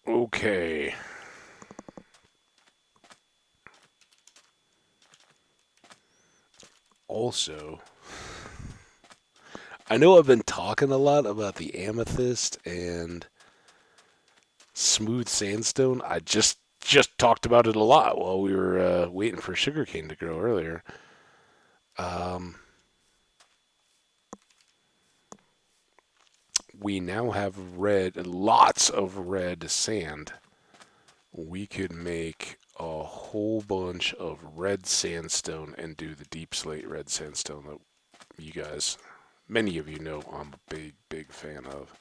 Okay. also, I know I've been talking a lot about the amethyst and smooth sandstone. I just talked about it a lot while we were waiting for sugarcane to grow earlier. Um, we now have lots of red sand. We could make a whole bunch of red sandstone and do the deep slate red sandstone that you guys, many of you know I'm a big, big fan of.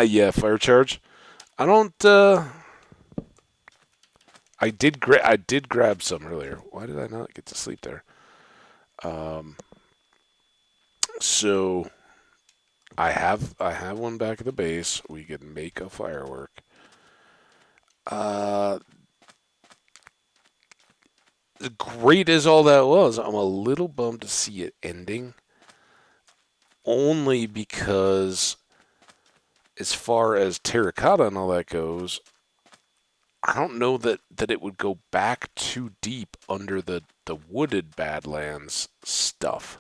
Yeah, fire charge. I don't. I did grab some earlier. Why did I not get to sleep there? Um, so I have one back at the base. We could make a firework. Uh, Great as all that was, I'm a little bummed to see it ending. Only because, as far as terracotta and all that goes, I don't know that it would go back too deep under the wooded Badlands stuff.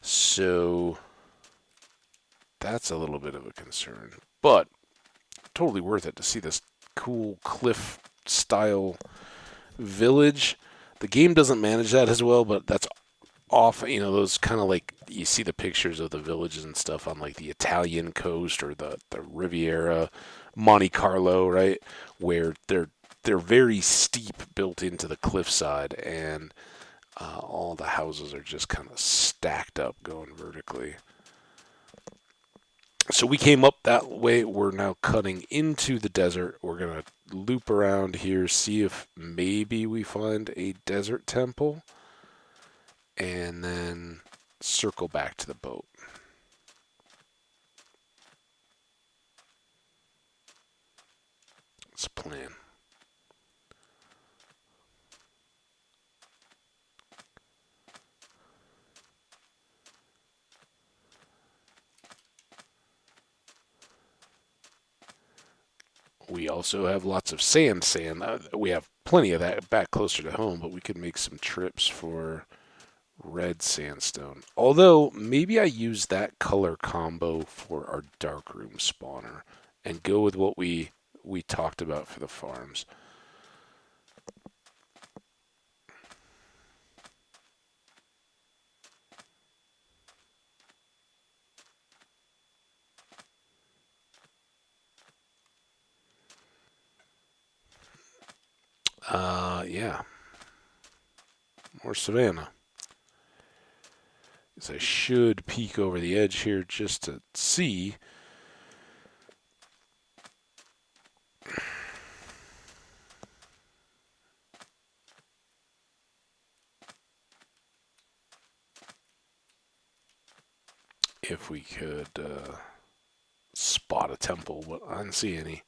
So that's a little bit of a concern. But totally worth it to see this cool cliff style village. The game doesn't manage that as well, but that's off, those kind of like you see the pictures of the villages and stuff on like the Italian coast or the Riviera, Monte Carlo, right? Where they're very steep built into the cliffside, and all the houses are just kind of stacked up going vertically. So we came up that way. We're now cutting into the desert. We're going to loop around here, see if maybe we find a desert temple, and then circle back to the boat. That's the plan. We also have lots of sand. We have plenty of that back closer to home, but we could make some trips for red sandstone. Although, maybe I use that color combo for our darkroom spawner and go with what we talked about for the farms. Yeah, more savanna. Because I should peek over the edge here just to see. If we could spot a temple, but I didn't see any.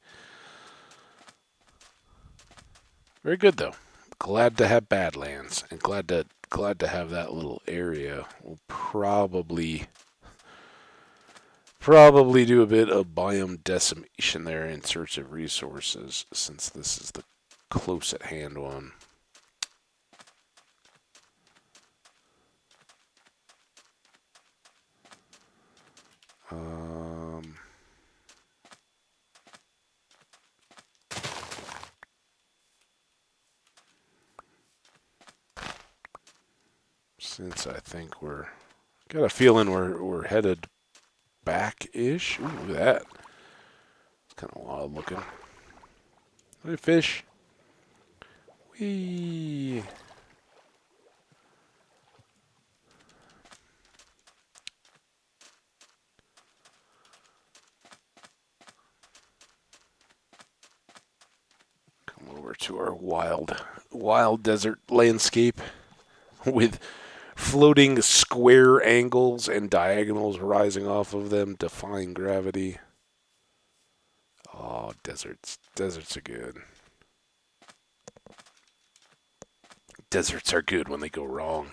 Very good though. Glad to have Badlands, and glad to have that little area. We'll probably do a bit of biome decimation there in search of resources, since this is the close at hand one. Um, since I think got a feeling we're headed back-ish. Ooh, look at that. It's kind of wild looking. Hey, fish. Whee. Come over to our wild desert landscape with floating square angles and diagonals rising off of them, defying gravity. Oh, deserts are good. Deserts are good when they go wrong.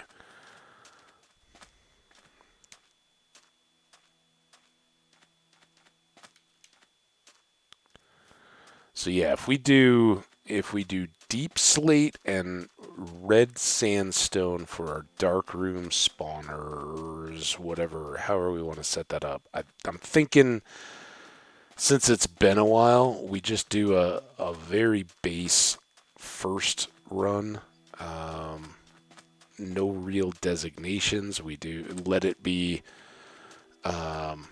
So yeah, if we do deep slate and red sandstone for our dark room spawners, whatever, however we want to set that up. I'm thinking since it's been a while, we just do a very base first run. Um, no real designations. We do let it be um,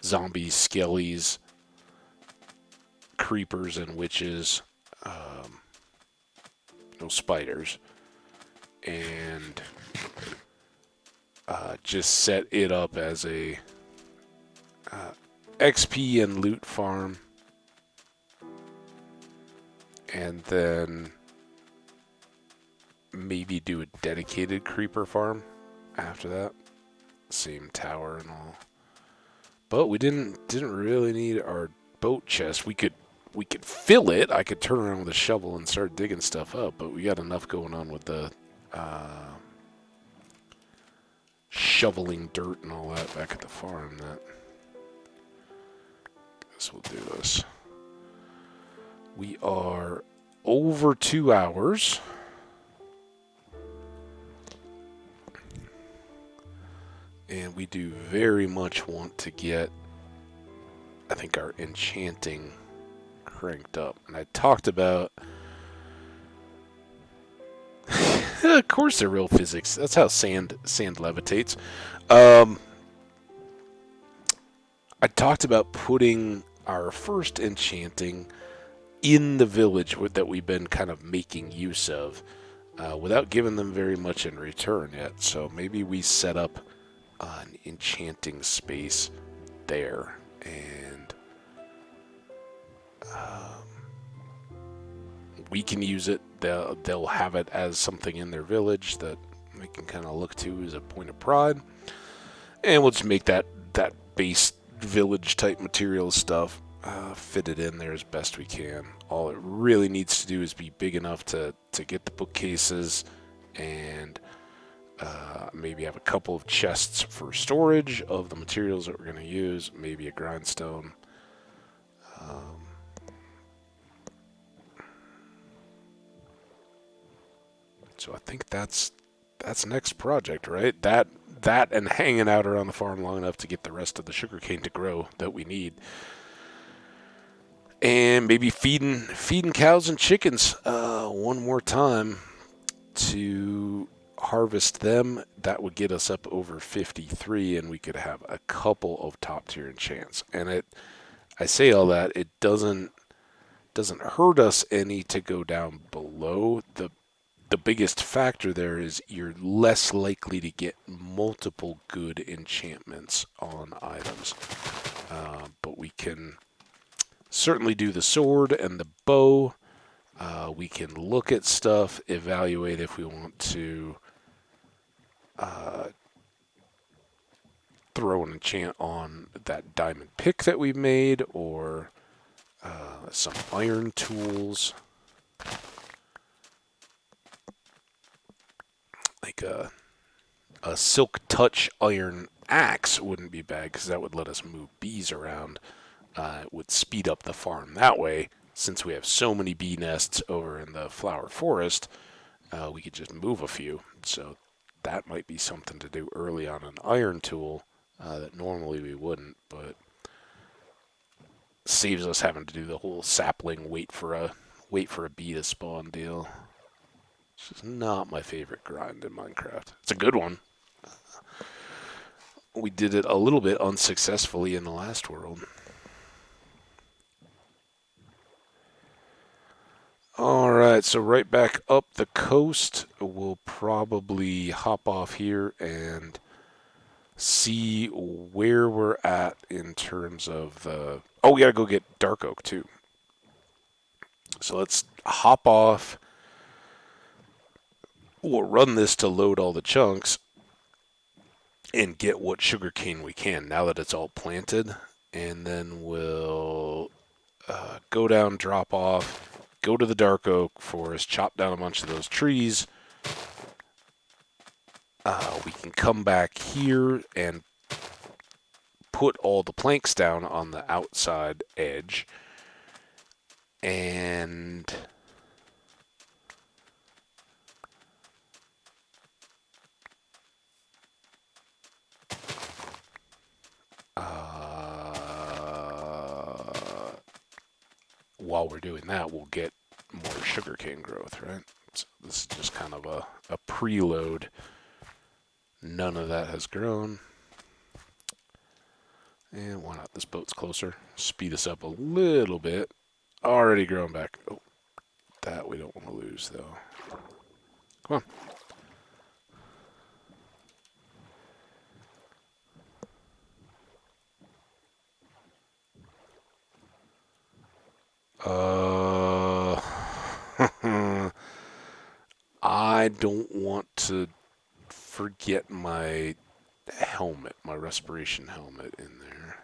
zombies, skellies, creepers, and witches. Um, no spiders. And just set it up as a XP and loot farm. And then maybe do a dedicated creeper farm after that. Same tower and all. But we didn't really need our boat chest. We could fill it. I could turn around with a shovel and start digging stuff up, but we got enough going on with the shoveling dirt and all that back at the farm that I guess we'll do this. We are over 2 hours. And we do very much want to get, I think, our enchanting cranked up. And I talked about, of course they're real physics. That's how sand levitates. I talked about putting our first enchanting in the village that we've been kind of making use of without giving them very much in return yet. So maybe we set up an enchanting space there, and we can use it. They'll have it as something in their village that we can kind of look to as a point of pride, and we'll just make that base village type material stuff fit it in there as best we can. All it really needs to do is be big enough to get the bookcases and maybe have a couple of chests for storage of the materials that we're going to use, maybe a grindstone. So I think that's next project, right? That and hanging out around the farm long enough to get the rest of the sugarcane to grow that we need. And maybe feeding cows and chickens one more time to harvest them. That would get us up over 53, and we could have a couple of top tier enchants. And I say all that, it doesn't hurt us any to go down below. The biggest factor there is you're less likely to get multiple good enchantments on items. But we can certainly do the sword and the bow. We can look at stuff, evaluate if we want to throw an enchant on that diamond pick that we made, or some iron tools. Like a silk touch iron axe wouldn't be bad, because that would let us move bees around. It would speed up the farm that way. Since we have so many bee nests over in the flower forest, we could just move a few. So that might be something to do early on an iron tool that normally we wouldn't, but saves us having to do the whole sapling wait for a bee to spawn deal. Which is not my favorite grind in Minecraft. It's a good one. We did it a little bit unsuccessfully in the last world. Alright, so right back up the coast, we'll probably hop off here and see where we're at in terms of the... Oh, we gotta go get dark oak too. So let's hop off. We'll run this to load all the chunks and get what sugarcane we can now that it's all planted. And then we'll go down, drop off, go to the dark oak forest, chop down a bunch of those trees. We can come back here and put all the planks down on the outside edge. And while we're doing that, we'll get more sugarcane growth, right? So this is just kind of a preload. None of that has grown. And why not? This boat's closer. Speed us up a little bit. Already growing back. Oh, that we don't want to lose, though. Come on. I don't want to forget my helmet, my respiration helmet in there.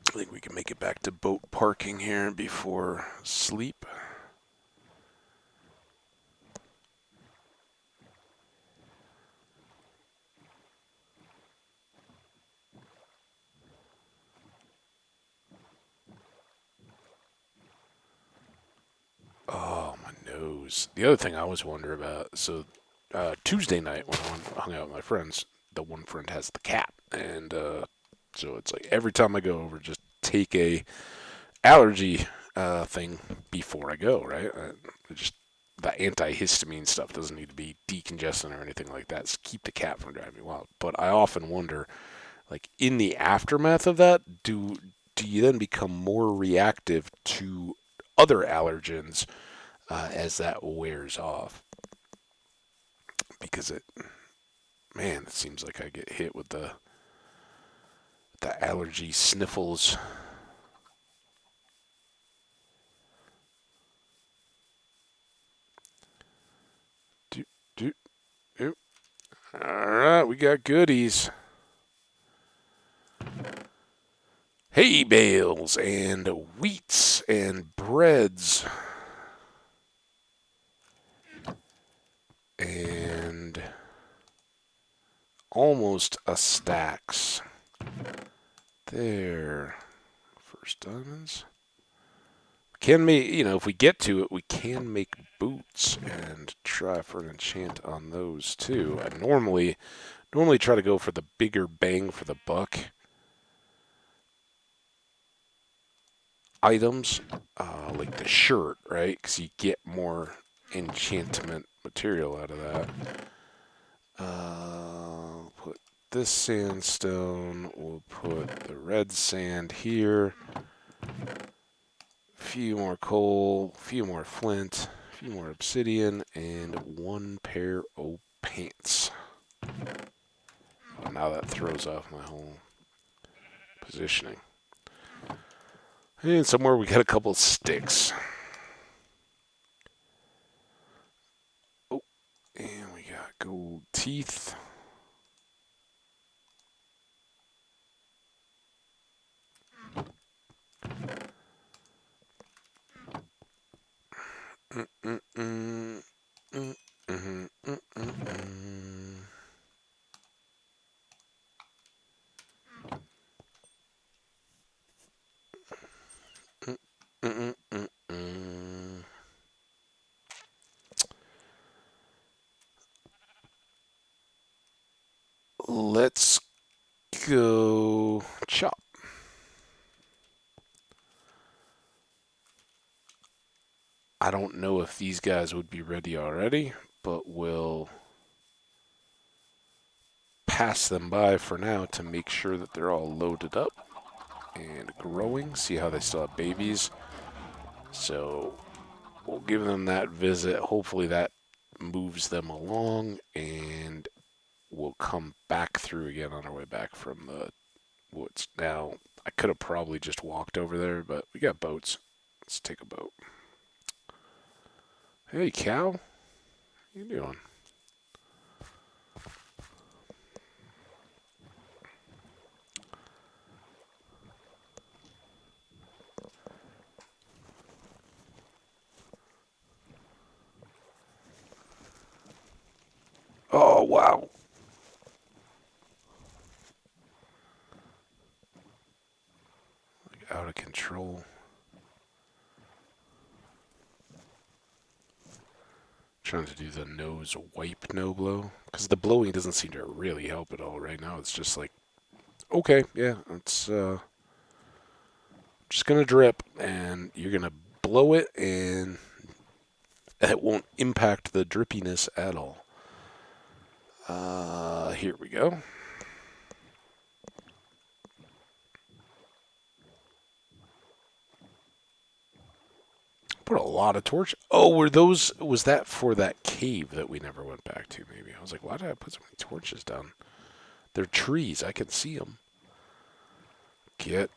I think we can make it back to boat parking here before sleep. Oh, my nose. The other thing I always wonder about, so Tuesday night when I hung out with my friends, the one friend has the cat. And so it's like every time I go over, just take a allergy thing before I go, right? Just the antihistamine stuff doesn't need to be decongestant or anything like that. Just keep the cat from driving me wild. But I often wonder, like in the aftermath of that, do you then become more reactive to other allergens as that wears off? Because it seems like I get hit with the allergy sniffles. Do do. All right, we got goodies. Hay bales and wheats and breads and almost a stacks. There. First diamonds. Can make, if we get to it, we can make boots and try for an enchant on those too. I normally try to go for the bigger bang for the buck items, like the shirt, right? Because you get more enchantment material out of that. Put this sandstone. We'll put the red sand here. A few more coal, a few more flint, a few more obsidian, and one pair of pants. Oh, now that throws off my whole positioning. And somewhere we got a couple sticks. Oh, and we got gold teeth. Let's go chop. I don't know if these guys would be ready already, but we'll pass them by for now to make sure that they're all loaded up and growing. See how they still have babies. So we'll give them that visit. Hopefully that moves them along, and we'll come back through again on our way back from the woods. Now, I could have probably just walked over there, but we got boats. Let's take a boat. Hey, cow. How you doing? Oh, wow. trying to do the nose wipe no blow because the blowing doesn't seem to really help at all right now. It's just like, okay, yeah, it's just gonna drip, and you're gonna blow it, and it won't impact the drippiness at all. Here we go. Put a lot of torch. Oh, were those? Was that for that cave that we never went back to? Maybe I was like, why did I put so many torches down? They're trees. I can see them. Get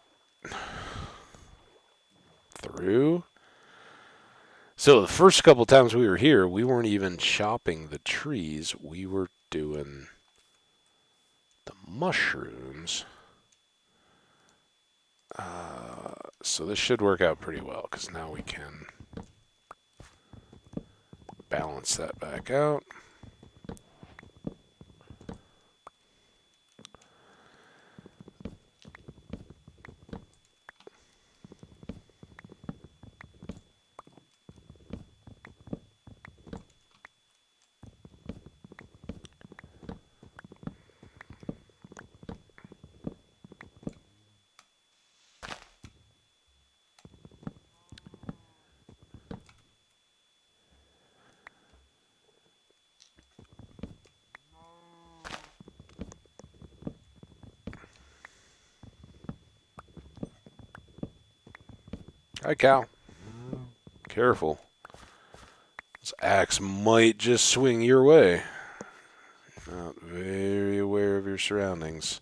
through. So the first couple times we were here, we weren't even chopping the trees. We were doing the mushrooms. So this should work out pretty well because now we can balance that back out. Hi, cow. Careful. This axe might just swing your way. Not very aware of your surroundings.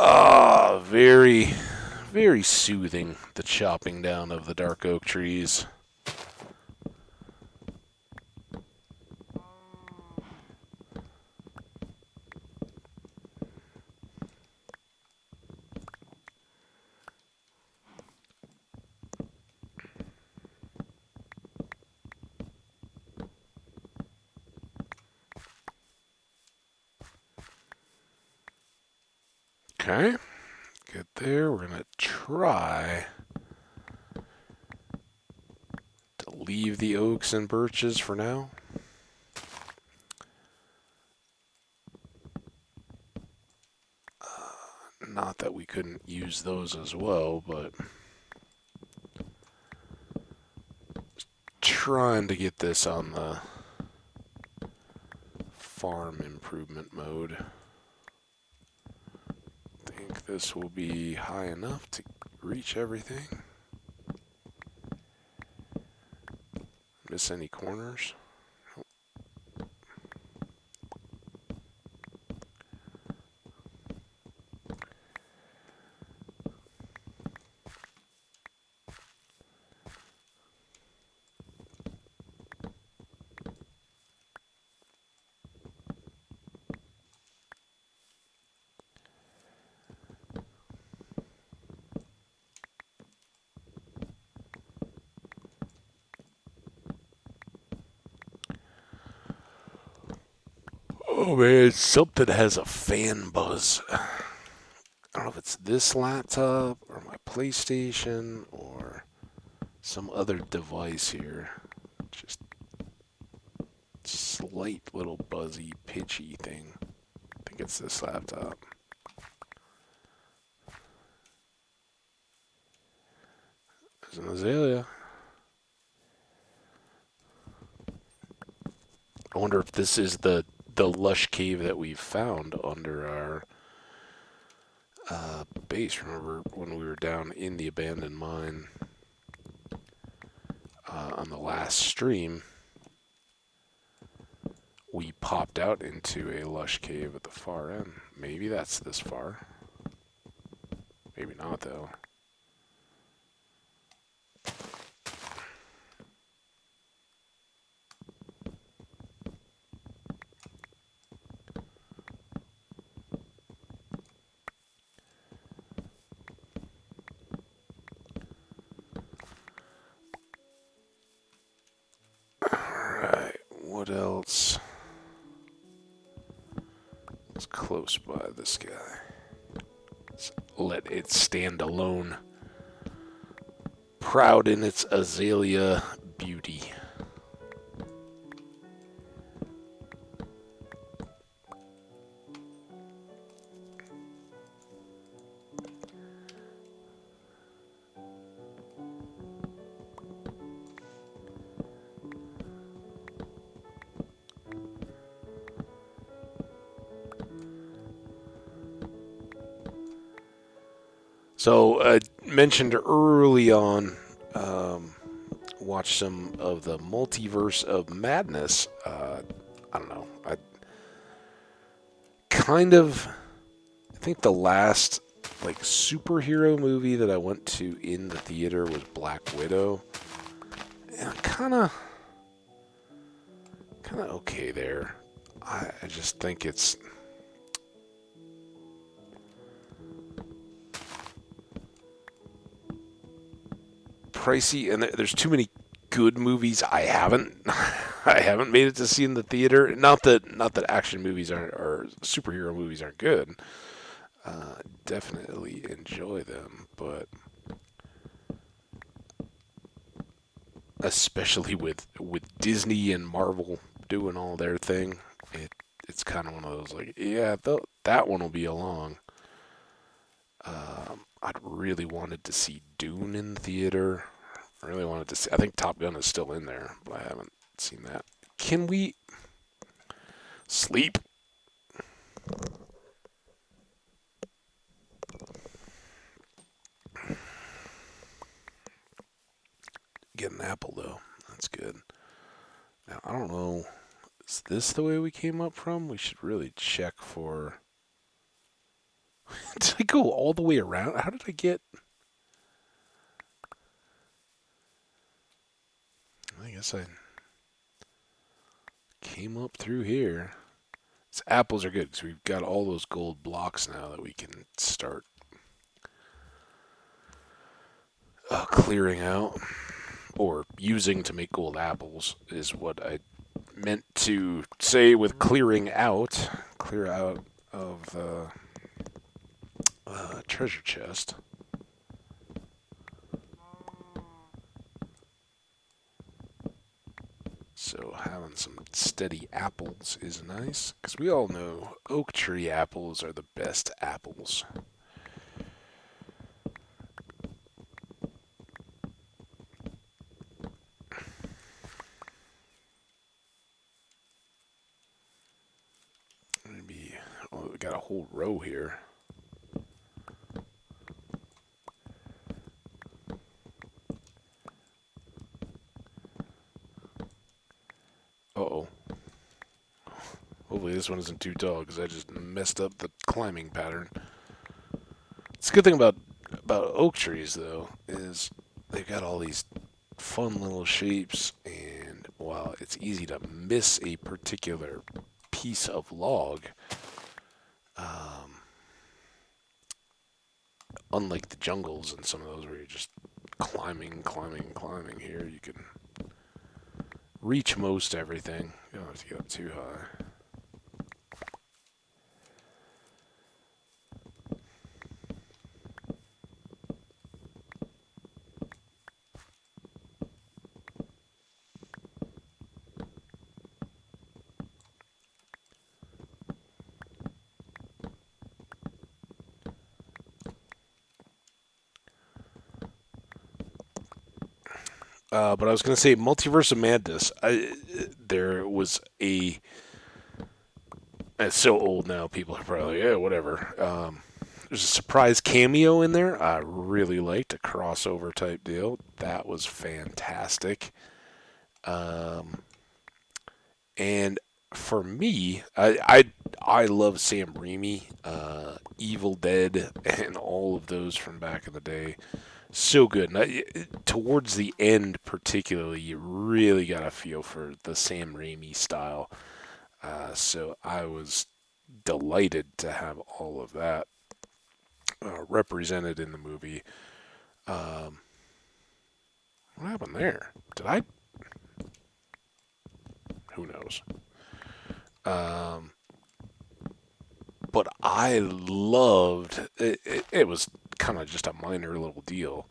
Ah, very, very soothing, the chopping down of the dark oak trees. Okay, get there. We're going to try to leave the oaks and birches for now. Not that we couldn't use those as well, but trying to get this on the farm improvement mode. I think this will be high enough to reach everything. Miss any corners? Oh man, something has a fan buzz. I don't know if it's this laptop or my PlayStation or some other device here. Just slight little buzzy, pitchy thing. I think it's this laptop. There's an azalea. I wonder if this is the lush cave that we found under our base. Remember when we were down in the abandoned mine on the last stream? We popped out into a lush cave at the far end. Maybe that's this far. Maybe not, though. close by this guy. Let's let it stand alone. Proud in its azalea beauty. So, mentioned early on, watch some of the Multiverse of Madness. I don't know. Kind of, I think the last like superhero movie that I went to in the theater was Black Widow. And kind of okay there. I just think it's pricey, and there's too many good movies I haven't I haven't made it to see in the theater. Not that action movies aren't or superhero movies aren't good. Definitely enjoy them, but especially with Disney and Marvel doing all their thing, it's kind of one of those like, yeah, that one will be along. I'd really wanted to see Dune in the theater. I really wanted to see. I think Top Gun is still in there, but I haven't seen that. Can we sleep? Get an apple though. That's good. Now I don't know. Is this the way we came up from? We should really check for. Did I go all the way around? How did I get? I guess I came up through here. These apples are good because we've got all those gold blocks now that we can start clearing out or using to make gold apples is what I meant to say with clearing out. Clear out of the treasure chest. So having some steady apples is nice, because we all know oak tree apples are the best apples. Maybe, oh, we got a whole row here. Uh-oh. Hopefully this one isn't too tall, because I just messed up the climbing pattern. It's a good thing about oak trees, though, is they've got all these fun little shapes, and while it's easy to miss a particular piece of log, um, unlike the jungles and some of those where you're just climbing here, you can reach most everything. You don't have to get up too high. But I was going to say, Multiverse of Madness. There was a. It's so old now. People are probably yeah, whatever. There's a surprise cameo in there. I really liked a crossover type deal. That was fantastic. Um, and for me, I love Sam Raimi, Evil Dead, and all of those from back in the day. So good. And towards the end, particularly, you really got a feel for the Sam Raimi style. So I was delighted to have all of that represented in the movie. Um, what happened there? Did I? Who knows? Um, but I loved it. It was kind of just a minor little deal,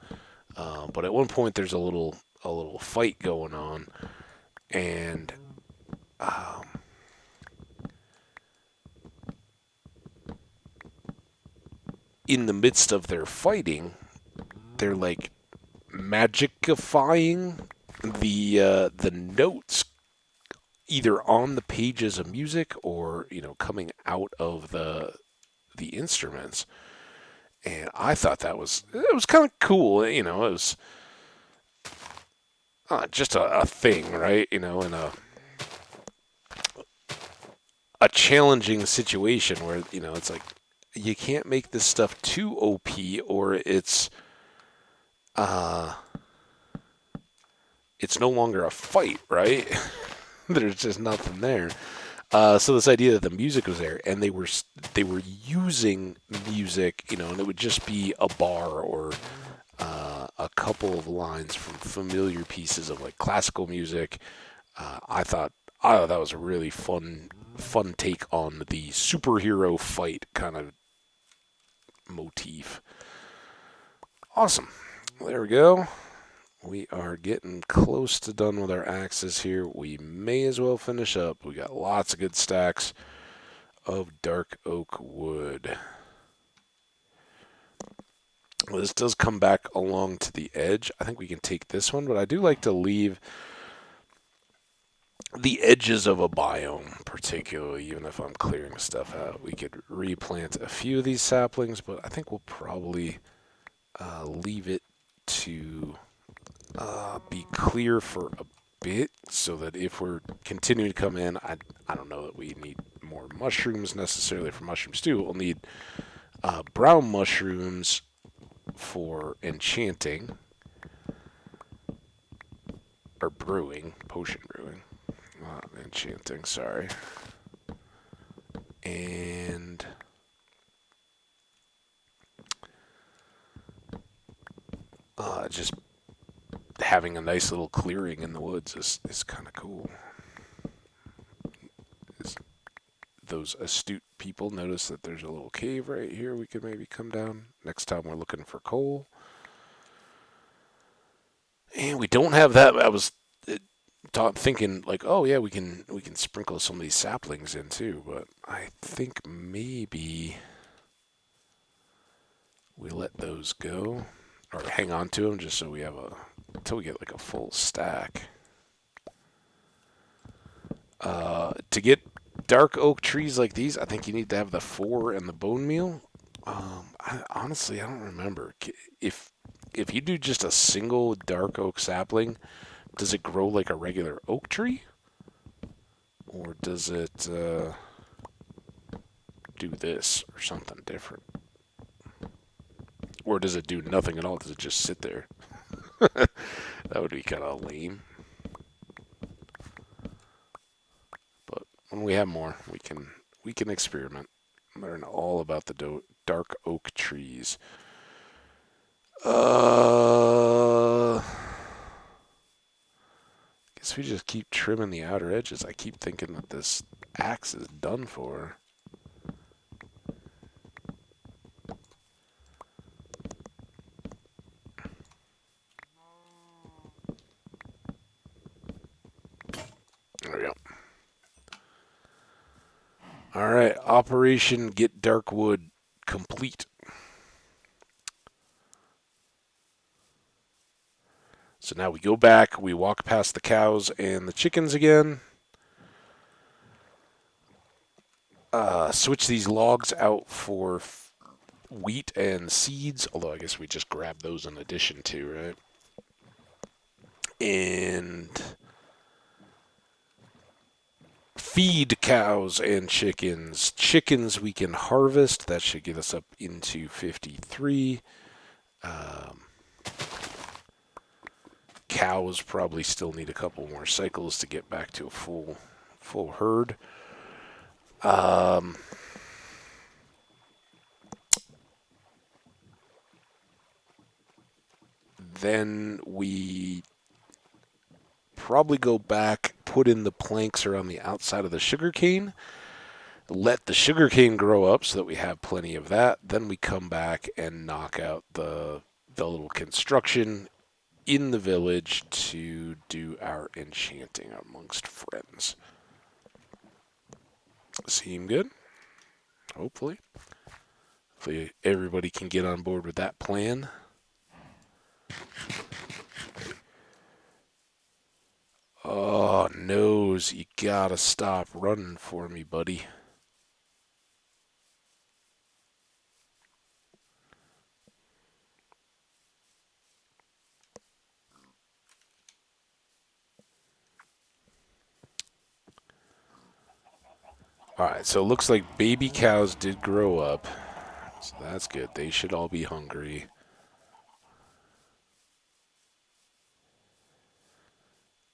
but at one point there's a little fight going on, and um, in the midst of their fighting, they're like magicifying the notes either on the pages of music or coming out of the instruments. And I thought it was kind of cool. It was just a thing, right? In a challenging situation where it's like you can't make this stuff too OP or uh it's no longer a fight, right? There's just nothing there. So this idea that the music was there, and they were using music, and it would just be a bar or a couple of lines from familiar pieces of like classical music. I thought that was a really fun take on the superhero fight kind of motif. Awesome. There we go. We are getting close to done with our axes here. We may as well finish up. We got lots of good stacks of dark oak wood. Well, this does come back along to the edge. I think we can take this one, but I do like to leave the edges of a biome, particularly, even if I'm clearing stuff out. We could replant a few of these saplings, but I think we'll probably leave it to be clear for a bit so that if we're continuing to come in, I don't know that we need more mushrooms necessarily for mushroom stew. We'll need brown mushrooms for enchanting or brewing, potion brewing. Enchanting, sorry. And just having a nice little clearing in the woods is kind of cool. Is those astute people notice that there's a little cave right here we could maybe come down next time we're looking for coal. And we don't have that. I was thinking like, oh yeah, we can sprinkle some of these saplings in too, but I think maybe we let those go or hang on to them just so we have until we get like a full stack. To get dark oak trees like these, I think you need to have the 4 and the bone meal. Honestly, I don't remember if you do just a single dark oak sapling. Does it grow like a regular oak tree, or does it do this or something different, or does it do nothing at all? Does it just sit there? That would be kind of lame. But when we have more, we can experiment, learn all about the dark oak trees. Guess we just keep trimming the outer edges. I keep thinking that this axe is done for. There we go. All right, Operation Get Dark Wood complete. So now we go back, we walk past the cows and the chickens again. Switch these logs out for wheat and seeds, although I guess we just grab those in addition to, right? And feed cows and chickens. Chickens we can harvest. That should get us up into 53. Cows probably still need a couple more cycles to get back to a full herd. Then we probably go back, put in the planks around the outside of the sugar cane. let the sugarcane grow up so that we have plenty of that. Then we come back and knock out the little construction in the village to do our enchanting amongst friends. Seem good? Hopefully. Hopefully everybody can get on board with that plan. Oh, Nose, you gotta stop running for me, buddy. Alright, so it looks like baby cows did grow up. So that's good. They should all be hungry.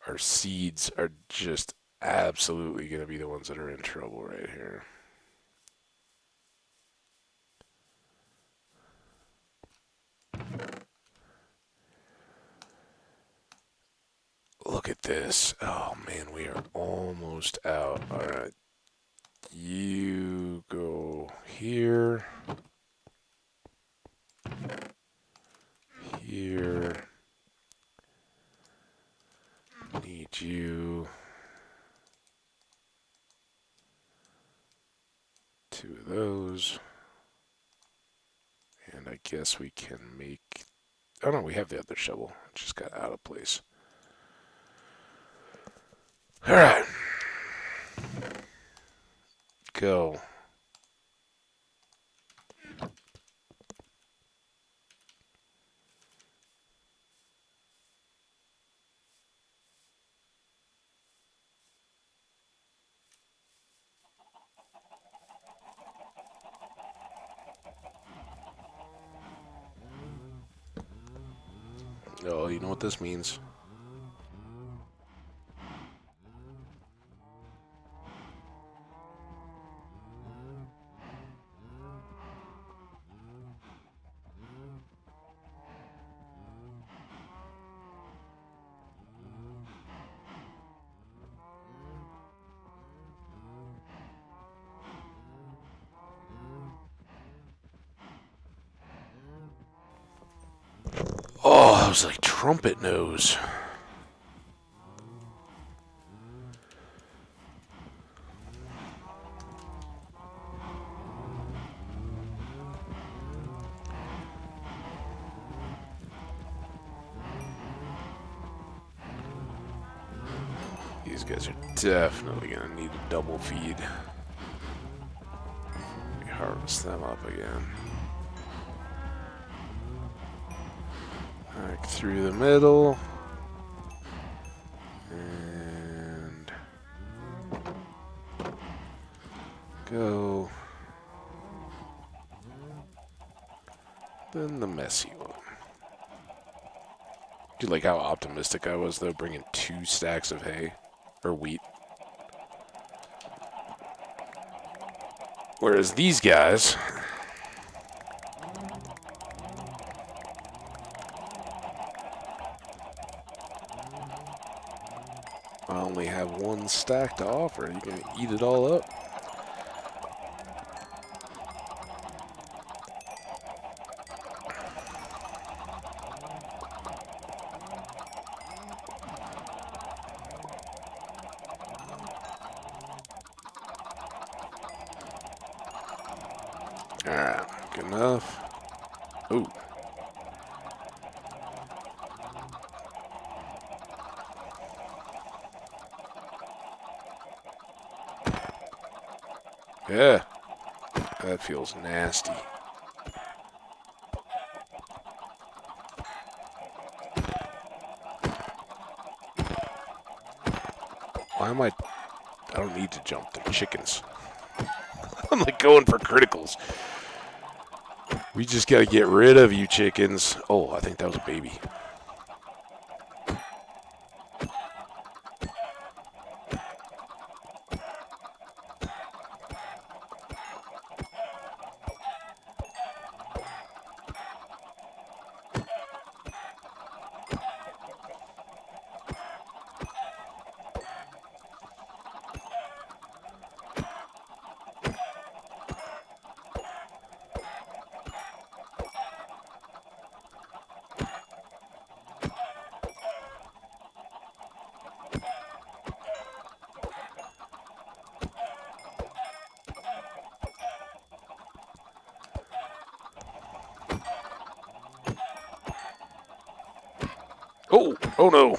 Our seeds are just absolutely going to be the ones that are in trouble right here. Look at this. Oh man, we are almost out. Alright. You go here. Here. Need you. 2 of those. And I guess we can make... Oh no, we have the other shovel. It just got out of place. Alright. Go. Oh, you know what this means? Oh, I was like trumpet nose. These guys are definitely going to need a double feed. Harvest them up again. Back through the middle. And go. Then the messy one. Do you like how optimistic I was, though, bringing 2 stacks of hay? Or wheat. Whereas these guys... I only have 1 stack to offer. You can eat it all up. Alright, good enough. Ooh. Yeah. That feels nasty. Why am I don't need to jump. They're chickens. I'm like going for criticals. We just got to get rid of you chickens. Oh, I think that was a baby. Oh, oh no.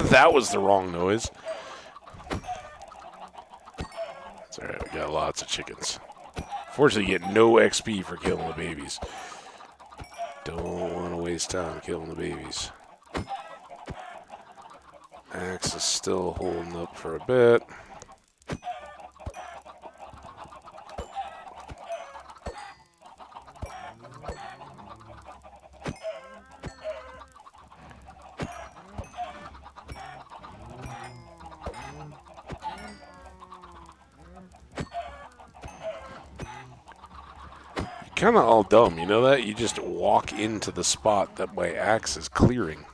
That was the wrong noise. It's alright, we got lots of chickens. Fortunately, you get no XP for killing the babies. Don't want to waste time killing the babies. Axe is still holding up for a bit. Kind of all dumb, you know that? You just walk into the spot that my axe is clearing.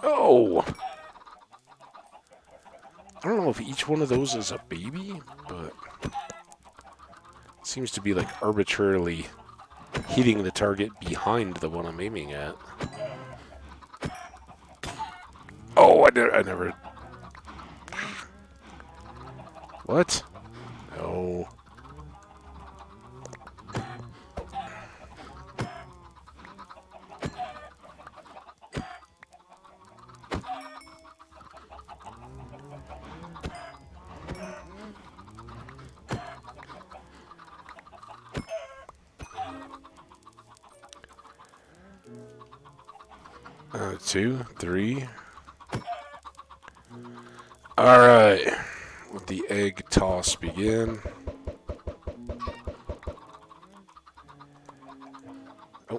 Oh! I don't know if each one of those is a baby, but it seems to be like arbitrarily hitting the target behind the one I'm aiming at. Oh, I never. What? No. Two, three. Alright. Let the egg toss begin. Oh.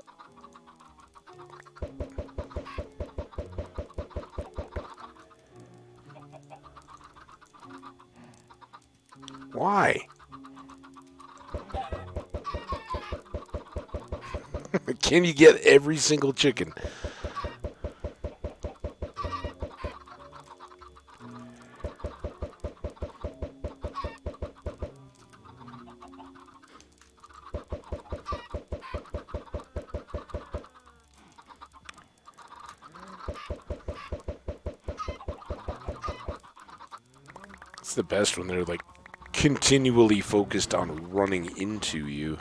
Why? Can you get every single chicken? It's the best when they're like continually focused on running into you.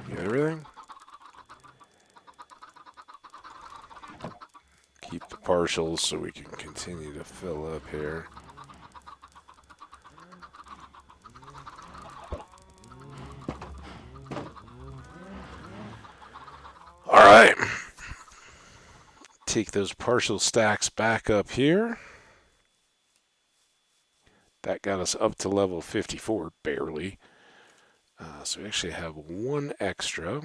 You got everything? Keep the partials so we can continue to fill up here. Alright. Take those partial stacks back up here. That got us up to level 54, barely. So we actually have one extra.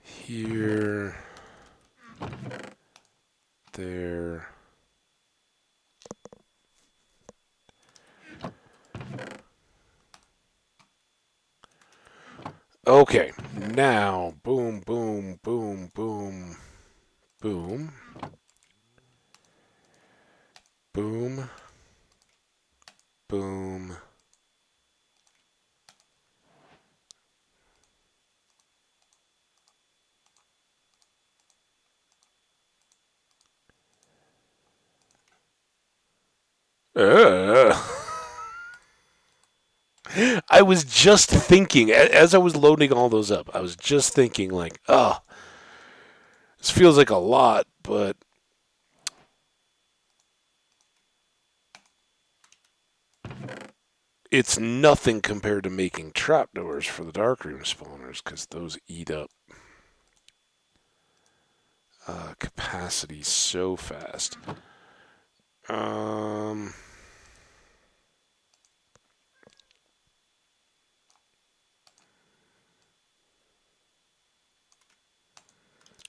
Here. There. Okay, now, boom, boom, boom, boom, boom, boom, boom. Uh. I was just thinking, as I was loading all those up, I was just thinking, like, oh, this feels like a lot, but it's nothing compared to making trapdoors for the darkroom spawners, because those eat up capacity so fast.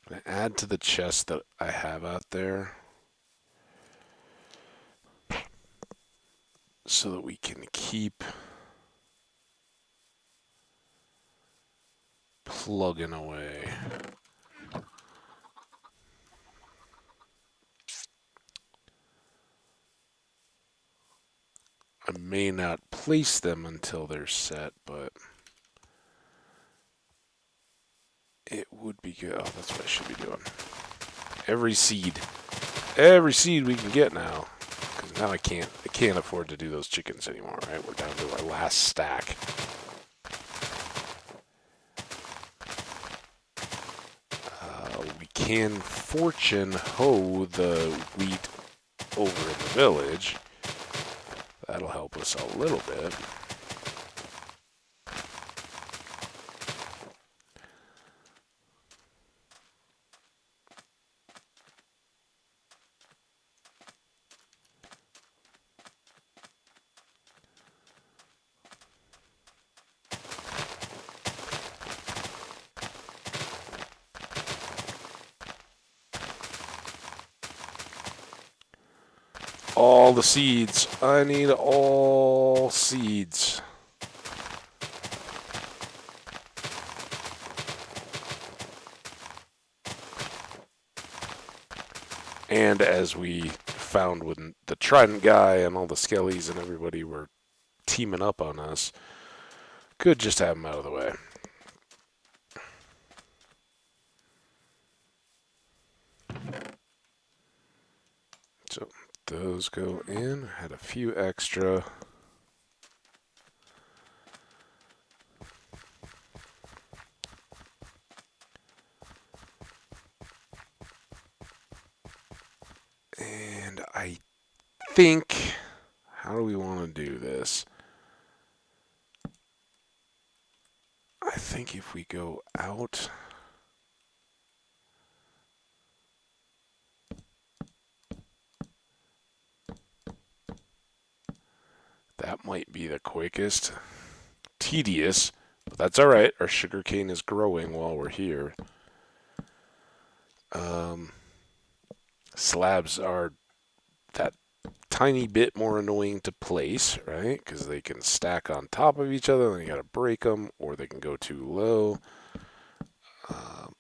Gonna add to the chest that I have out there so that we can keep plugging away. I may not place them until they're set, but it would be good. Oh, that's what I should be doing. Every seed we can get now. Because now I can't afford to do those chickens anymore, right? We're down to our last stack. We can fortune hoe the wheat over in the village. That'll help us a little bit. All the seeds. I need all seeds. And as we found when the Trident guy and all the Skellies and everybody were teaming up on us, could just have them out of the way. So those go in. Had a few extra. And I think, how do we want to do this? I think if we go out, that might be the quickest. Tedious, but that's all right. Our sugarcane is growing while we're here. Slabs are that tiny bit more annoying to place, right? Because they can stack on top of each other, and you gotta break them, or they can go too low.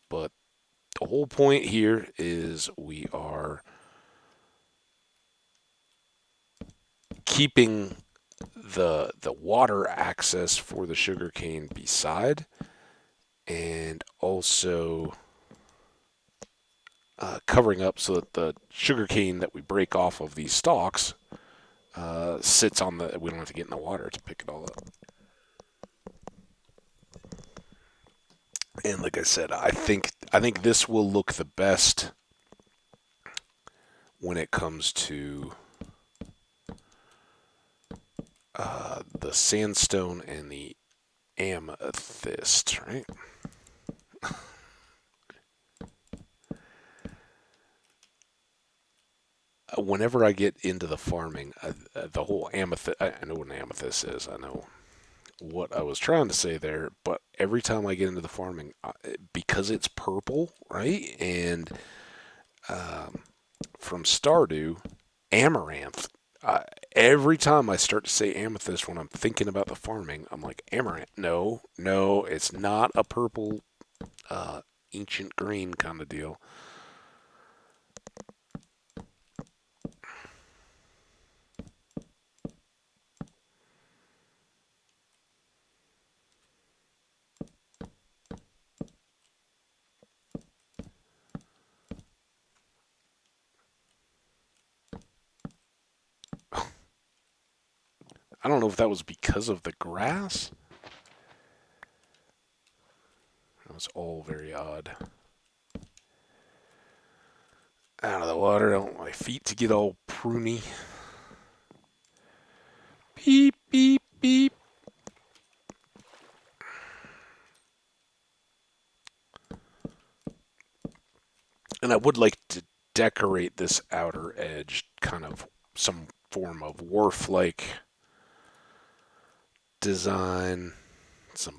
But the whole point here is we are keeping the water access for the sugarcane beside, and also covering up so that the sugarcane that we break off of these stalks sits on the. We don't have to get in the water to pick it all up. And like I said, I think this will look the best when it comes to the sandstone and the amethyst, right? Whenever I get into the farming, the whole amethyst, I know what an amethyst is. I know what I was trying to say there, but every time I get into the farming, because it's purple, right? And from Stardew, amaranth. Every time I start to say amethyst when I'm thinking about the farming, I'm like, amaranth. No, no, it's not a purple ancient green kind of deal. I don't know if that was because of the grass. It was all very odd. Out of the water. I don't want my feet to get all pruny. Beep, beep, beep. And I would like to decorate this outer edge kind of some form of wharf-like design. Some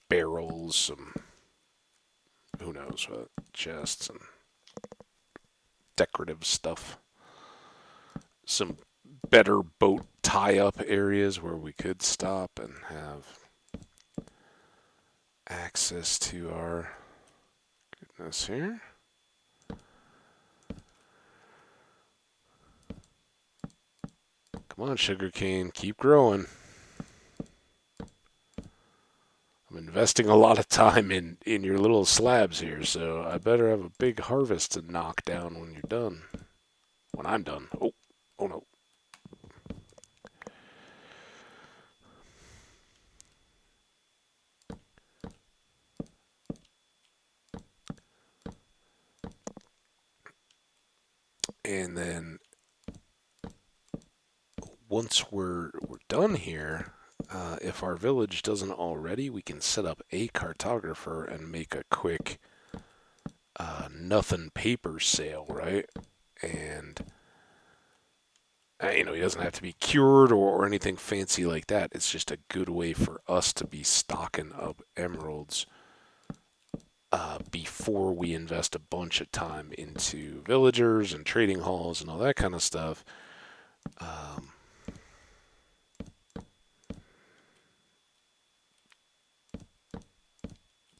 barrels, some who knows what, chests and decorative stuff. Some better boat tie-up areas where we could stop and have access to our goodness here. Come Come on, sugarcane, keep growing. I'm investing a lot of time in your little slabs here, so I better have a big harvest to knock down when you're done. When I'm done. Oh, oh no. And then once we're done here, if our village doesn't already, we can set up a cartographer and make a quick nothing paper sale, right? And he doesn't have to be cured or anything fancy like that. It's just a good way for us to be stocking up emeralds before we invest a bunch of time into villagers and trading halls and all that kind of stuff. Um,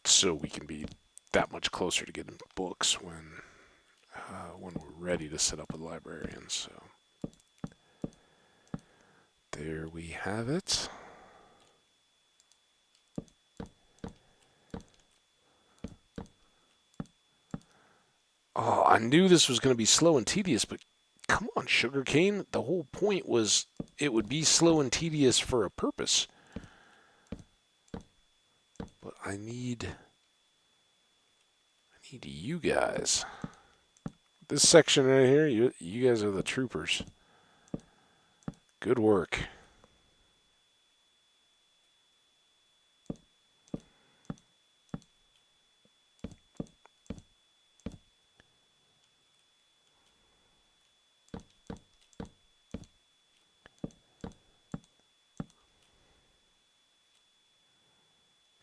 so we can be that much closer to getting books when we're ready to set up with librarians. So there we have it. Oh, I knew this was going to be slow and tedious, but come on, sugarcane. The whole point was it would be slow and tedious for a purpose. But I need you guys. This section right here, you guys are the troopers. Good work.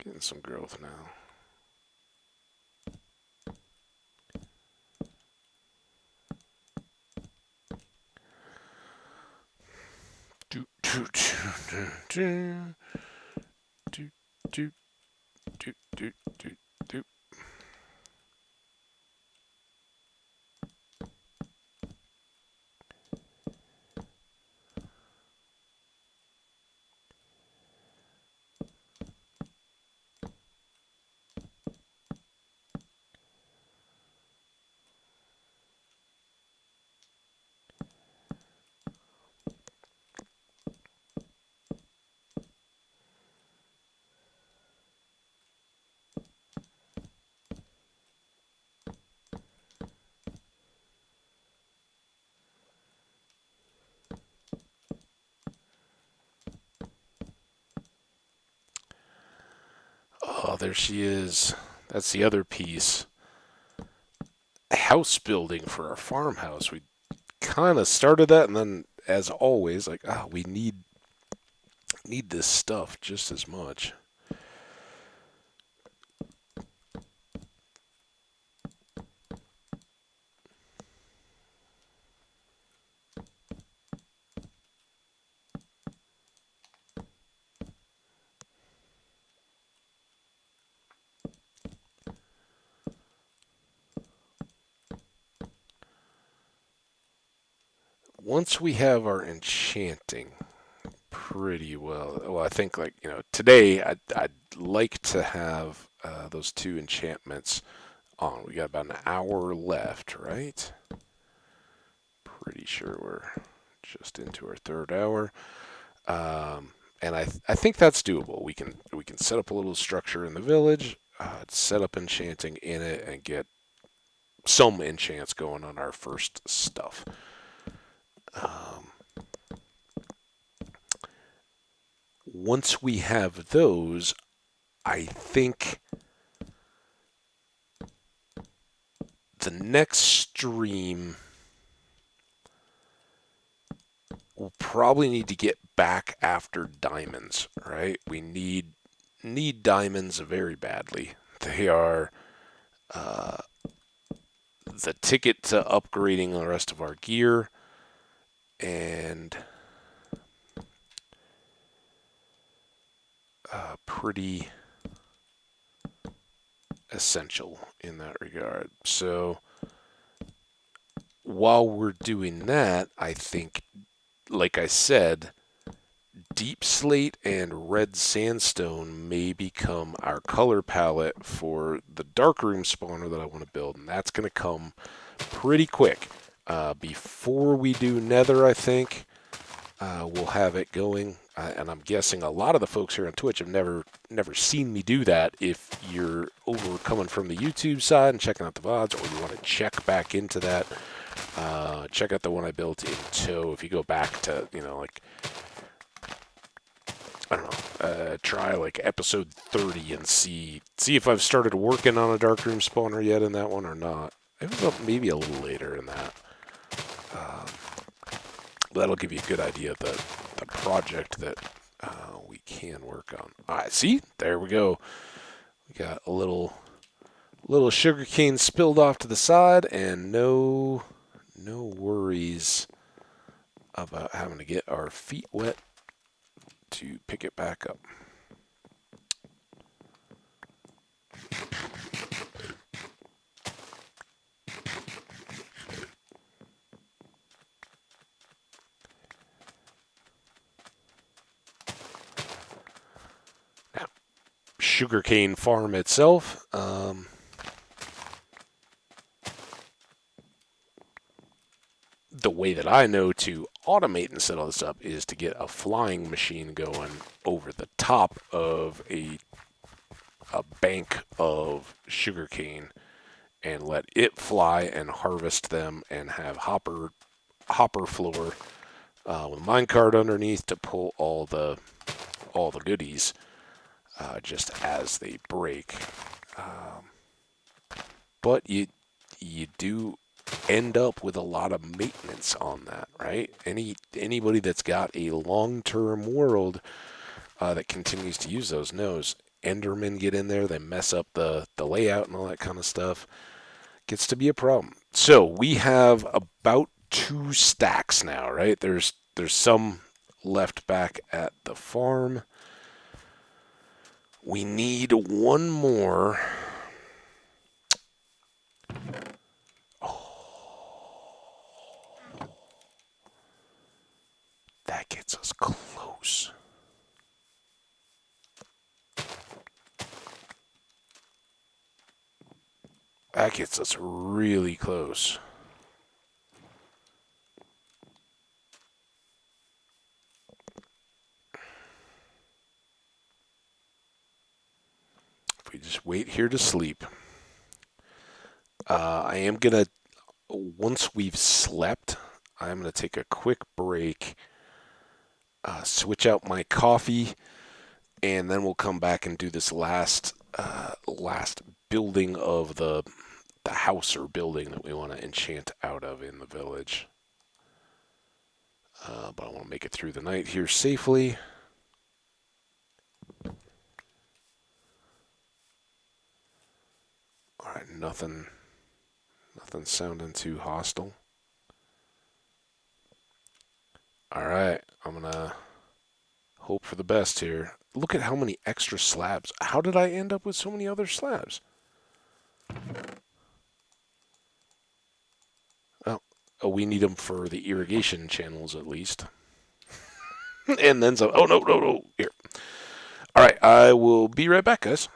Getting some growth now. Do do do do do do do do do do. Oh, there she is. That's the other piece. House building for our farmhouse. We kind of started that, and then, as always, like, we need this stuff just as much. Once we have our enchanting pretty well, I think like today I'd like to have those two enchantments on. We got about an hour left, right? Pretty sure we're just into our third hour. And I think that's doable. We can set up a little structure in the village, set up enchanting in it, and get some enchants going on our first stuff. Um, Once we have those, I think the next stream we'll probably need to get back after diamonds, right? We need diamonds very badly. They are uh, the ticket to upgrading the rest of our gear, and pretty essential in that regard. So while we're doing that, I think like I said, deep slate and red sandstone may become our color palette for the darkroom spawner that I want to build, and that's going to come pretty quick. Before we do nether, I think we'll have it going, and I'm guessing a lot of the folks here on Twitch have never seen me do that. If you're over coming from the YouTube side and checking out the VODs, or you want to check back into that, check out the one I built in Toe. If you go back to, like, I don't know, try like episode 30 and see if I've started working on a darkroom spawner yet in that one or not. It was maybe a little later in that. Um, that'll give you a good idea of the project that we can work on. All right, see, there we go. We got a little sugar cane spilled off to the side, and no worries about having to get our feet wet to pick it back up. Now, sugarcane farm itself. The way that I know to automate and set all this up is to get a flying machine going over the top of a bank of sugarcane and let it fly and harvest them and have hopper floor with a minecart underneath to pull all the goodies just as they break. But you do end up with a lot of maintenance on that, right? Anybody that's got a long-term world that continues to use those knows Endermen get in there, they mess up the layout and all that kind of stuff. Gets to be a problem. So we have about 2 stacks now, right? There's some left back at the farm. We need one more. That gets us close. That gets us really close. If we just wait here to sleep. I am going to, once we've slept, I'm going to take a quick break, switch out my coffee, and then we'll come back and do this last building of the house or building that we want to enchant out of in the village. But I want to make it through the night here safely. All right, nothing sounding too hostile. All right, I'm gonna hope for the best here. Look at how many extra slabs. How did I end up with so many other slabs? Oh, we need them for the irrigation channels at least. And then some. Oh, no. Here. All right, I will be right back, guys.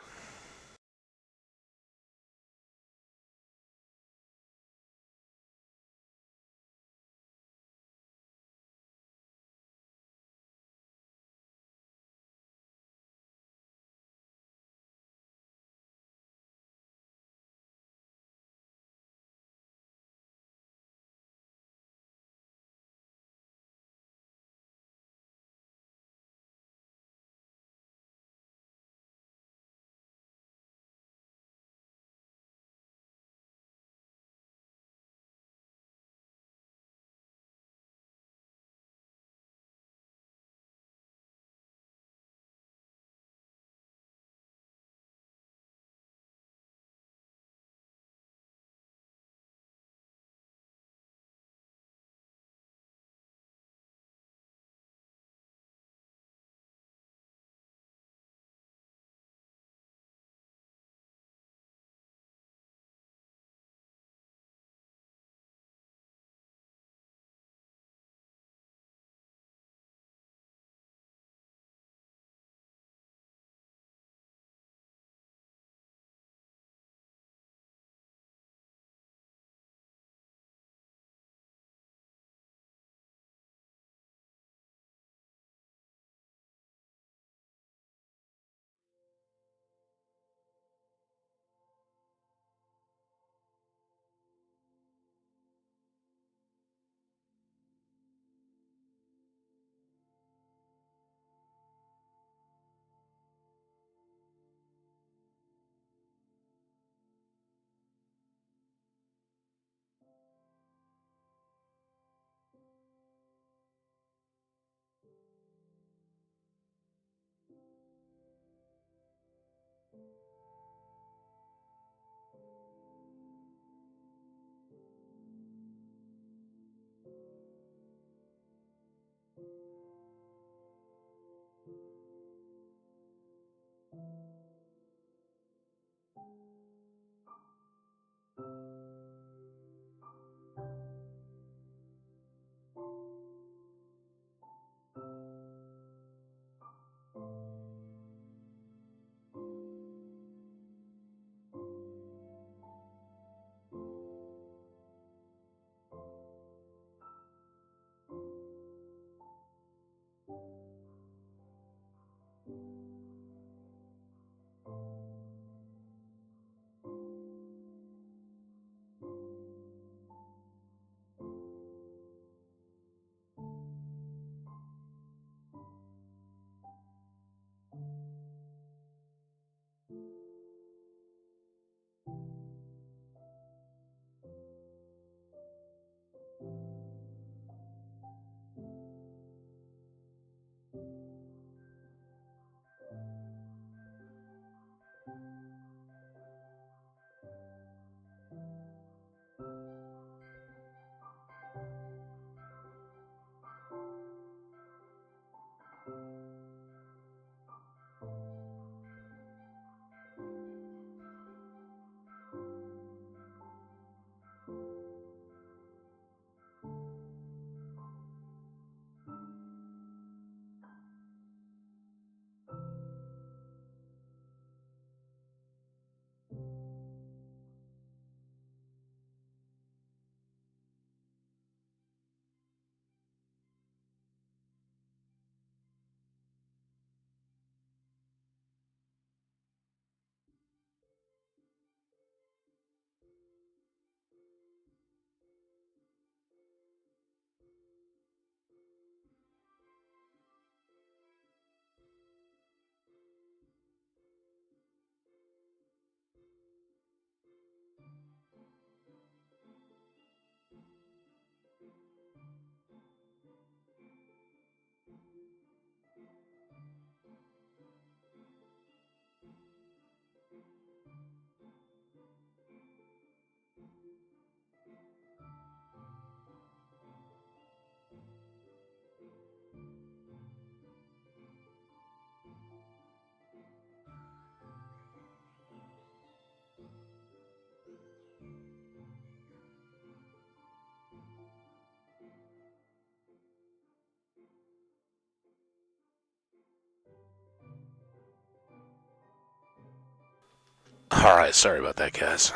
All right, sorry about that, guys.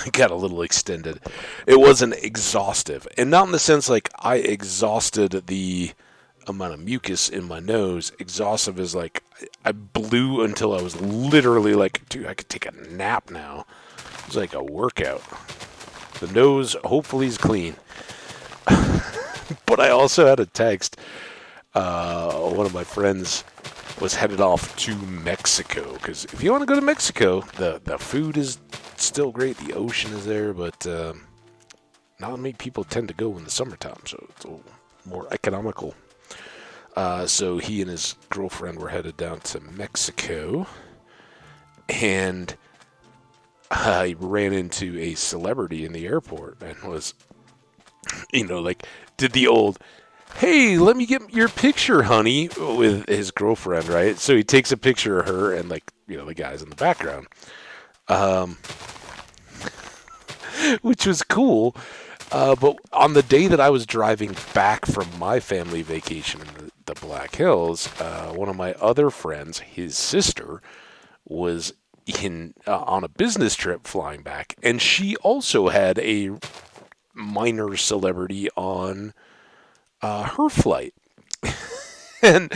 It got a little extended. It wasn't exhaustive, and not in the sense like I exhausted the amount of mucus in my nose. Exhaustive is like I blew until I was literally like, dude, I could take a nap now. It was like a workout. The nose hopefully is clean. But I also had a text. One of my friends was headed off to Mexico because if you want to go to Mexico, the food is still great. The ocean is there, but not many people tend to go in the summertime, so it's a little more economical. So he and his girlfriend were headed down to Mexico, and I ran into a celebrity in the airport and was, like, did the old, hey, let me get your picture, honey, with his girlfriend, right? So he takes a picture of her and, like, the guys in the background, um, which was cool. But on the day that I was driving back from my family vacation in the Black Hills, one of my other friends, his sister, was in on a business trip flying back, and she also had a minor celebrity on her flight. And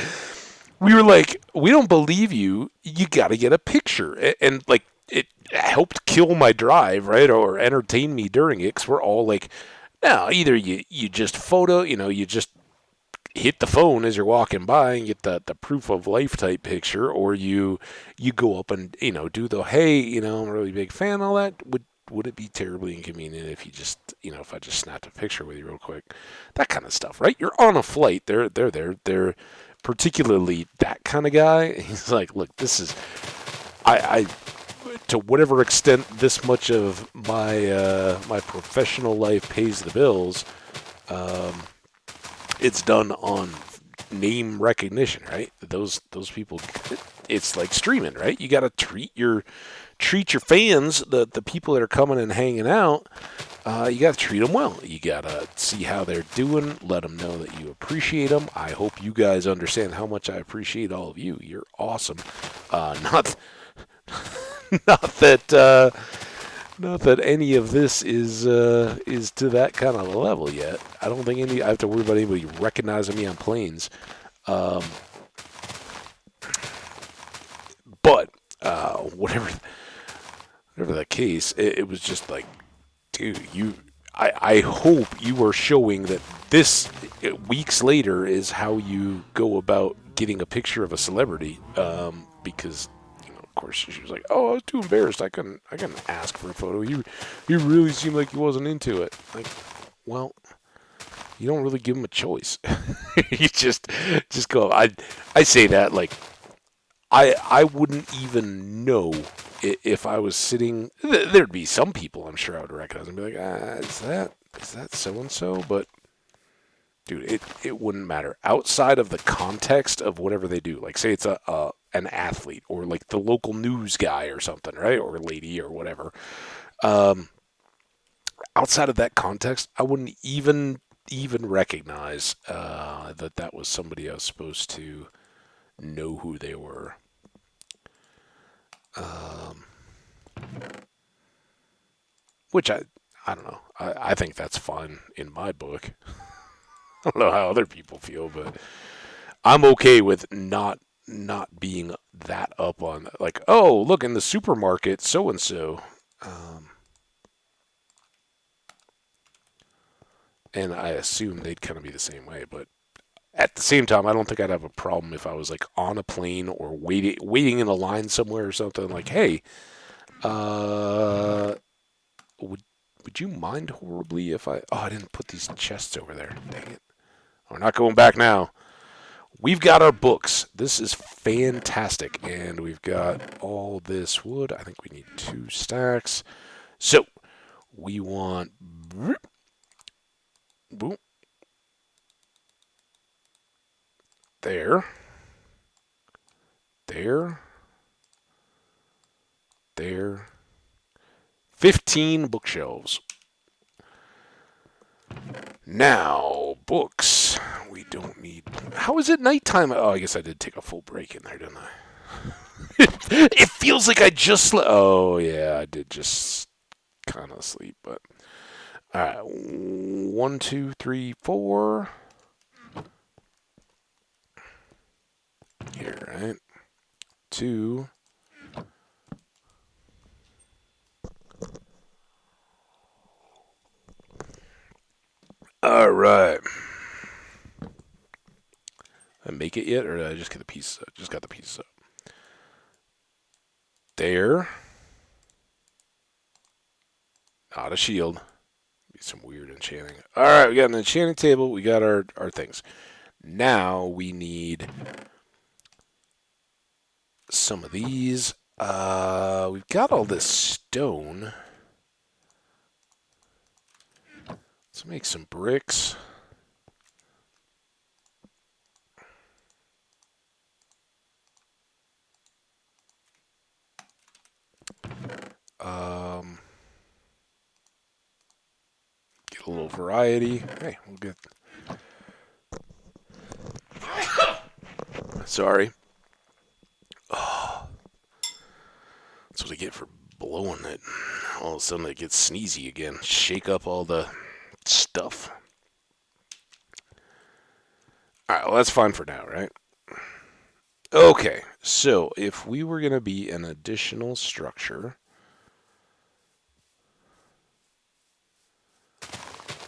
we were like, we don't believe you. You got to get a picture. And like, it helped kill my drive, right? Or entertain me during it. Because we're all like, now, either you just photo, you just hit the phone as you're walking by and get the proof of life type picture, or you go up and, do the, hey, I'm a really big fan, all that. Would it be terribly inconvenient if you just, if I just snapped a picture with you real quick? That kind of stuff, right? You're on a flight. They're particularly that kind of guy. He's like, look, this is, I to whatever extent this much of my professional life pays the bills, um, it's done on name recognition, right? Those people, it's like streaming, right? You got to treat your fans, the people that are coming and hanging out. You got to treat them well. You got to see how they're doing. Let them know that you appreciate them. I hope you guys understand how much I appreciate all of you. You're awesome. Not not that not that any of this is to that kind of a level yet. I don't think I have to worry about anybody recognizing me on planes. Um, but whatever the case, it was just like, dude, I hope you are showing that this weeks later is how you go about getting a picture of a celebrity, because of course she was like, oh, I was too embarrassed, I couldn't ask for a photo. He really seemed like he wasn't into it. Like, well, you don't really give him a choice. You just go. I say that like I wouldn't even know if I was sitting. There'd be some people I'm sure I would recognize and be like, is that so and so? But dude, it wouldn't matter outside of the context of whatever they do. Like, say it's an athlete or like the local news guy or something, right? Or lady or whatever. Um, Outside of that context, I wouldn't even recognize that was somebody I was supposed to know who they were. Um, which I don't know. I think that's fine in my book. I don't know how other people feel, but I'm okay with not being that up on, like, oh, look in the supermarket, so and so. And I assume they'd kind of be the same way, but at the same time, I don't think I'd have a problem if I was like on a plane or waiting in a line somewhere or something. Like, hey, uh, would would you mind horribly if I? Oh, I didn't put these chests over there. Dang it! We're not going back now. we've got our books. This is fantastic. And we've got all this wood. I think we need 2 stacks. So we want... Boom. There. There. There. 15 bookshelves. Now, books. We don't need... How is it nighttime? Oh, I guess I did take a full break in there, didn't I? It feels like I just... Oh, yeah, I did just kind of sleep, but... Alright, 1, 2, 3, 4. Here, right? 2. Alright. Did I make it yet, or did I just get the pieces up? Just got the pieces up. There. Not a shield. Be some weird enchanting. Alright, we got an enchanting table. We got our things. Now we need some of these. We've got all this stone. Let's make some bricks. Get a little variety. Hey, we'll get... Sorry. Oh, that's what I get for blowing it. All of a sudden it gets sneezy again. Shake up all the stuff. Alright, well that's fine for now, right? Okay, so if we were going to be an additional structure,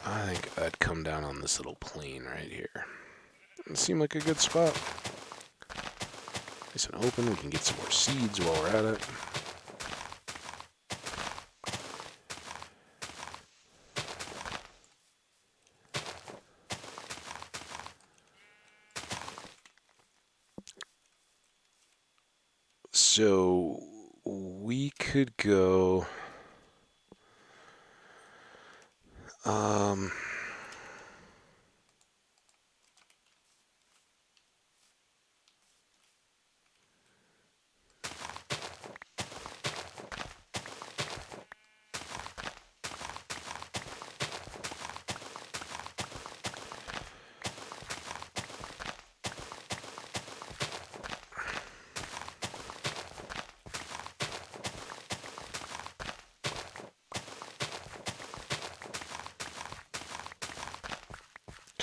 I think I'd come down on this little plane right here. It seemed like a good spot. Nice and open, we can get some more seeds while we're at it. So we could go...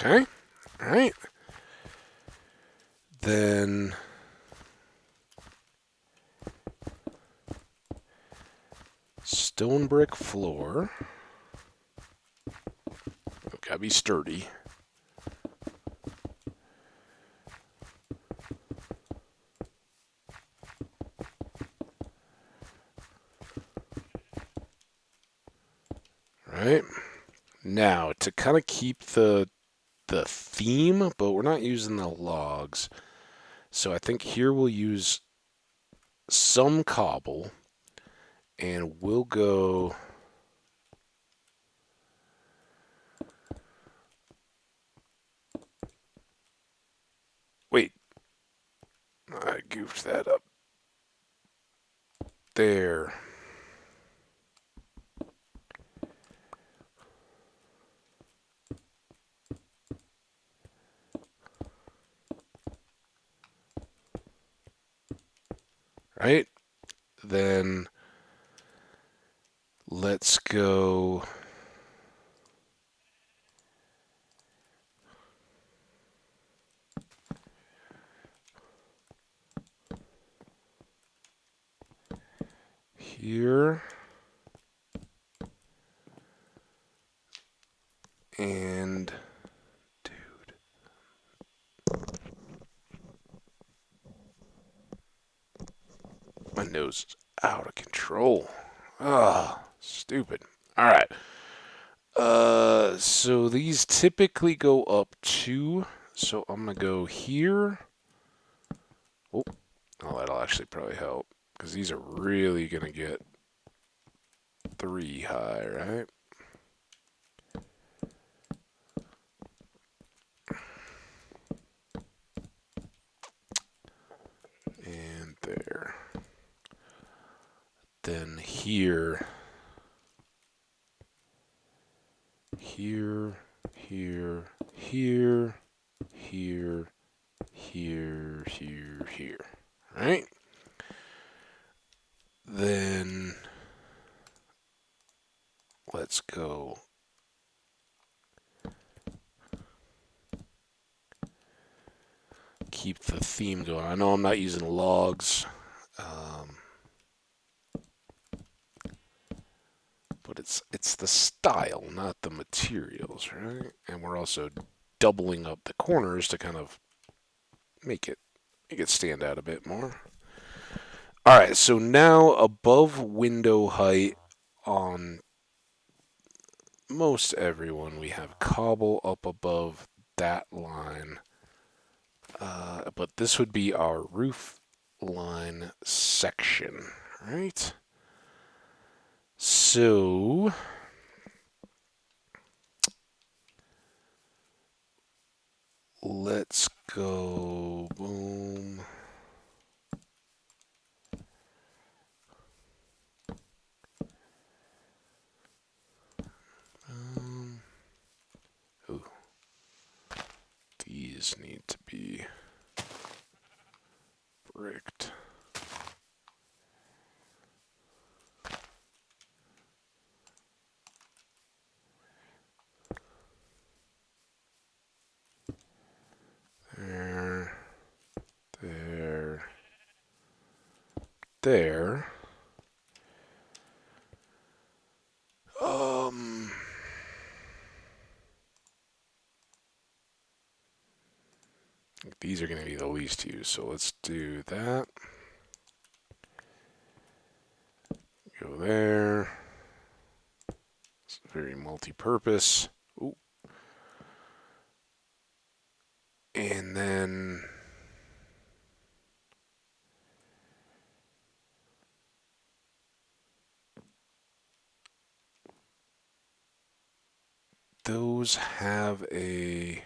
Okay, alright. Then... stone brick floor. Gotta be sturdy. Right. Now, to kind of keep the theme, but we're not using the logs. So I think here we'll use some cobble, and we'll go... Wait. I goofed that up. There. Right? Then let's go... here. And... Dude. My nose is out of control. Ah, stupid. Alright. So these typically go up 2 So I'm going to go here. Oh, that'll actually probably help. Because these are really going to get 3 high, right? And there. Then here, here, here, here, here, here, here. All right? Then let's go. Keep the theme going. I know I'm not using logs, but it's the style, not the materials, right? And we're also doubling up the corners to kind of make it stand out a bit more. All right, so now above window height on most everyone, we have cobble up above that line. But this would be our roof line section, right? So let's go boom. Ooh, these need to be bricked. There, there, there. Um, these are going to be the least used, so let's do that. Go there. It's very multi-purpose. Ooh. And then those have a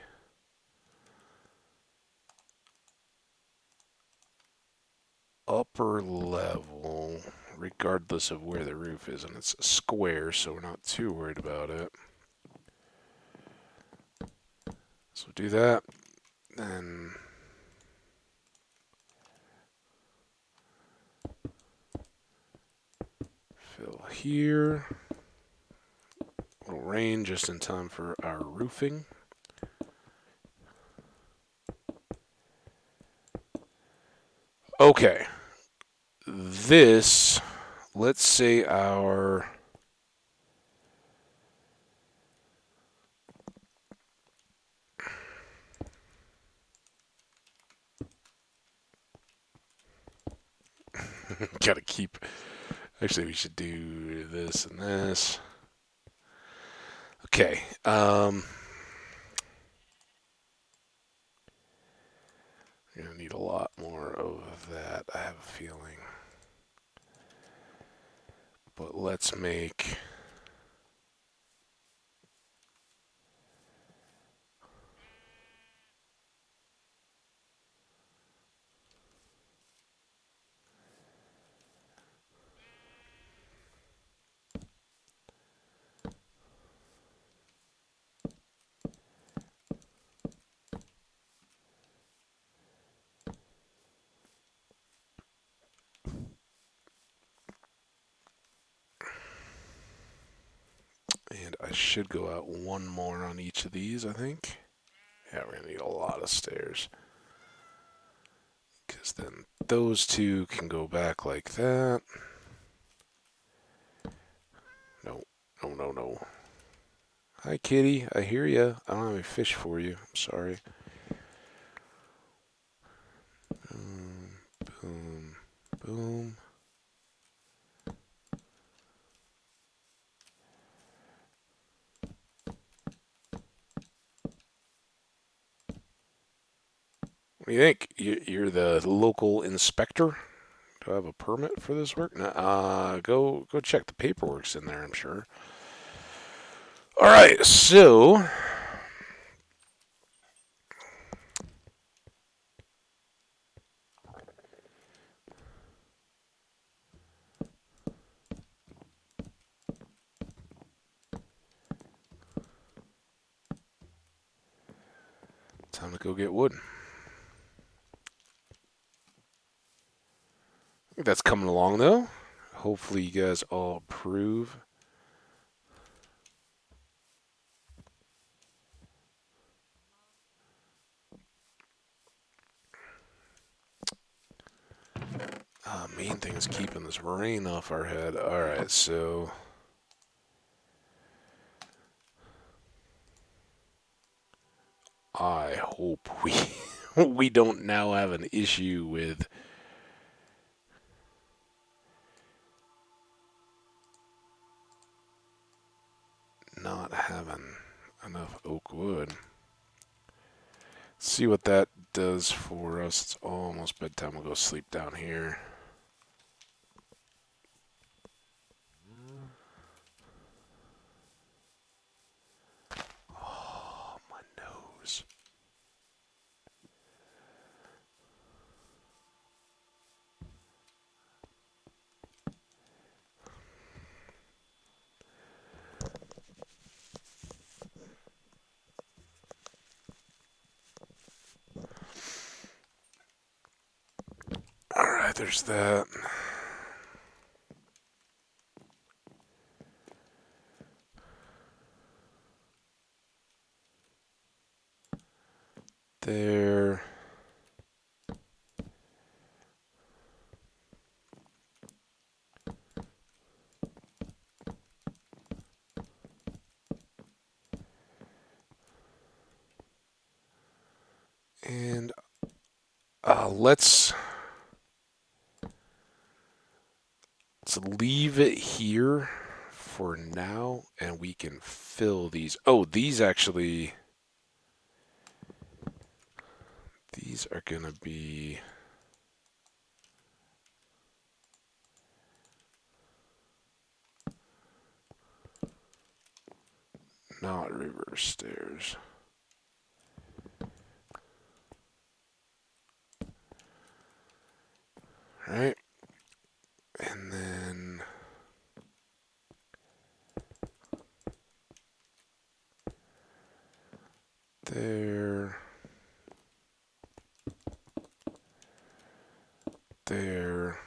upper level, regardless of where the roof is, and it's a square, so we're not too worried about it. So do that, then fill here. Little rain just in time for our roofing. Okay, this, let's say our gotta keep. Actually, we should do this and this. Okay. We're gonna need a lot more of that, I have a feeling. But let's make. And I should go out one more on each of these, I think. Yeah, we're gonna need a lot of stairs. Because then those two can go back like that. No, no, no, no. Hi, kitty. I hear ya. I don't have any fish for you. I'm sorry. Boom, boom, boom. What do you think? You're the local inspector? Do I have a permit for this work? No, go check the paperwork's in there, I'm sure. All right, so time to go get wood. I think that's coming along though. Hopefully you guys all approve. Main thing is keeping this rain off our head. All right, so I hope we we don't now have an issue with not having enough oak wood. See what that does for us. It's almost bedtime. We'll go sleep down here. Oh, my nose. All right, there's that. There. And let's leave it here for now, and we can fill these. Oh, these actually, these are gonna be not reverse stairs. Right? And then there, there.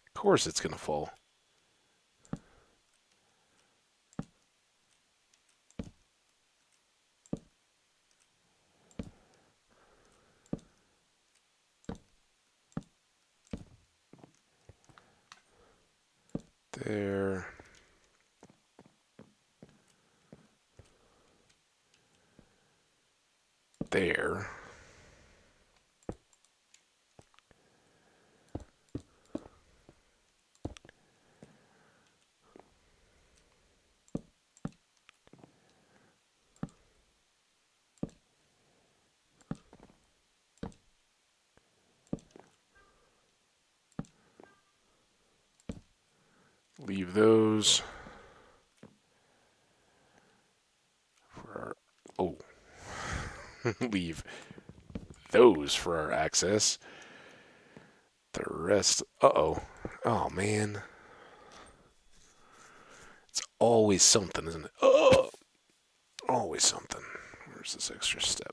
Of course it's gonna fall. There. There. Leave those for our. Oh. Leave those for our access. The rest. Uh-oh. Oh, man. It's always something, isn't it? Oh! Always something. Where's this extra step?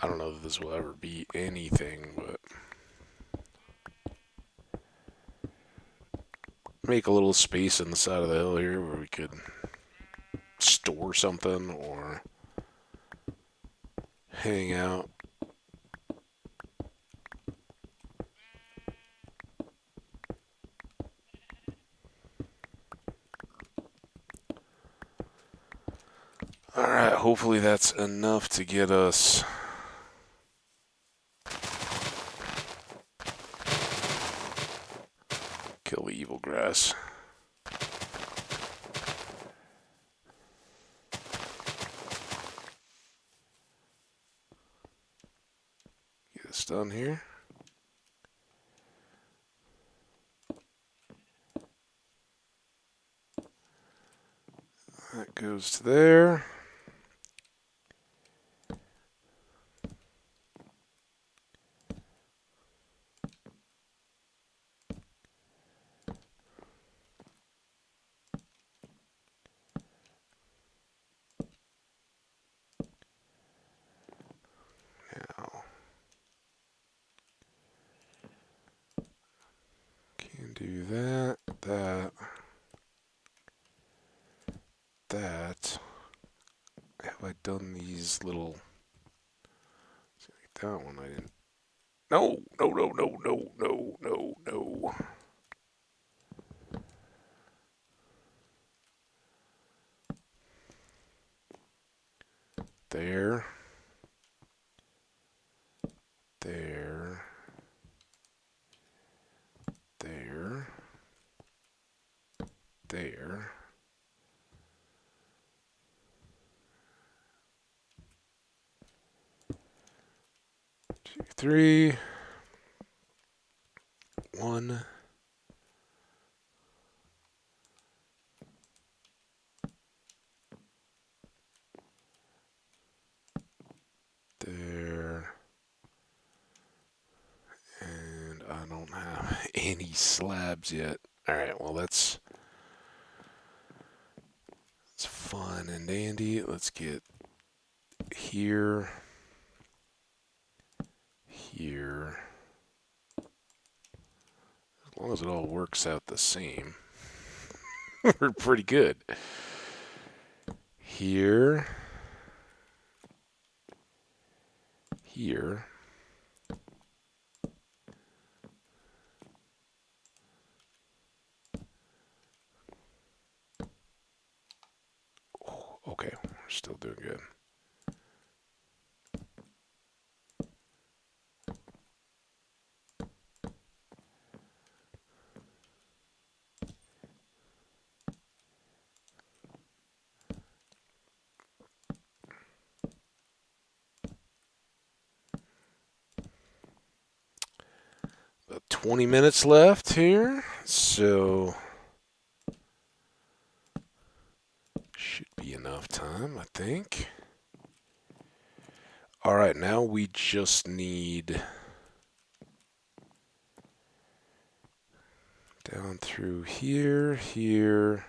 I don't know that this will ever be anything, but make a little space in the side of the hill here where we could store something or hang out. Alright, hopefully that's enough to get us. Kill the evil grass. Get this done here. That goes to there. Now, can do that, that. Have I done these little... That one I didn't... No, no, no, no, no, no, no, no. There. There. There. There. 2, 3. 1. There. And I don't have any slabs yet. Alright, well that's fine and dandy. Let's get here. Here. As long as it all works out the same, we're pretty good. Here. Here. Oh, okay, we're still doing good. About 20 minutes left here, so should be enough time, I think. All right, now we just need down through here, here.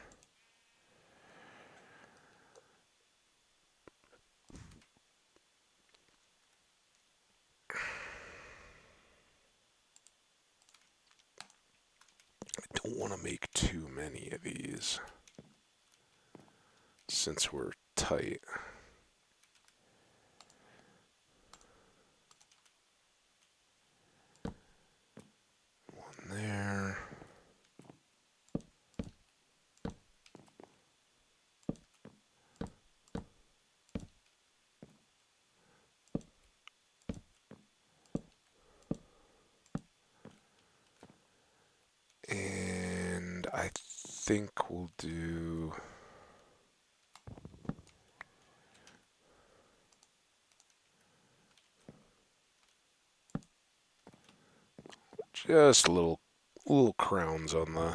I don't want to make too many of these since we're tight. One there. And I think we'll do just little crowns on the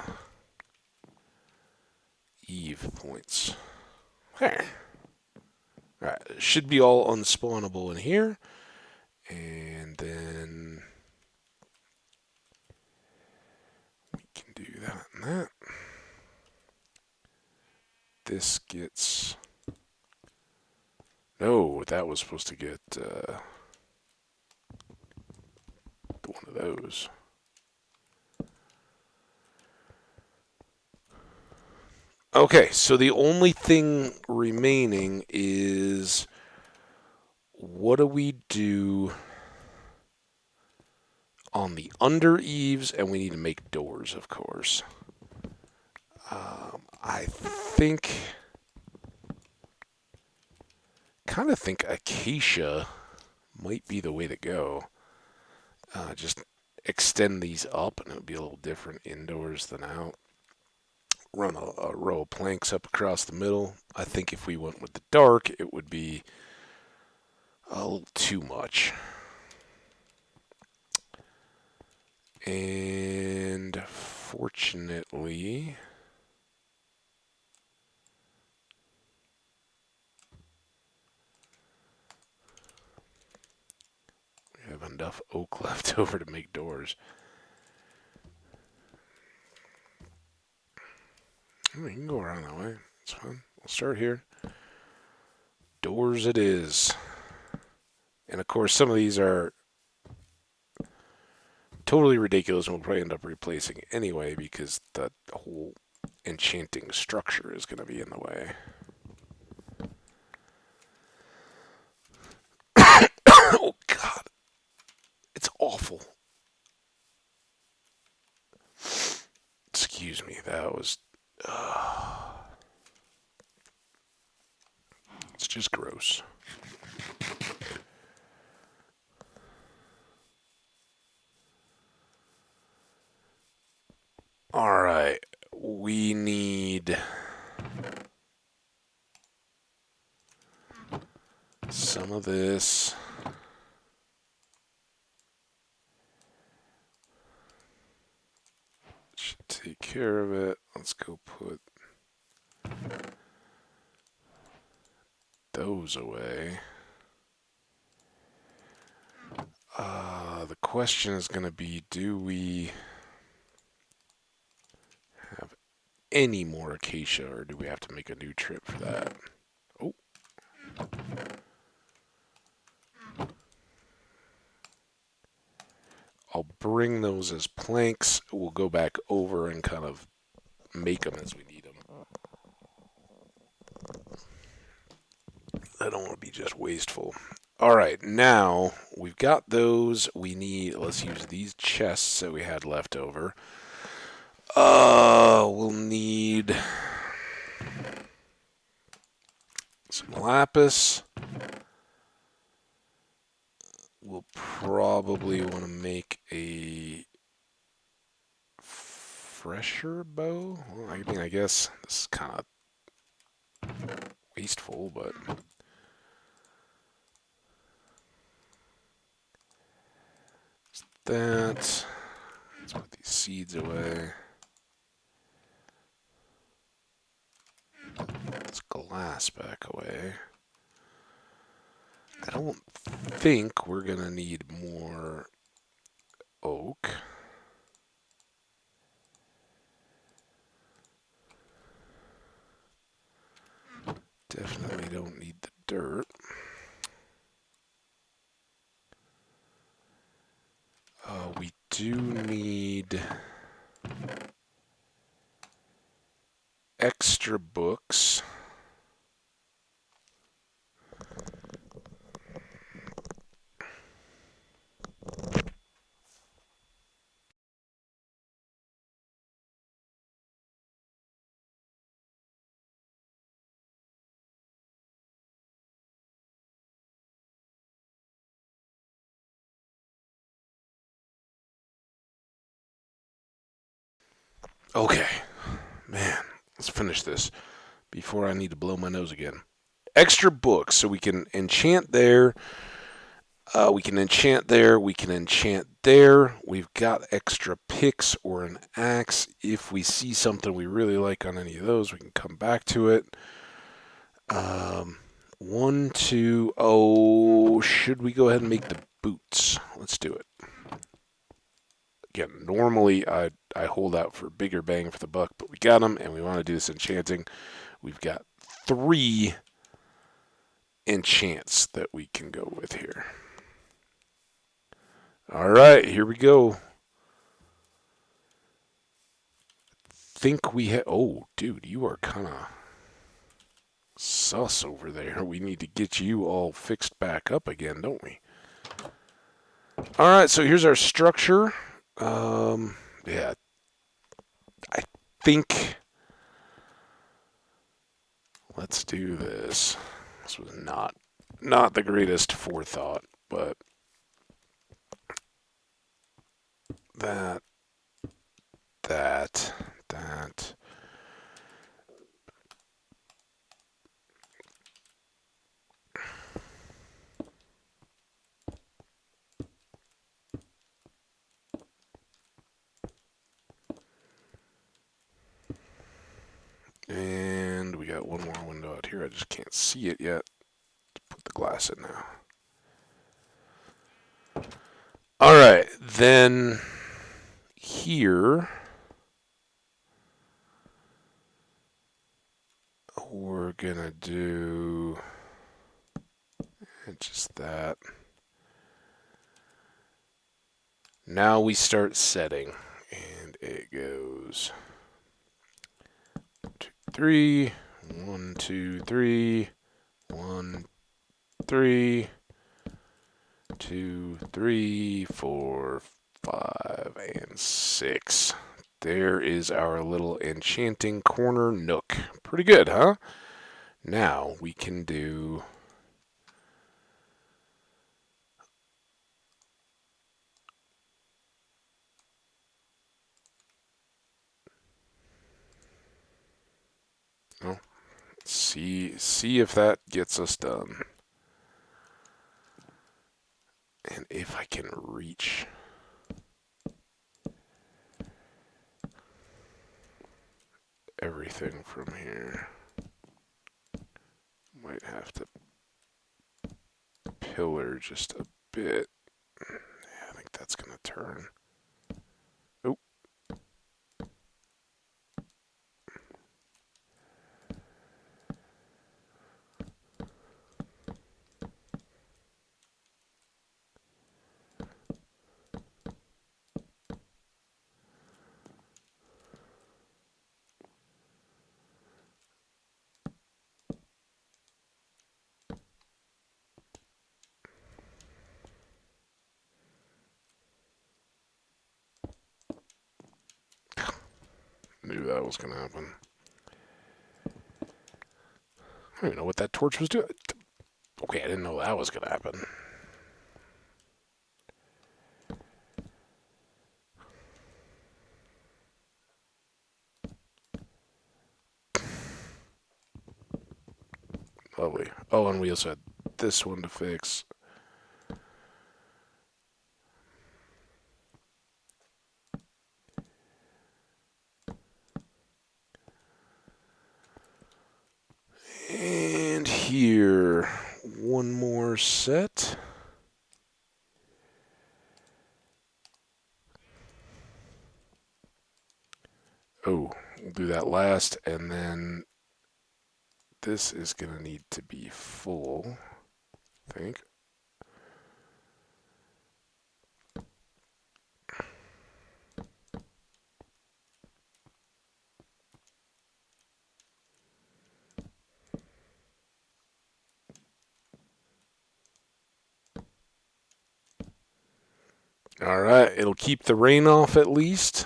eve points. There. Alright, it should be all unspawnable in here. And then we can do that and that. This gets... No, that was supposed to get one of those. Okay, so the only thing remaining is what do we do on the under eaves? And we need to make doors, of course. I kind of think acacia might be the way to go. Just extend these up, and it'll be a little different indoors than out. Run a row of planks up across the middle. I think if we went with the dark, it would be a little too much. And fortunately, we have enough oak left over to make doors. We can go around that way. It's fine. We'll start here. Doors it is. And of course, some of these are totally ridiculous and we'll probably end up replacing anyway because the whole enchanting structure is going to be in the way. Oh, God. It's awful. Excuse me. That was. It's just gross. All right. We need some of this. Should take care of it. Let's go put those away. The question is going to be, do we have any more acacia, or do we have to make a new trip for that? Oh. I'll bring those as planks. We'll go back over and kind of make them as we need them. I don't want to be just wasteful. All right, now we've got those. Let's use these chests that we had left over. We'll need some lapis. We'll probably want to make a fresher bow. Well, I guess this is kind of wasteful, but let's put these seeds away. This glass back away. I don't think we're gonna need more oak. Definitely don't need the dirt. We do need extra books. Okay, man, let's finish this before I need to blow my nose again. Extra books, so we can enchant there. We can enchant there. We can enchant there. We've got extra picks or an axe. If we see something we really like on any of those, we can come back to it. 1, 2. Oh, should we go ahead and make the boots? Let's do it. Again, normally I hold out for bigger bang for the buck, but we got them, and we want to do this enchanting. We've got 3 enchants that we can go with here. All right, here we go. Think we have. Oh, dude, you are kind of sus over there. We need to get you all fixed back up again, don't we? All right, so here's our structure. Yeah, I think let's do this. This was not the greatest forethought, but that that. And we got one more window out here. I just can't see it yet. Put the glass in now. All right, then here we're gonna do just that. Now we start setting, and it goes 2, 3, 1, 2, 3, 1, 3, 2, 3, 4, 5, and 6. There is our little enchanting corner nook. Pretty good, huh? Now we can do oh, see if that gets us done. And if I can reach everything from here. Might have to pillar just a bit. Yeah, I think that's going to turn. Oh. Knew that was going to happen. I don't even know what that torch was doing. Okay, I didn't know that was going to happen. Lovely. Oh, and we also had this one to fix. And here, one more set. Oh, we'll do that last, and then this is going to need to be full, I think. All right, it'll keep the rain off at least.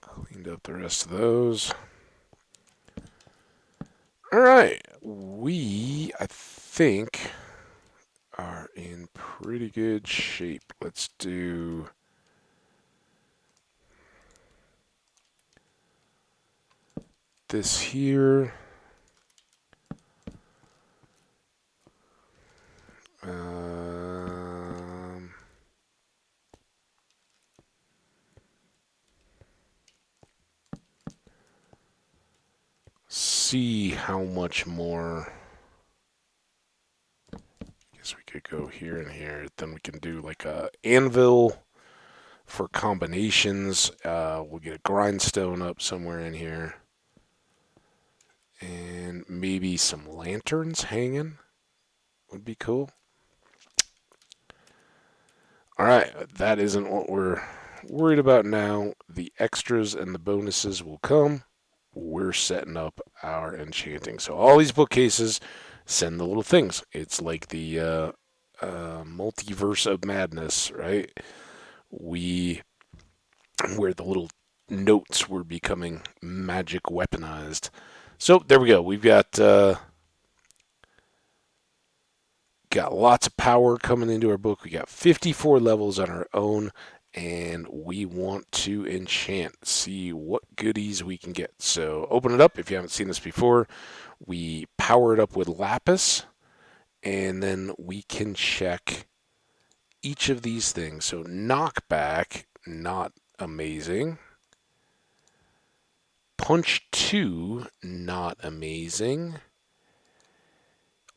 Cleaned up the rest of those. All right, I think, are in pretty good shape. Let's do this here. See how much more. I guess we could go here and here. Then we can do like a anvil for combinations. We'll get a grindstone up somewhere in here. maybe some lanterns hanging would be cool. All right, that isn't what we're worried about now. The extras and the bonuses will come. We're setting up our enchanting. So all these bookcases send the little things. It's like the multiverse of madness, right? We where the little notes were becoming magic weaponized. So there we go. We've got lots of power coming into our book. We got 54 levels on our own, and we want to enchant, see what goodies we can get. So open it up if you haven't seen this before. We power it up with lapis, and then we can check each of these things. So knockback, not amazing. Punch 2, not amazing.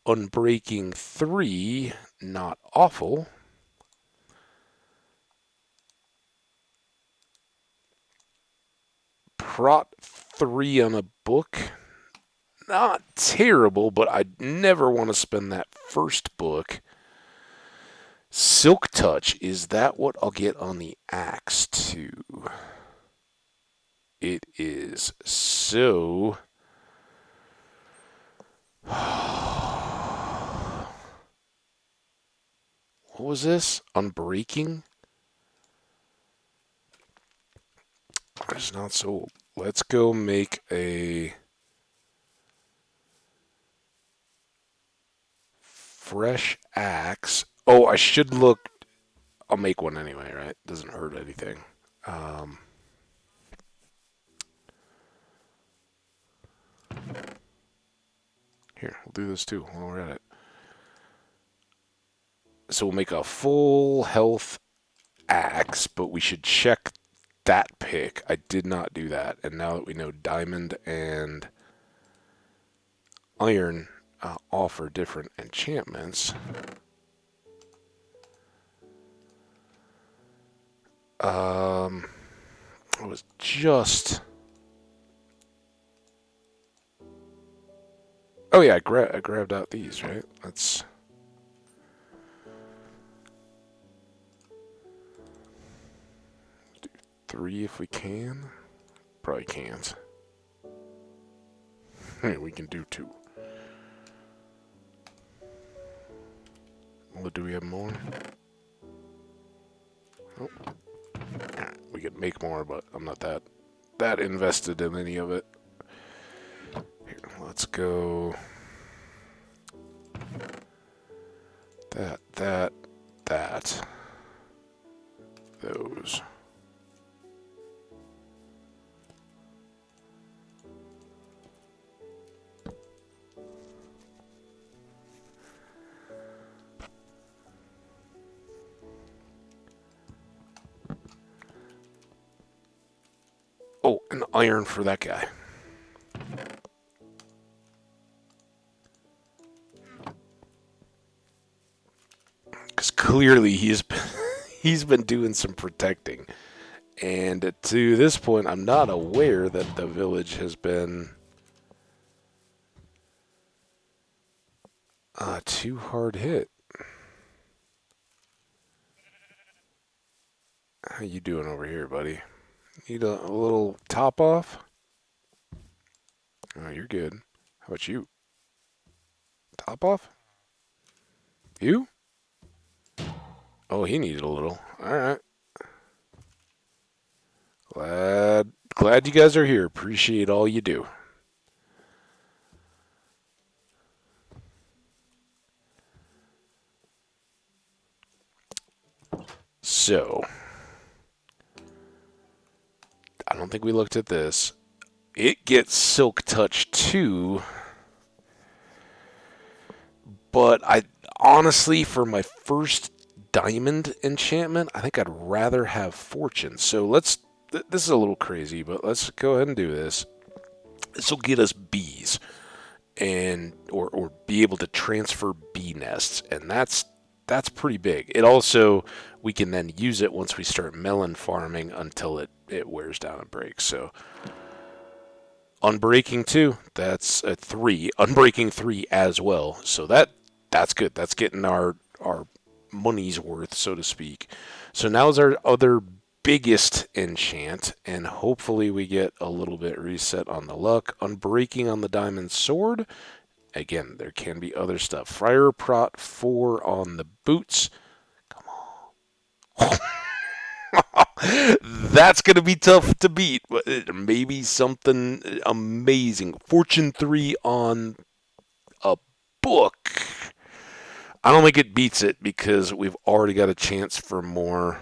Unbreaking 3, not awful. Prot 3 on a book, not terrible, but I'd never want to spend that first book. Silk Touch, is that what I'll get on the axe too? It is. So what was this? Unbreaking? It's not sold. Let's go make a fresh axe. Oh, I should look. I'll make one anyway, right? Doesn't hurt anything. Here, we'll do this too while we're at it. So we'll make a full health axe, but we should check that pick. I did not do that. And now that we know diamond and iron offer different enchantments, I was just... Oh yeah, I grabbed out these, right? Let's... do 3 if we can. Probably can't. We can do 2. Well, do we have more? Oh. We could make more, but I'm not that invested in any of it. Here, let's go. That. Those. Oh, an iron for that guy. Because clearly he's been doing some protecting. And to this point, I'm not aware that the village has been too hard hit. How you doing over here, buddy? Need a little top off? Oh, you're good. How about you? Top off? You? Oh, he needed a little. All right. Glad you guys are here. Appreciate all you do. So, I don't think we looked at this. It gets Silk Touch too, but I honestly, for my first diamond enchantment, I think I'd rather have Fortune. So let's. This is a little crazy, but let's go ahead and do this. This will get us bees, and or be able to transfer bee nests, and that's pretty big. It also, we can then use it once we start melon farming until it wears down and breaks. So Unbreaking 2, that's a 3. Unbreaking 3 as well. So that's good. That's getting our money's worth, so to speak. So now is our other biggest enchant, and hopefully we get a little bit reset on the luck. Unbreaking on the diamond sword. Again, there can be other stuff. Friar Prot 4 on the boots. Come on. That's going to be tough to beat. Maybe something amazing. Fortune 3 on a book. I don't think it beats it because we've already got a chance for more.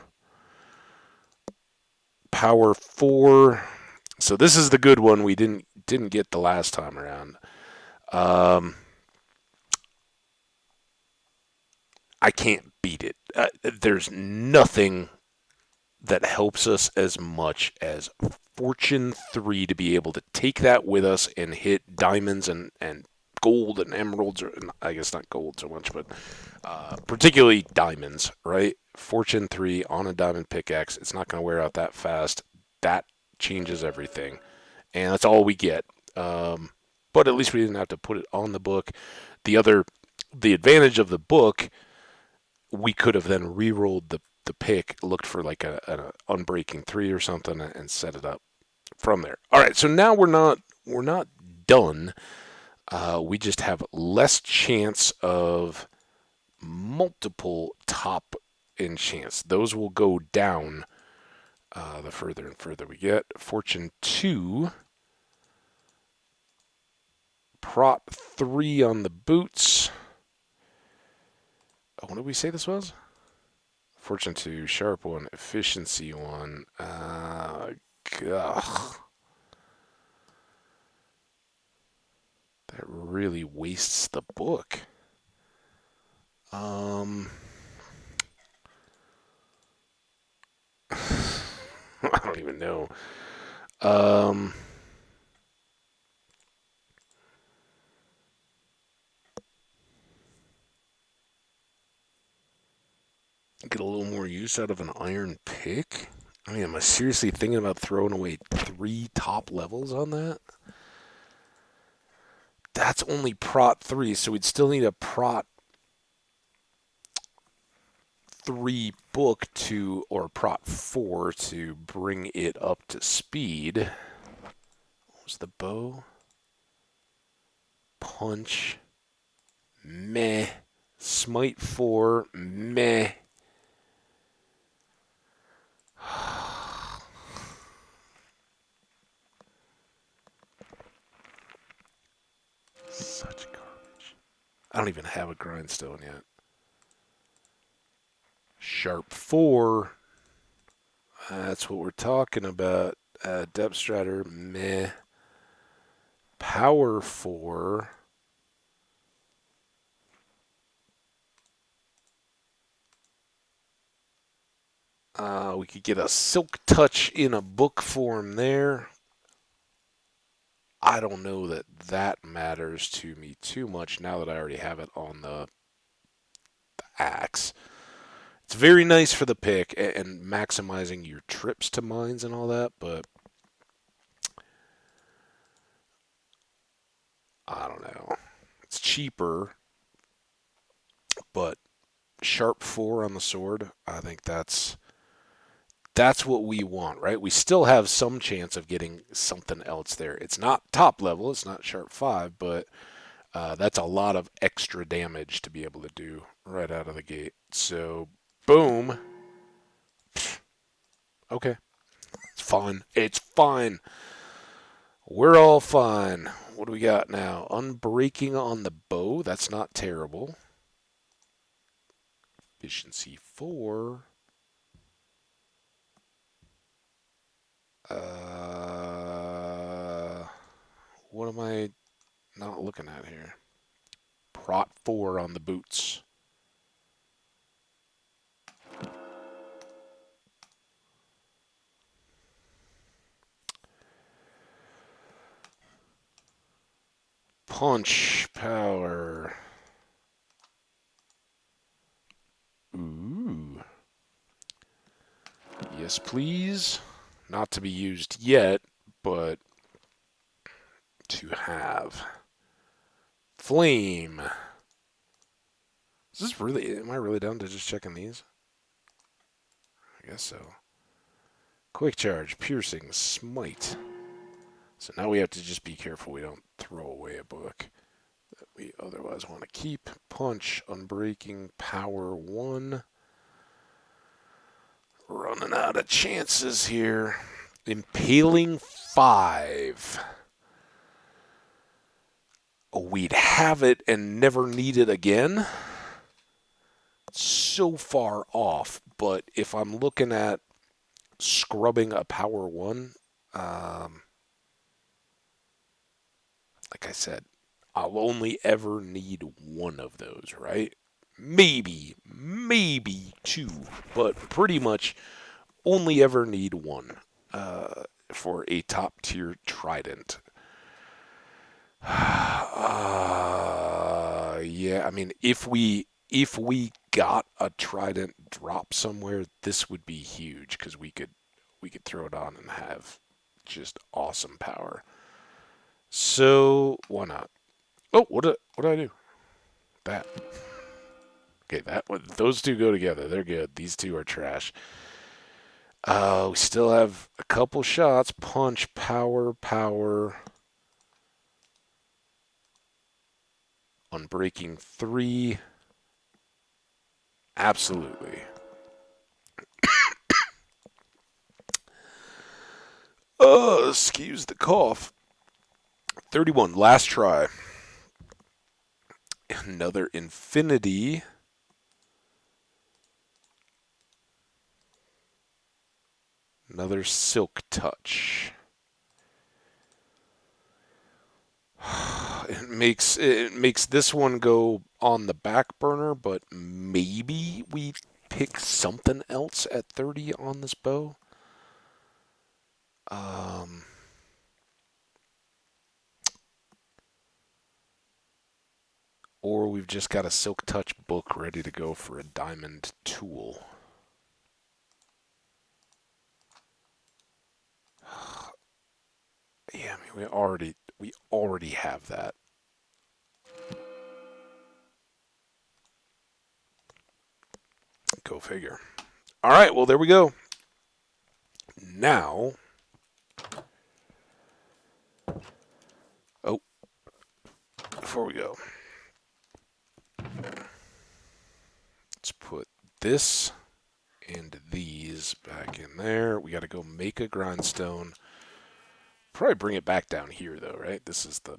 Power 4. So this is the good one we didn't get the last time around. I can't beat it. There's nothing that helps us as much as Fortune 3 to be able to take that with us and hit diamonds and gold and emeralds, or I guess not gold so much, but particularly diamonds, right? Fortune 3 on a diamond pickaxe. It's not going to wear out that fast. That changes everything. And that's all we get. But at least we didn't have to put it on the book. The advantage of the book, we could have then re-rolled the pick, looked for like an unbreaking 3 or something, and set it up from there. All right, so now we're not done. We just have less chance of multiple top enchants. Those will go down the further and further we get. Fortune 2, Prot 3 on the boots. Oh, what did we say this was? Fortune 2, Sharp 1, Efficiency 1. Ugh. That really wastes the book. I don't even know. Get a little more use out of an iron pick. I mean, am I seriously thinking about throwing away 3 top levels on that? That's only Prot 3, so we'd still need a Prot 3 book to, or Prot 4 to bring it up to speed. What was the bow? Punch. Meh. Smite 4. Meh. Such garbage. I don't even have a grindstone yet. Sharp 4. That's what we're talking about. Depth Strider, meh. Power 4. We could get a Silk Touch in a book form there. I don't know that that matters to me too much now that I already have it on the axe. It's very nice for the pick and maximizing your trips to mines and all that, but I don't know. It's cheaper, but Sharp 4 on the sword, I think that's what we want, right? We still have some chance of getting something else there. It's not top level, it's not Sharp 5, but that's a lot of extra damage to be able to do right out of the gate. So, boom. Okay, it's fine. It's fine. We're all fine. What do we got now? Unbreaking on the bow. That's not terrible. Efficiency 4. What am I not looking at here? Prot 4 on the boots. Punch power. Ooh. Yes, please. Not to be used yet, but to have. Flame. Is this really, am I really down to just checking these? I guess so. Quick charge, piercing, smite. So now we have to just be careful we don't throw away a book that we otherwise want to keep. Punch, unbreaking, power 1. Running out of chances here. Impaling 5. We'd have it and never need it again. So far off, but if I'm looking at scrubbing a power 1, like I said, I'll only ever need one of those, right? Maybe 2, but pretty much only ever need one for a top tier trident. Yeah, I mean, if we got a trident drop somewhere, this would be huge because we could throw it on and have just awesome power. So why not? Oh, what did I do? That. Okay, those two go together. They're good. These two are trash. We still have a couple shots. Punch, power, power. Unbreaking 3. Absolutely. Excuse the cough. 31. Last try. Another infinity. Another silk touch. It makes this one go on the back burner, but maybe we pick something else at 30 on this bow. Or we've just got a silk touch book ready to go for a diamond tool. Yeah, I mean we already have that. Go figure. All right, well there we go. Now, oh, before we go, let's put this and these back in there. We got to go make a grindstone. Probably bring it back down here though, right? This is the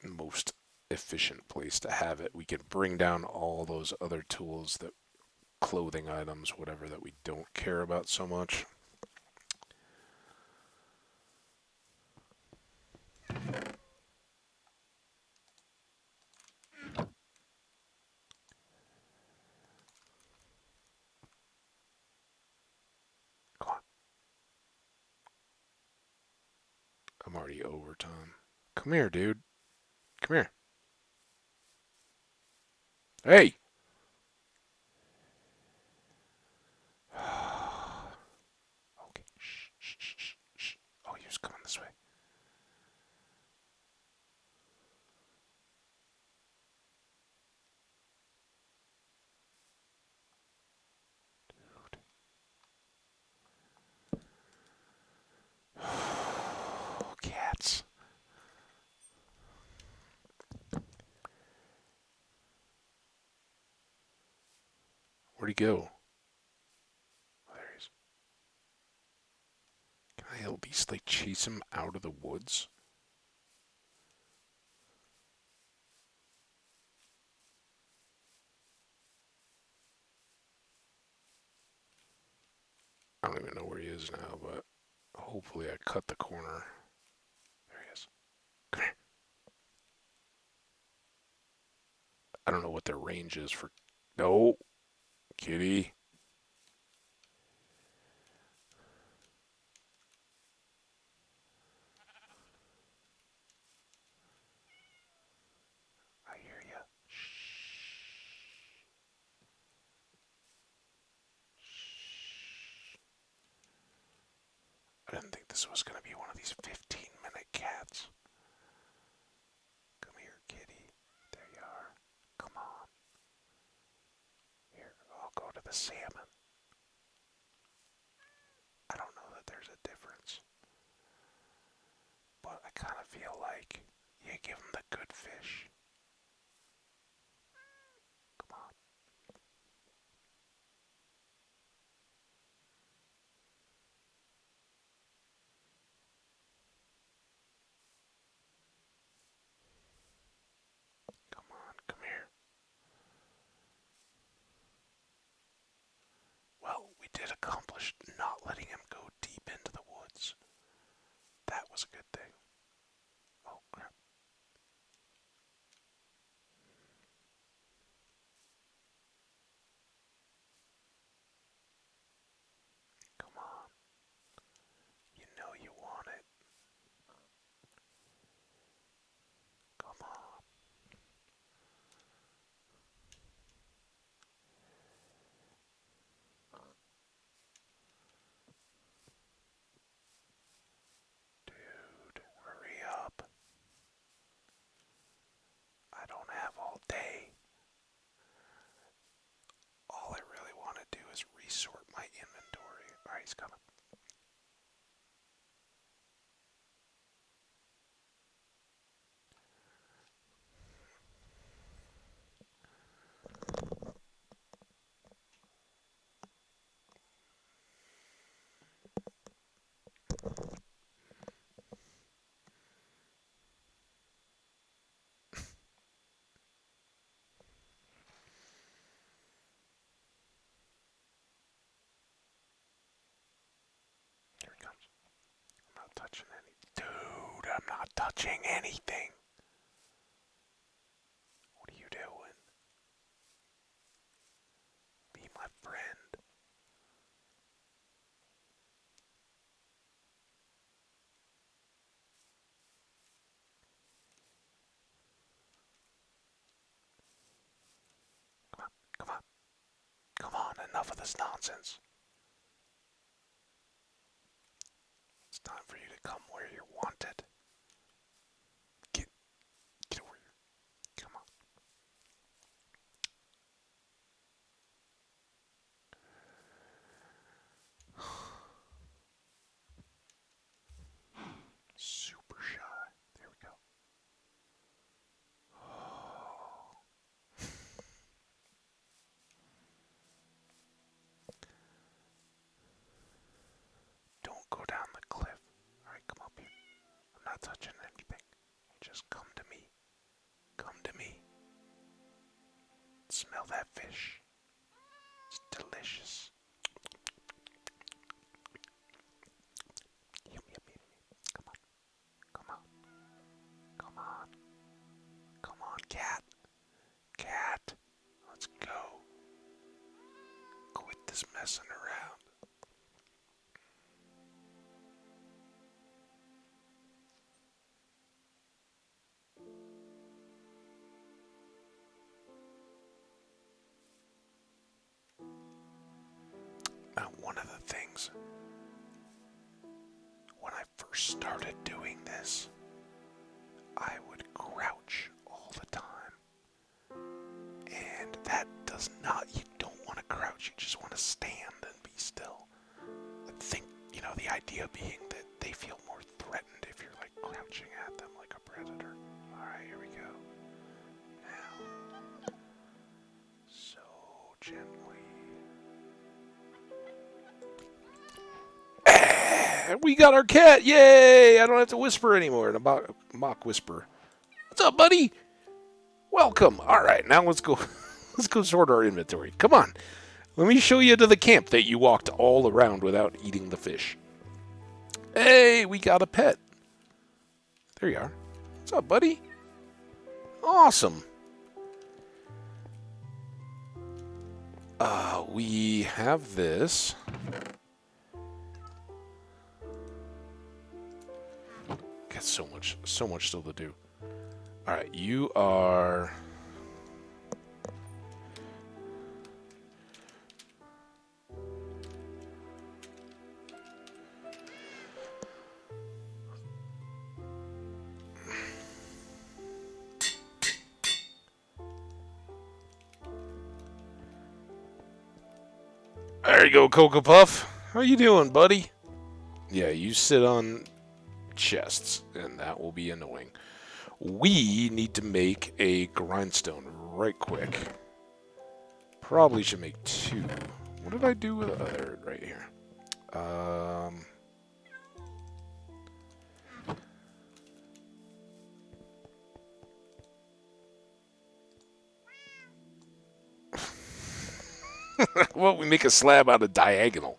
most efficient place to have it. We can bring down all those other tools, that clothing items, whatever, that we don't care about so much. Come on. I'm already overtime. Come here, dude. Come here. Hey! Okay. Shh, shh, shh, shh. Oh, he was coming this way. Cats. Where'd he go? Oh, there he is. Can I at least, like, chase him out of the woods? I don't even know where he is now, but hopefully I cut the corner. There he is. Come here. I don't know what their range is for... No! Kitty. I hear you. I didn't think this was going to be one of these 15-minute cats. a salmon. I don't know that there's a difference. But I kind of feel like you give them the good fish. Come on. Come on, come here. Well, we did accomplish not letting him go deep into the woods. That was a good thing. Oh, crap. Come on. You know you want it. Come on. Dude, hurry up. I don't have all day. All I really want to do is resort my inventory. Alright, he's coming. Here he comes. I'm not touching any. Dude, I'm not touching anything. What are you doing? Be my friend. Come on, come on. Come on, enough of this nonsense. It's time for you to come where you're wanted. Get over here. Come on. Super shy. There we go. Don't go down the cliff. Alright, come up here. I'm not touching anything. Just come to me. Come to me. Smell that fish. It's delicious. Yum, yum, yum, yum. Come on. Come on. Come on. Come on, cat. Cat. Let's go. Quit this messing around. Now, one of the things, when I first started doing this, I would crouch all the time. And that does not, you don't want to crouch, you just want to stand and be still. I think, the idea being that they feel more threatened if you're like crouching at them like a predator. Alright, here we go. Now, so gently. We got our cat! Yay! I don't have to whisper anymore. A mock whisper. What's up, buddy? Welcome. All right, now let's go. Let's go sort our inventory. Come on. Let me show you to the camp that you walked all around without eating the fish. Hey, we got a pet. There you are. What's up, buddy? Awesome. We have this. Got so much still to do. All right, you are. There you go, Cocoa Puff. How you doing, buddy? Yeah, you sit on chests, and that will be annoying. We need to make a grindstone right quick. Probably should make two. What did I do with the other right here? Um, well, we make a slab out of diagonal.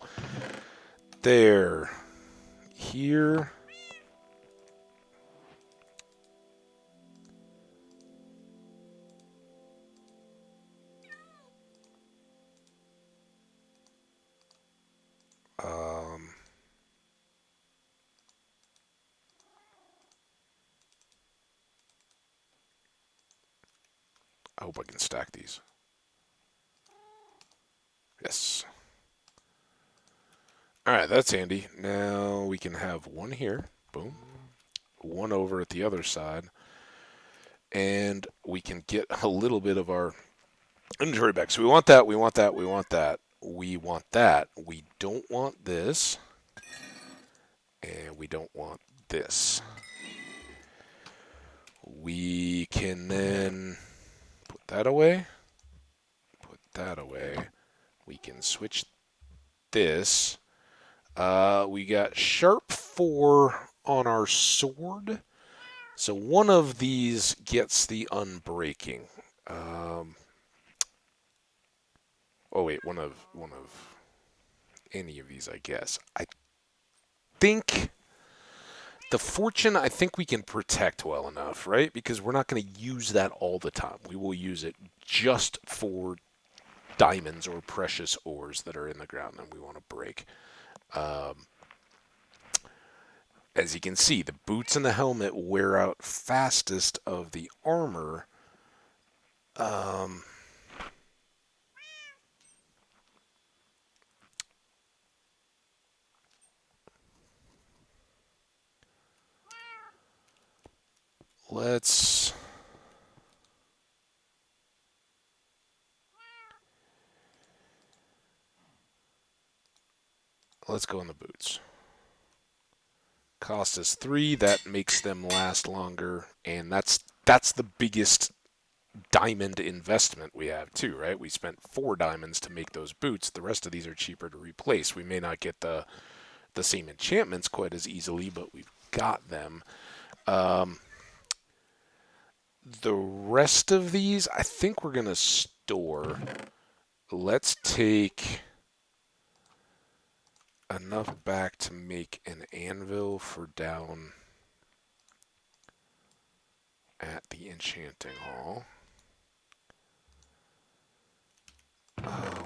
There. Here. Um, I hope I can stack these. Yes. Alright, that's handy. Now we can have one here. Boom. One over at the other side. And we can get a little bit of our inventory back. So we want that, we want that, we want that. We want that. We don't want this. And we don't want this. We can then put that away. Put that away. We can switch this. We got sharp 4 on our sword. So one of these gets the unbreaking. Oh wait, one of any of these, I guess. I think the fortune, I think we can protect well enough, right? Because we're not going to use that all the time. We will use it just for diamonds or precious ores that are in the ground and we want to break. As you can see, the boots and the helmet wear out fastest of the armor. Let's go in the boots. Cost us 3. That makes them last longer, and that's the biggest diamond investment we have too, right? We spent 4 diamonds to make those boots. The rest of these are cheaper to replace. We may not get the same enchantments quite as easily, but we've got them. The rest of these, I think we're gonna store. Let's take enough back to make an anvil for down at the enchanting hall.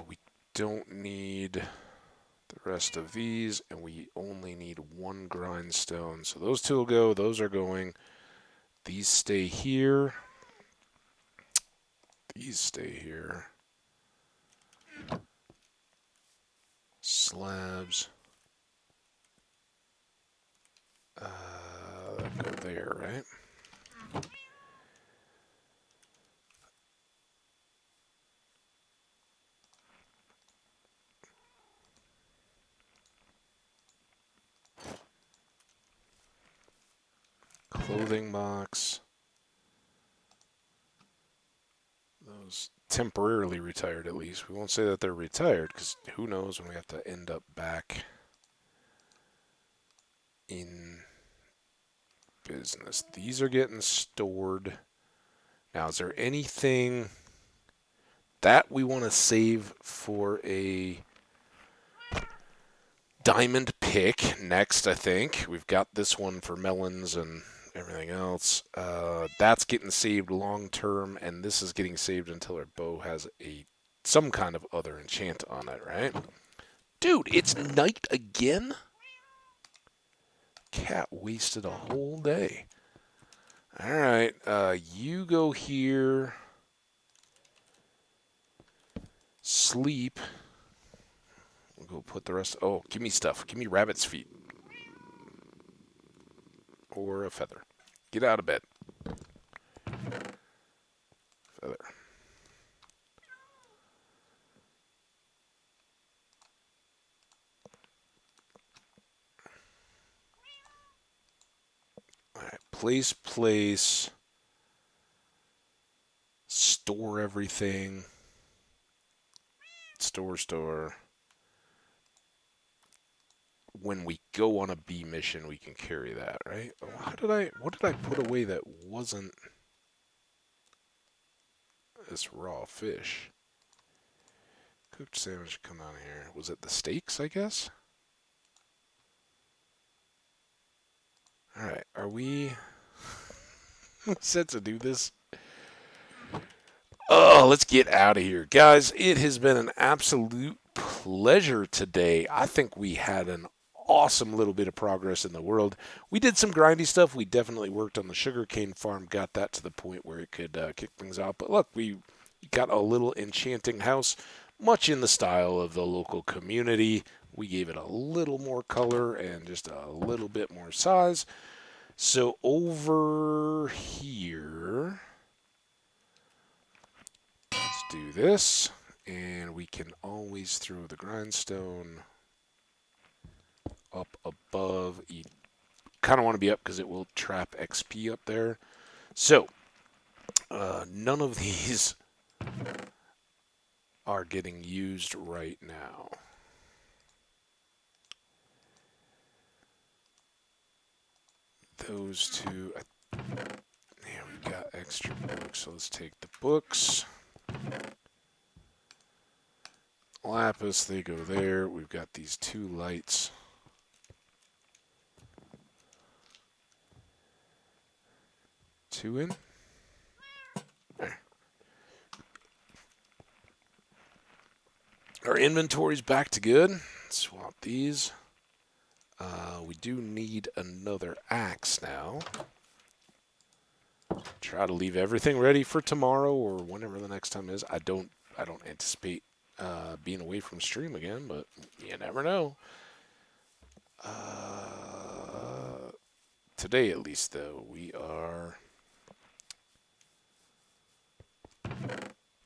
We don't need the rest of these, and we only need 1 grindstone. So those 2 will go. Those are going. These stay here. These stay here. Slabs. Go there, right? Clothing box. Those temporarily retired, at least. We won't say that they're retired, because who knows when we have to end up back in business. These are getting stored. Now, is there anything that we want to save for a diamond pick next? I think we've got this one for melons and everything else. That's getting saved long term, and this is getting saved until our bow has some kind of other enchant on it, right? Dude, it's night again? Cat wasted a whole day. Alright, you go here. Sleep. We'll go put the rest. Oh, give me stuff. Give me rabbit's feet. Or a feather. Get out of bed. Feather. place, store everything, store. When we go on a bee mission, we can carry that, right? What did I put away that wasn't this raw fish? Cooked sandwich, come on here. Was it the steaks, I guess? Alright, are we set to do this? Oh, let's get out of here. Guys, it has been an absolute pleasure today. I think we had an awesome little bit of progress in the world. We did some grindy stuff. We definitely worked on the sugarcane farm, got that to the point where it could kick things out. But look, we got a little enchanting house, much in the style of the local community. We gave it a little more color and just a little bit more size. So over here, let's do this, and we can always throw the grindstone up above. You kind of want to be up because it will trap XP up there. So, none of these are getting used right now. Those two, yeah, we've got extra books, so let's take the books. Lapis, they go there. We've got these two lights. Two in. There. Our inventory's back to good. Swap these. We do need another axe now. Try to leave everything ready for tomorrow or whenever the next time is. I don't anticipate being away from stream again, but you never know. Today, at least, though, we are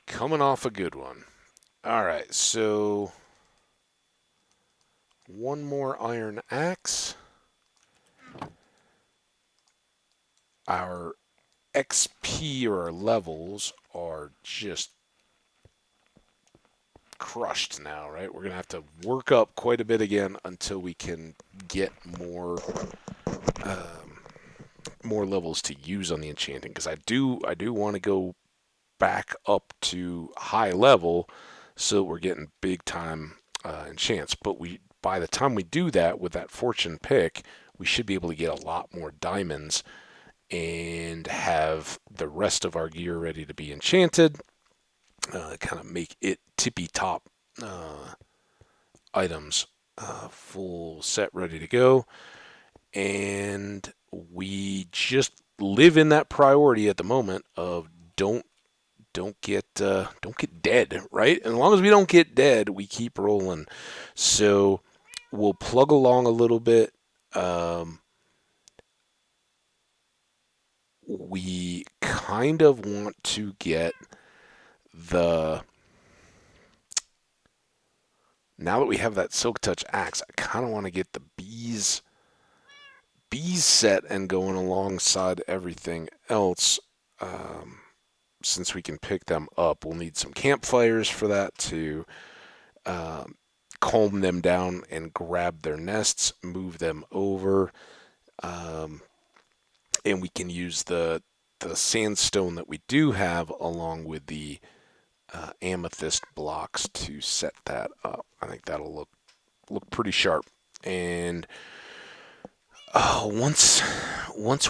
coming off a good one. All right, so one more iron axe. Our XP or our levels are just crushed now, right? We're gonna have to work up quite a bit again until we can get more more levels to use on the enchanting. Because I do want to go back up to high level, so we're getting big time enchants. But by the time we do that with that fortune pick, we should be able to get a lot more diamonds and have the rest of our gear ready to be enchanted. Kind of make it tippy top items full set ready to go. And we just live in that priority at the moment of don't get dead, right? And as long as we don't get dead, we keep rolling. So we'll plug along a little bit. We kind of want to get now that we have that Silk Touch axe, I kind of want to get the bees set and going alongside everything else. Since we can pick them up, we'll need some campfires for that to calm them down and grab their nests, move them over, and we can use the sandstone that we do have along with the amethyst blocks to set that up. I think that'll look pretty sharp. And once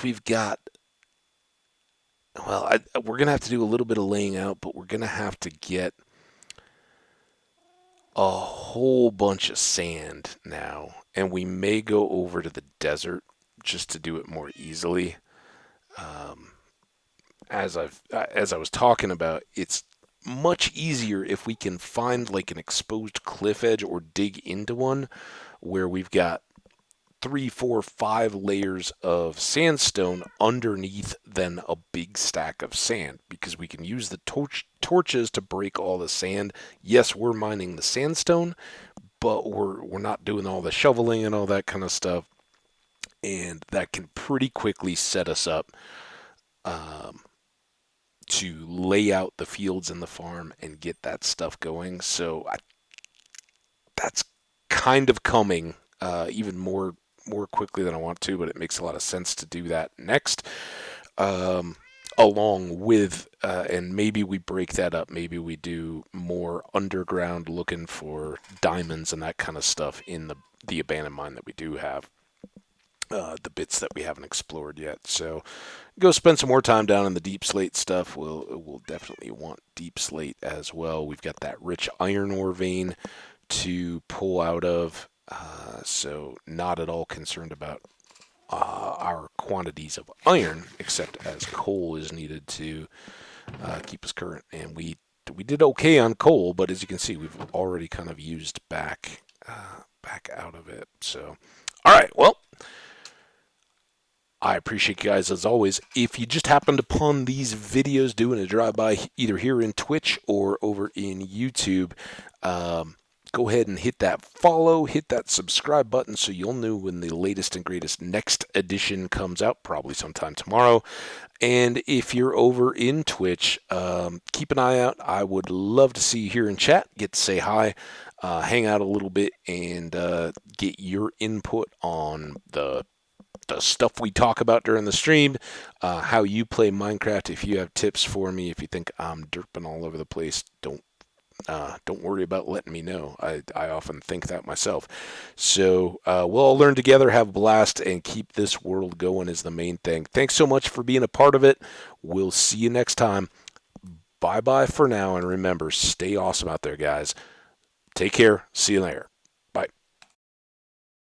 we've got, well, we're gonna have to do a little bit of laying out, but we're gonna have to get a whole bunch of sand now, and we may go over to the desert just to do it more easily. As I was talking about, it's much easier if we can find like an exposed cliff edge or dig into one where we've got 3, 4, 5 layers of sandstone underneath than a big stack of sand, because we can use the torches to break all the sand. Yes, we're mining the sandstone, but we're not doing all the shoveling and all that kind of stuff. and that can pretty quickly set us up um, to lay out the fields and the farm and get that stuff going. So that's kind of coming even more quickly than I want to, but it makes a lot of sense to do that next. Um, Along with, and maybe we break that up. Maybe we do more underground looking for diamonds and that kind of stuff in the abandoned mine that we do have. The bits that we haven't explored yet. So go spend some more time down in the deep slate stuff. We'll definitely want deep slate as well. We've got that rich iron ore vein to pull out of. So not at all concerned about our quantities of iron, except as coal is needed to keep us current. And we did okay on coal, but as you can see, we've already kind of used back out of it. So, all right, well, I appreciate you guys as always. If you just happened upon these videos doing a drive-by either here in Twitch or over in YouTube, go ahead and hit that follow, hit that subscribe button so you'll know when the latest and greatest next edition comes out, probably sometime tomorrow. And if you're over in Twitch, keep an eye out. I would love to see you here in chat, get to say hi, hang out a little bit, and get your input on the stuff we talk about during the stream, how you play Minecraft. If you have tips for me, if you think I'm derping all over the place, don't worry about letting me know. I often think that myself. So we'll all learn together, have a blast, and keep this world going is the main thing. Thanks so much for being a part of it. We'll see you next time. Bye-bye for now, and remember, stay awesome out there, guys. Take care. See you later.